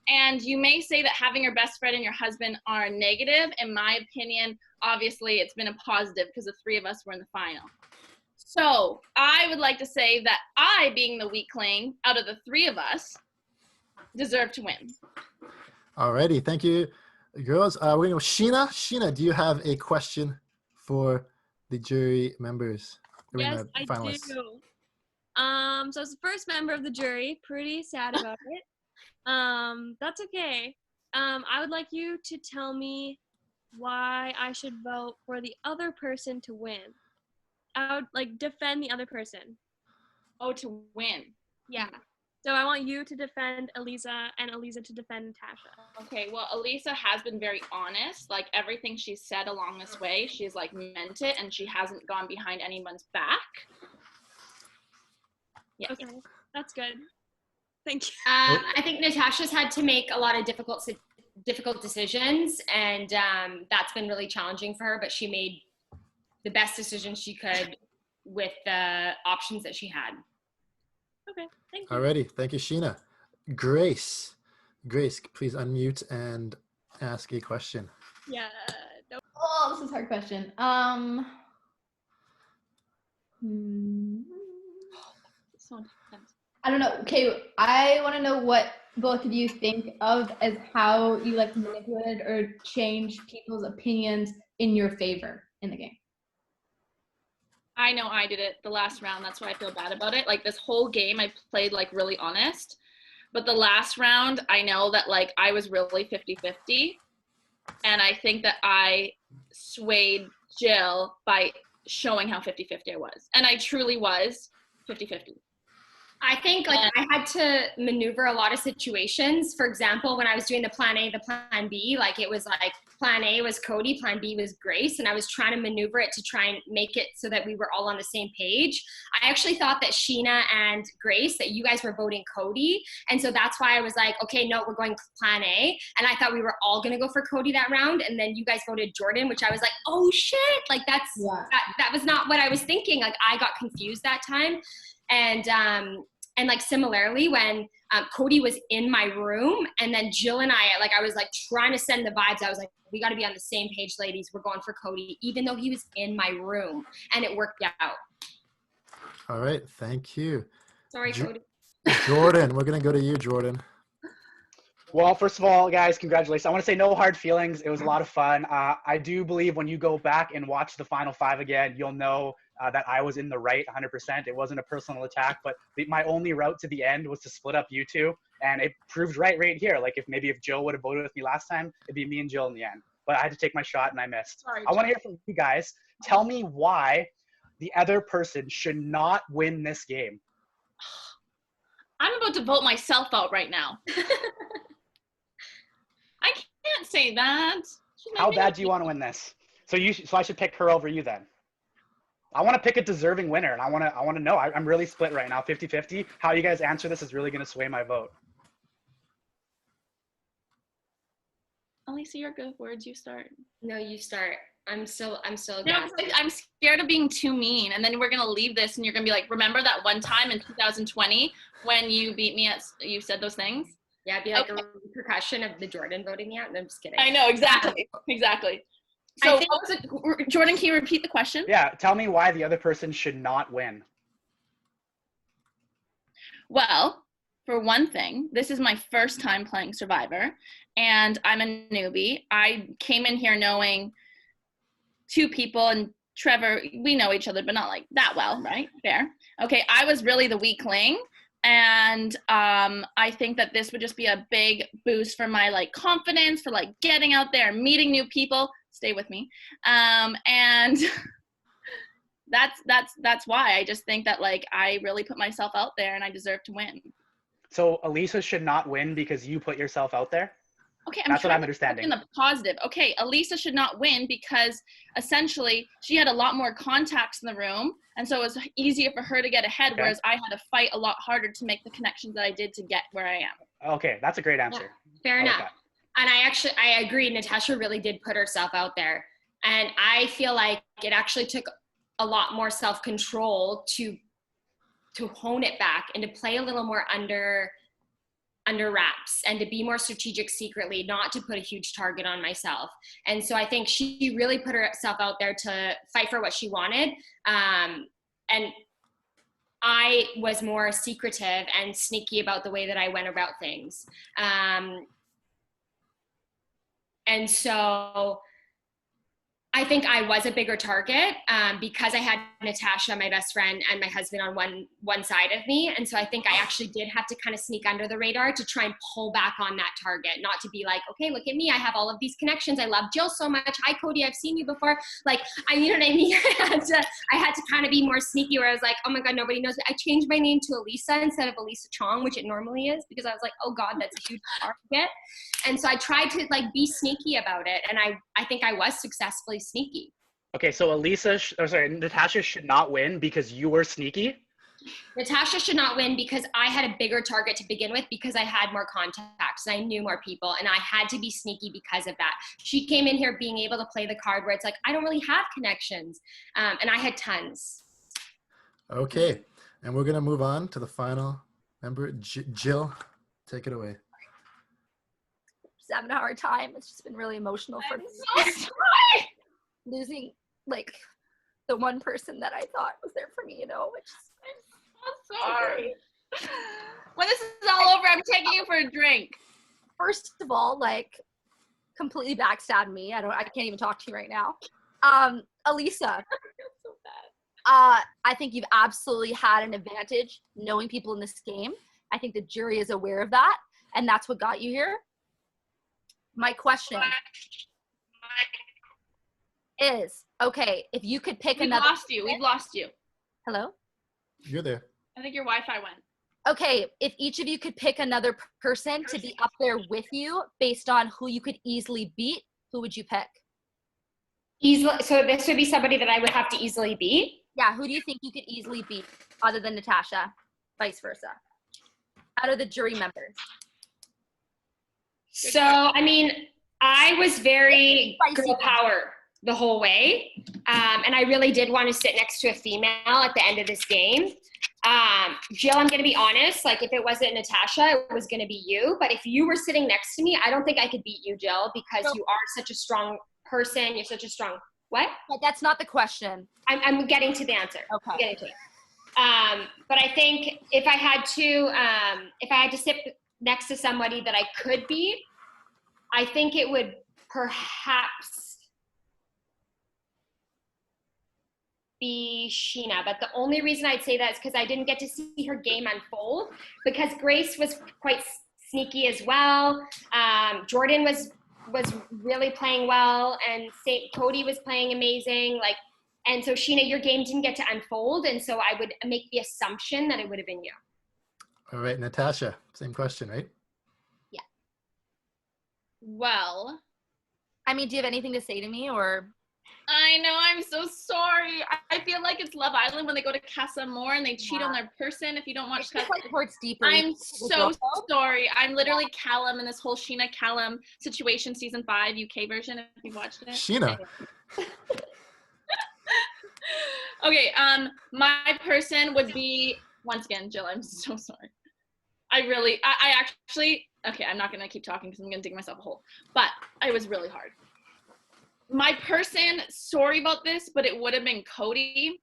And you may say that having your best friend and your husband are negative. In my opinion, obviously it's been a positive because the three of us were in the final. So I would like to say that I, being the weakling out of the three of us, deserve to win. Alrighty, thank you, girls. We're going to go Sheena. Sheena, do you have a question for the jury members? Yes, the finalists? I do. So as the first member of the jury, pretty sad about it. That's okay. I would like you to tell me why I should vote for the other person to win. I would defend the other person. Oh, to win. Yeah. So I want you to defend Elisa and Elisa to defend Natasha. Okay, well, Elisa has been very honest. Like, everything she's said along this way, she's, meant it, and she hasn't gone behind anyone's back. Yeah. Okay, that's good. Thank you. I think Natasha's had to make a lot of difficult decisions, and that's been really challenging for her, but she made the best decision she could with the options that she had. Okay, thank you. Alrighty, thank you, Sheena. Grace, please unmute and ask a question. Yeah. No. Oh, this is a hard question. So intense. I don't know. Okay, I want to know what both of you think of as how you like to manipulate or change people's opinions in your favor in the game. I know I did it the last round. That's why I feel bad about it. This whole game, I played really honest. But the last round, I know that I was really 50-50. And I think that I swayed Jill by showing how 50-50 I was. And I truly was 50-50. I think I had to maneuver a lot of situations. For example, when I was doing the plan A, the plan B, it was plan A was Cody, plan B was Grace, and I was trying to maneuver it to try and make it so that we were all on the same page. I actually thought that Sheena and Grace, that you guys were voting Cody, and so that's why I was okay, no, we're going plan A, and I thought we were all gonna go for Cody that round, and then you guys voted Jordan, which I was oh shit, that was not what I was thinking. I got confused that time. And similarly, when Cody was in my room, and then Jill and I was trying to send the vibes. I was we got to be on the same page, ladies. We're going for Cody, even though he was in my room, and it worked out. All right, thank you. Sorry, Cody. Jordan, we're gonna go to you, Jordan. Well, first of all, guys, congratulations. I want to say no hard feelings. It was a lot of fun. I do believe when you go back and watch the final five again, you'll know that I was in the right 100%. It wasn't a personal attack, but my only route to the end was to split up you two. And it proved right here. If Jill would have voted with me last time, it'd be me and Jill in the end. But I had to take my shot and I missed. Sorry, I want to hear from you guys. Tell me why the other person should not win this game. I'm about to vote myself out right now. I can't say that. How bad do you want to win this? So I should pick her over you then. I want to pick a deserving winner, and I want to know. I'm really split right now, 50-50. How you guys answer this is really going to sway my vote. Elisa, you're good with words. You start. No, you start. I'm still. I'm scared of being too mean, and then we're gonna leave this, and you're gonna be remember that one time in 2020 when you beat me at? You said those things. Yeah, it'd be a repercussion of the Jordan voting me out. No, I'm just kidding. I know exactly. So, Jordan, can you repeat the question? Yeah, tell me why the other person should not win. Well, for one thing, this is my first time playing Survivor, and I'm a newbie. I came in here knowing two people, and Trevor, we know each other, but not like that well, right? Fair. Okay, I was really the weakling. And I think that this would just be a big boost for my like confidence, for like getting out there, meeting new people. Stay with me. And that's why I just think that like I really put myself out there and I deserve to win. So Elisa should not win because you put yourself out there? Okay, That's what I'm to understanding. look in the positive. Okay, Elisa should not win because essentially she had a lot more contacts in the room, and so it was easier for her to get ahead, Okay. whereas I had to fight a lot harder to make the connections that I did to get where I am. Okay, that's a great answer. Yeah, fair enough. And I agree, Natasha really did put herself out there. And I feel like it actually took a lot more self-control to hone it back and to play a little more under wraps and to be more strategic secretly, not to put a huge target on myself. And so I think she really put herself out there to fight for what she wanted. And I was more secretive and sneaky about the way that I went about things. And so I think I was a bigger target because I had Natasha, my best friend, and my husband on one side of me. And so I think I actually did have to kind of sneak under the radar to try and pull back on that target, not to be like, okay, look at me. I have all of these connections. I love Jill so much. Hi, Cody. I've seen you before. Like, you know what I mean? I had to kind of be more sneaky where I was like, oh my God, nobody knows me. I changed my name to Elisa instead of Elisa Chong, which it normally is, because I was like, oh God, that's a huge target. And so I tried to like be sneaky about it. And I think I was successfully sneaky. Okay, so Natasha should not win because you were sneaky? Natasha should not win because I had a bigger target to begin with, because I had more contacts and I knew more people, and I had to be sneaky because of that. She came in here being able to play the card where it's like, I don't really have connections. And I had tons. Okay, and we're gonna move on to the final member. Jill, take it away. Just having a hard time. It's just been really emotional for me. I'm so sorry. Losing like the one person that I thought was there for me, you know, which I'm so sorry. When this is all over, I'm taking you for a drink. First of all, like completely backstabbed me. I can't even talk to you right now. Elisa. So bad. I think you've absolutely had an advantage knowing people in this game. I think the jury is aware of that, and that's what got you here. My question is, okay, if you could pick We've another... We've lost you. Hello? You're there. I think your Wi-Fi went. Okay, if each of you could pick another person to be up there with you based on who you could easily beat, who would you pick? Easily, so this would be somebody that I would have to easily beat? Yeah, who do you think you could easily beat other than Natasha, vice versa, out of the jury members? So, I mean, I was very girl power the whole way. And I really did want to sit next to a female at the end of this game. Jill, I'm going to be honest, like if it wasn't Natasha, it was going to be you. But if you were sitting next to me, I don't think I could beat you, Jill, because you are such a strong person. You're such a strong, what? But that's not the question. I'm getting to the answer. Okay. I'm getting to it. But I think if I had to sit next to somebody that I could beat, I think it would perhaps be Sheena. But the only reason I'd say that is because I didn't get to see her game unfold, because Grace was quite sneaky as well. Jordan was really playing well, and Cody was playing amazing. And so Sheena, your game didn't get to unfold, and so I would make the assumption that it would have been you. All right, Natasha, same question, right? Yeah. Well, I mean, do you have anything to say to me, or? I know, I'm so sorry. I feel like it's Love Island when they go to Casa Amor and they cheat on their person. If you don't watch Casa Amor, towards deeper. I'm so sorry. I'm literally Callum in this whole Sheena Callum situation, season 5 UK version. If you've watched it. Sheena. Okay. My person would be, once again, Jill. I'm so sorry. I actually. Okay, I'm not gonna keep talking because I'm gonna dig myself a hole. But it was really hard. My person, sorry about this, but it would have been Cody.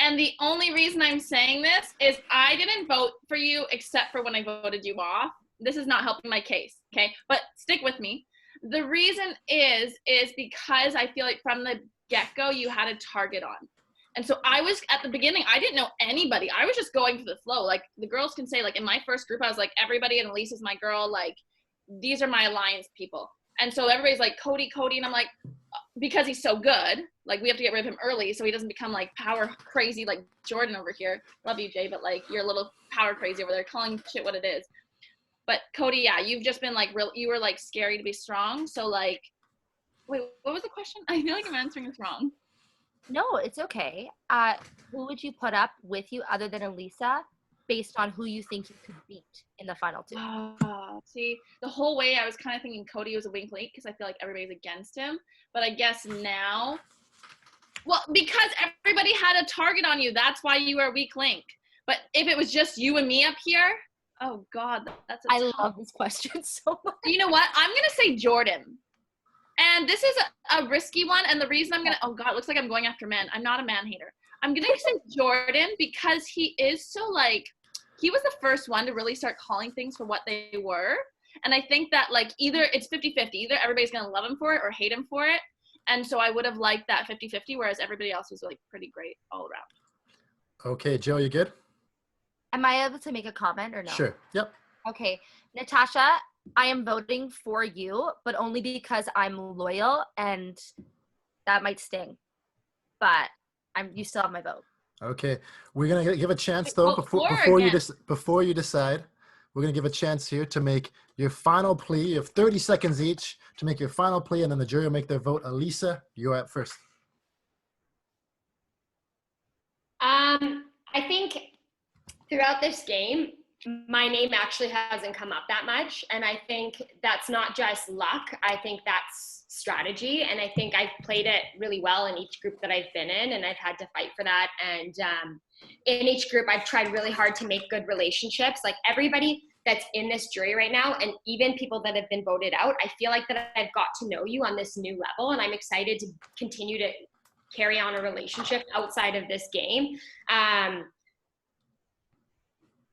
And the only reason I'm saying this is I didn't vote for you except for when I voted you off. This is not helping my case, okay? But stick with me. The reason is because I feel like from the get-go you had a target on. And so I was, at the beginning, I didn't know anybody. I was just going for the flow. Like, the girls can say, like, in my first group, I was like, everybody, and Elisa's my girl. Like, these are my alliance people. And so everybody's like, Cody. And I'm like, because he's so good, like, we have to get rid of him early so he doesn't become, like, power crazy like Jordan over here. Love you, Jay, but, like, you're a little power crazy over there, calling shit what it is. But, Cody, yeah, you've just been, like, you were, like, scary to be strong. So, like, wait, what was the question? I feel like I'm answering this wrong. No, it's okay. Who would you put up with you other than Elisa based on who you think you could beat in the final two? See, the whole way I was kind of thinking Cody was a weak link because I feel like everybody's against him. But I guess now, well, because everybody had a target on you, that's why you were a weak link. But if it was just you and me up here, oh God, that's I love this question so much. You know what? I'm going to say Jordan. And this is a risky one. And the reason I'm going to, oh God, it looks like I'm going after men. I'm not a man hater. I'm going to say Jordan because he is so, like, he was the first one to really start calling things for what they were. And I think that, like, either it's 50-50. Either everybody's going to love him for it or hate him for it. And so I would have liked that 50-50, whereas everybody else was, like, pretty great all around. Okay, Joe, you good? Am I able to make a comment or no? Sure. Yep. Okay. Natasha, I am voting for you, but only because I'm loyal, and that might sting. But you still have my vote. Okay. We're going to give a chance, though, before you decide. We're going to give a chance here to make your final plea. You have 30 seconds each to make your final plea, and then the jury will make their vote. Elisa, you're up first. I think throughout this game, my name actually hasn't come up that much. And I think that's not just luck. I think that's strategy. And I think I've played it really well in each group that I've been in, and I've had to fight for that. And in each group, I've tried really hard to make good relationships. Like, everybody that's in this jury right now, and even people that have been voted out, I feel like that I've got to know you on this new level, and I'm excited to continue to carry on a relationship outside of this game.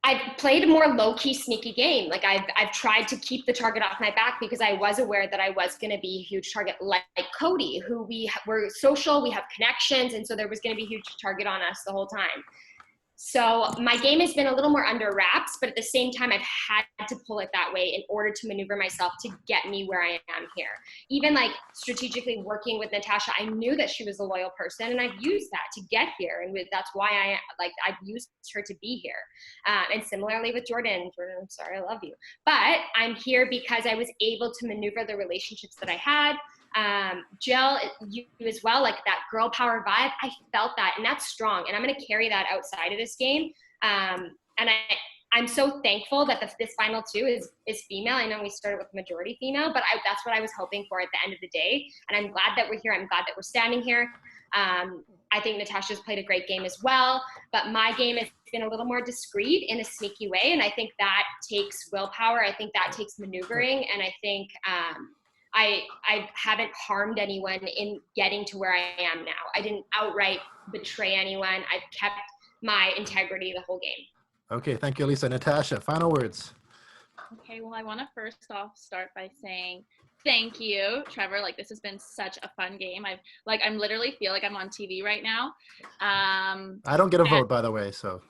I've played a more low-key, sneaky game. Like, I've tried to keep the target off my back because I was aware that I was going to be a huge target, like Cody, who we're social, we have connections, and so there was going to be a huge target on us the whole time. So my game has been a little more under wraps, but at the same time, I've had to pull it that way in order to maneuver myself to get me where I am here. Even, like, strategically working with Natasha, I knew that she was a loyal person, and I've used that to get here. And that's why I've used her to be here. And similarly with Jordan, I'm sorry, I love you. But I'm here because I was able to maneuver the relationships that I had. Jill, you as well, like that girl power vibe, I felt that, and that's strong, and I'm going to carry that outside of this game. And I'm so thankful that this final two is female. I know we started with majority female, but that's what I was hoping for at the end of the day, and I'm glad that we're here. I'm glad that we're standing here. I think Natasha's played a great game as well, but my game has been a little more discreet in a sneaky way, and I think that takes willpower. I think that takes maneuvering, and I think I haven't harmed anyone in getting to where I am now. I didn't outright betray anyone. I've kept my integrity the whole game. Okay, thank you, Elisa. Natasha, final words. Okay, well, I want to first off start by saying thank you, Trevor. Like, this has been such a fun game. I'm literally feel like I'm on TV right now. I don't get a vote, by the way, so.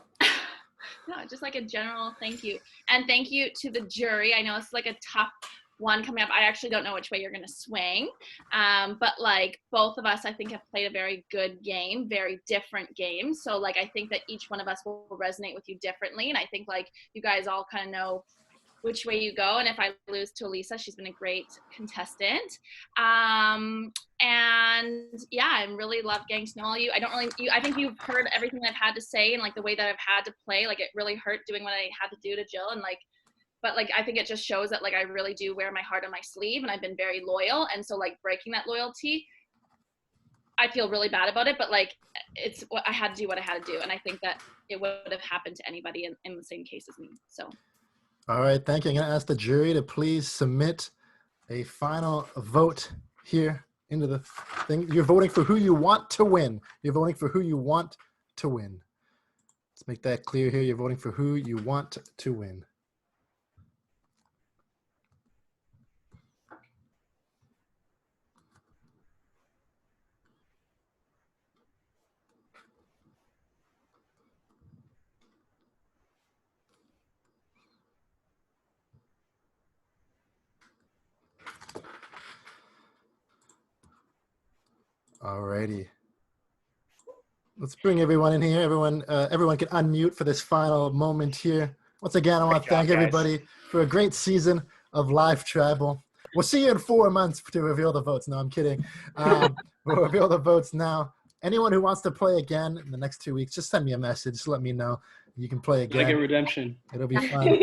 No, just like a general thank you. And thank you to the jury. I know it's like a tough one coming up. I actually don't know which way you're going to swing. But, like, both of us, I think, have played a very good game, very different games. So, like, I think that each one of us will resonate with you differently. And I think, like, you guys all kind of know which way you go. And if I lose to Elisa, she's been a great contestant. And yeah, I really love getting to know all you. I think you've heard everything I've had to say, and, like, the way that I've had to play. Like, it really hurt doing what I had to do to Jill, and, like, but, like, I think it just shows that, like, I really do wear my heart on my sleeve, and I've been very loyal. And so, like, breaking that loyalty, I feel really bad about it, but, like, it's what I had to do what I had to do. And I think that it would have happened to anybody in the same case as me. So. All right, thank you. I'm going to ask the jury to please submit a final vote here into the thing. You're voting for who you want to win. You're voting for who you want to win. Let's make that clear here. You're voting for who you want to win. Alrighty. Let's bring everyone in here. Everyone can unmute for this final moment here. Once again, I want to thank everybody for a great season of live tribal. We'll see you in 4 months to reveal the votes. No, I'm kidding. We'll reveal the votes now. Anyone who wants to play again in the next 2 weeks, just send me a message. Just let me know. You can play again. I get redemption. It'll be fun.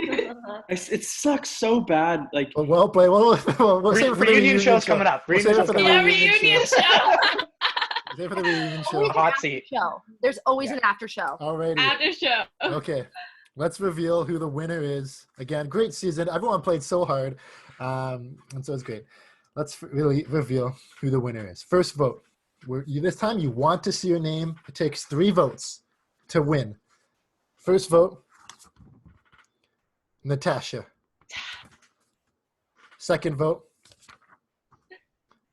It sucks so bad. Like, we'll play. We'll save it for the reunion show's coming up. We'll save it for the reunion show. Save it for the reunion show. Hot seat. There's always an after show. Alrighty. After show. Okay. Let's reveal who the winner is. Again, great season. Everyone played so hard. And so it's great. Let's really reveal who the winner is. First vote. This time you want to see your name. It takes 3 votes to win. First vote, Natasha. Second vote,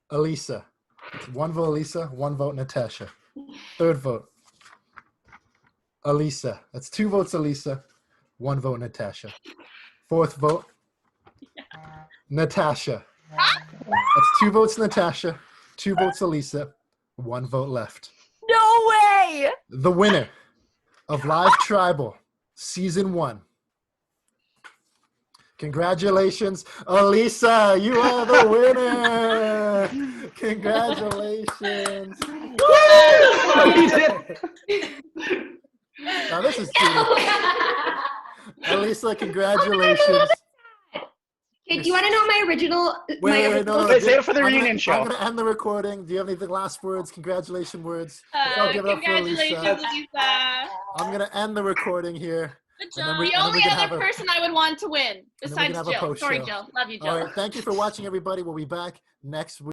Elisa. It's 1 vote Elisa, 1 vote Natasha. Third vote, Elisa. That's 2 votes Elisa, 1 vote Natasha. Fourth vote, Natasha. That's 2 votes Natasha, 2 votes Elisa, 1 vote left. No way! The winner of Live Tribal Season 1. Congratulations, Elisa! You are the winner! Congratulations! Now this is cheating. Elisa, congratulations. Okay, do you want to know my original? Wait, no, Save it for the reunion show. I'm going to end the recording. Do you have any last words? Congratulations words. I'll give it up for Elisa. Congratulations, Lisa. I'm going to end the recording here. Good job. The only other person I would want to win, besides Jill. Sorry, Jill. Love you, Jill. All right, thank you for watching, everybody. We'll be back next week.